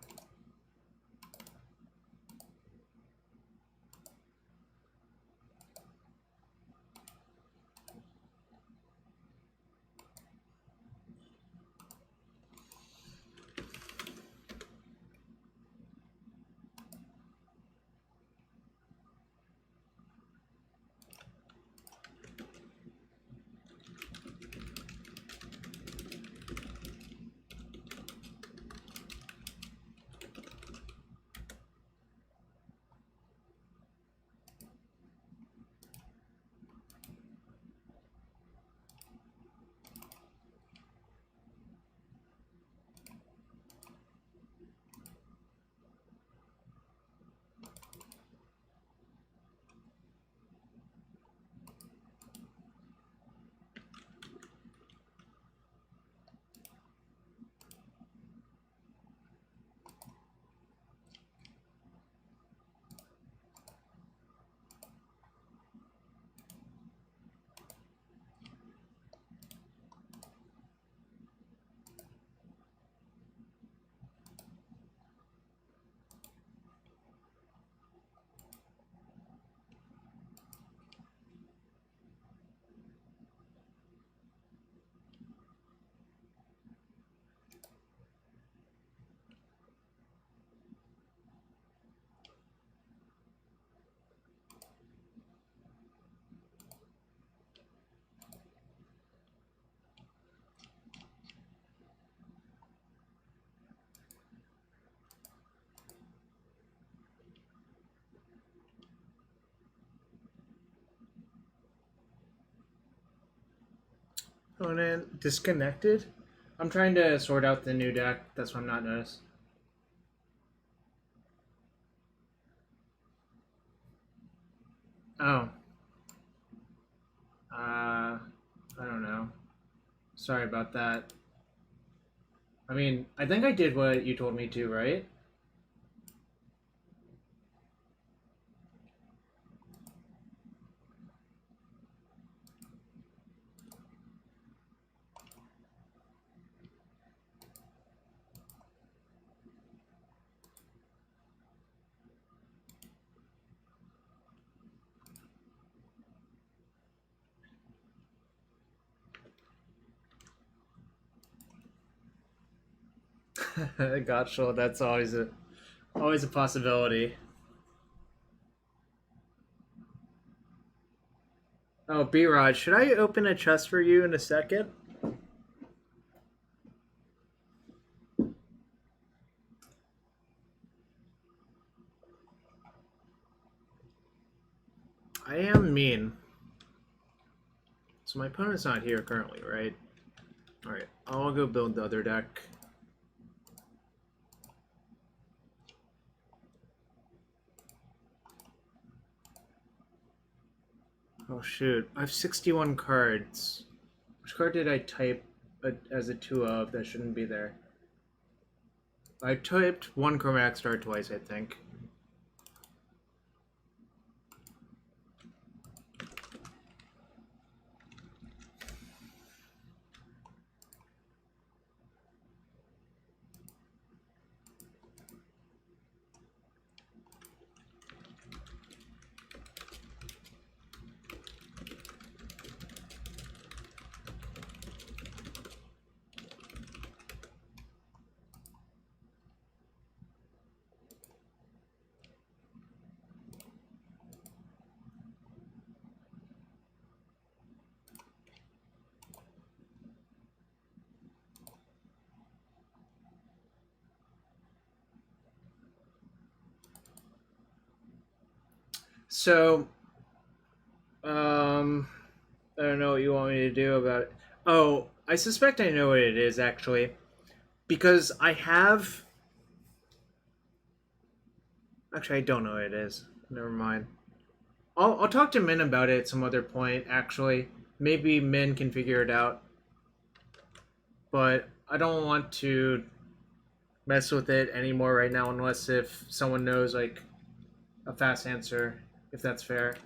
Opponent disconnected? I'm trying to sort out the new deck, that's why I'm not noticed. Oh. I don't know. Sorry about that. I mean, I think I did what you told me to, right? Gotcha, that's always a possibility. Oh, B-Rod, should I open a chest for you in a second? I am mean. So my opponent's not here currently, right? Alright, I'll go build the other deck. Oh shoot, I have 61 cards. Which card did I type as a 2 of that shouldn't be there? I typed one Chromatic Star twice, I think. So, I don't know what you want me to do about it. Oh, I suspect I know what it is, actually. Because I have... Actually, I don't know what it is. Never mind. I'll talk to Min about it at some other point, actually. Maybe Min can figure it out. But I don't want to mess with it anymore right now unless if someone knows, like, a fast answer, if that's fair.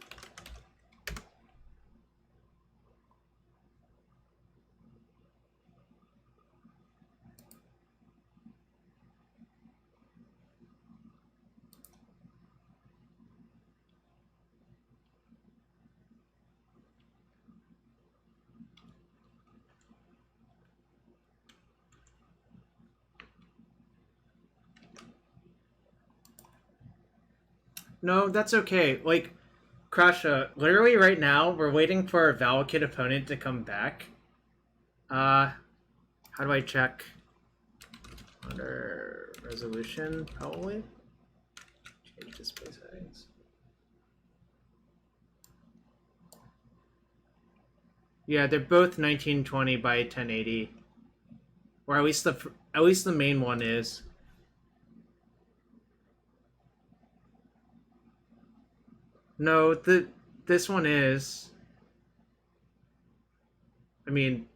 No, that's okay. Like, Crasha, literally right now, we're waiting for our Valakut opponent to come back. How do I check? Under resolution, probably. Change display settings. Yeah, they're both 1920 by 1080, or at least the main one is. No, this one is. I mean,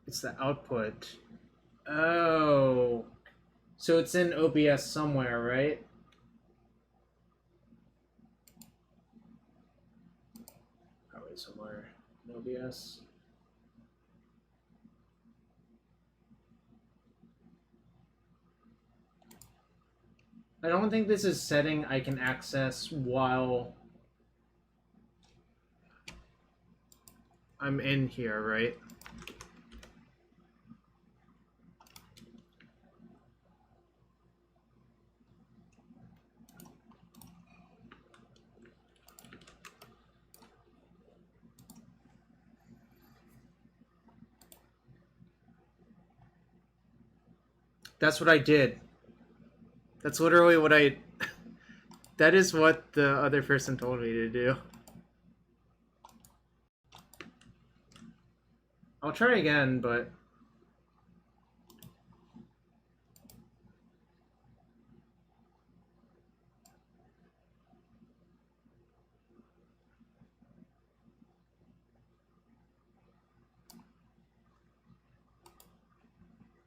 it's the output. Oh, so it's in OBS somewhere, right? Probably somewhere in OBS. I don't think this is setting I can access while I'm in here, right? That's what I did. That's literally what I... That is what the other person told me to do. I'll try again, but...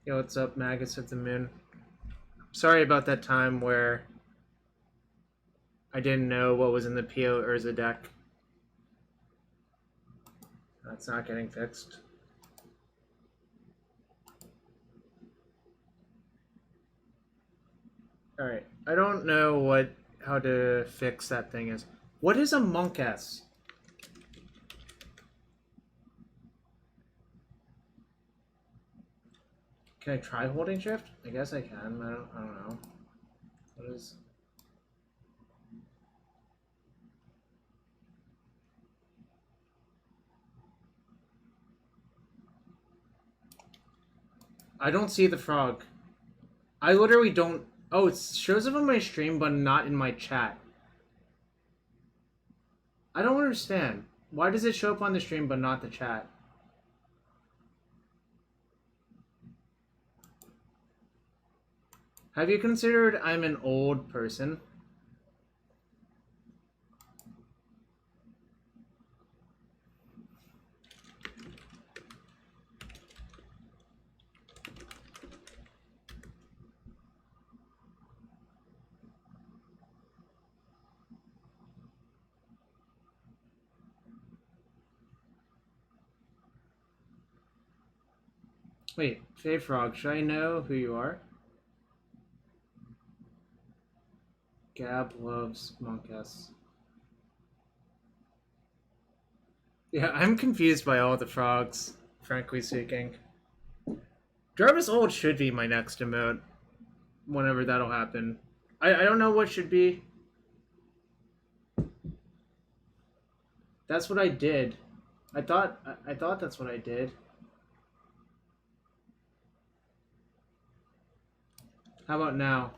Yo, what's up, Maggots of the Moon? Sorry about that time where I didn't know what was in the PO Urza deck. That's not getting fixed. Alright, I don't know how to fix that thing is. What is a Monk S? Can I try holding shift? I guess I can. I don't know. What is... I don't see the frog. I literally don't... Oh, it shows up on my stream, but not in my chat. I don't understand. Why does it show up on the stream, but not the chat? Have you considered I'm an old person? Wait, Fae Frog, should I know who you are? Gab loves Monk S. Yeah, I'm confused by all the frogs, frankly speaking. Jarvis Old should be my next emote, whenever that'll happen. I don't know what should be. That's what I did. I thought that's what I did. How about now?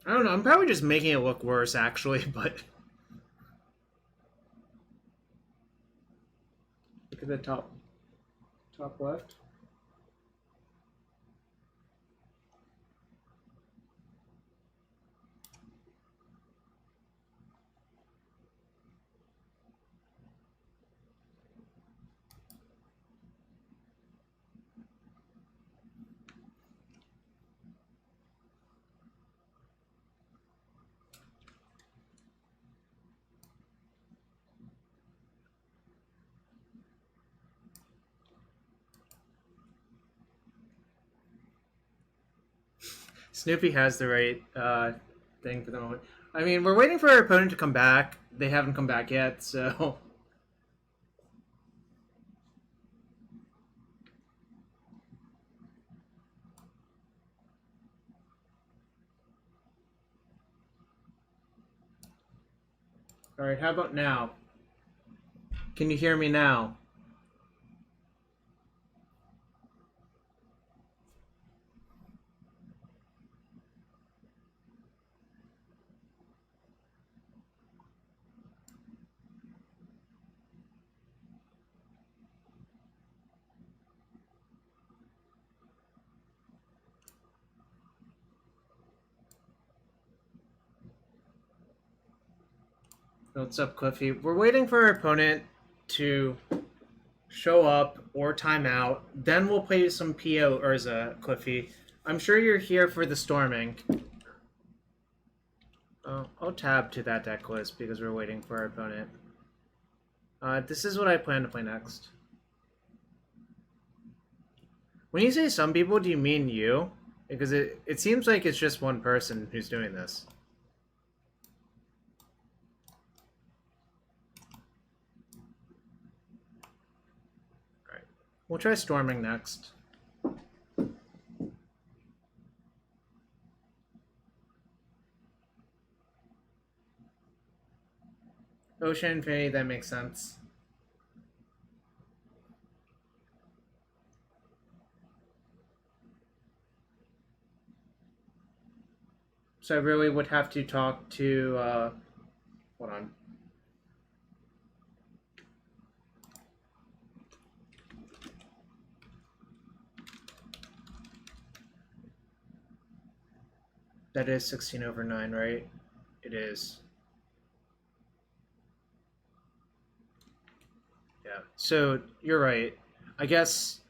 I don't know, I'm probably just making it look worse, actually, but... Look at the top left. Snoopy has the right thing for the moment. I mean, we're waiting for our opponent to come back. They haven't come back yet, so... Alright, how about now? Can you hear me now? What's up, Cliffy? We're waiting for our opponent to show up or time out. Then we'll play some PO Urza, Cliffy. I'm sure you're here for the storming. I'll tab to that deck list because we're waiting for our opponent. This is what I plan to play next. When you say some people, do you mean you? Because it seems like it's just one person who's doing this. Alright. We'll try storming next. Ocean Infinity, that makes sense. So I really would have to talk to, hold on. That is 16/9, right? It is. Yeah, so you're right. I guess...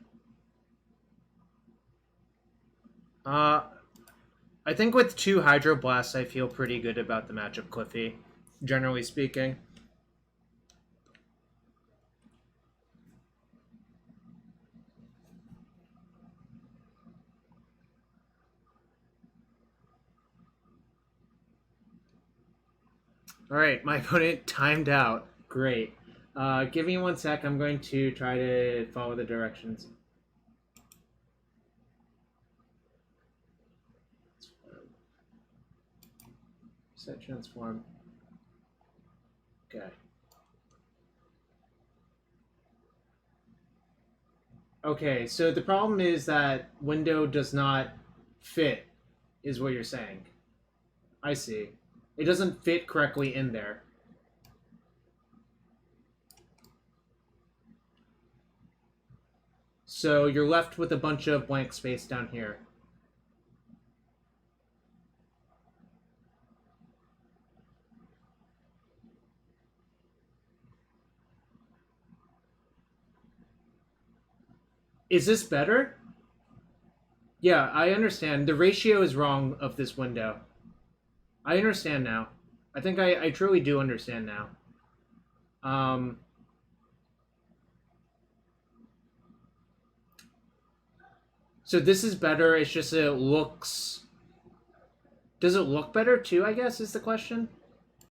I think with 2 Hydro Blasts, I feel pretty good about the matchup, Cliffy, generally speaking. Alright, my opponent timed out. Great. Give me 1 sec. I'm going to try to follow the directions. Set transform. Okay. Okay, so the problem is that window does not fit, is what you're saying. I see. It doesn't fit correctly in there. So you're left with a bunch of blank space down here. Is this better? Yeah, I understand. The ratio is wrong of this window. I understand now. I think I truly do understand now. So this is better. It's just it looks... Does it look better too, I guess, is the question?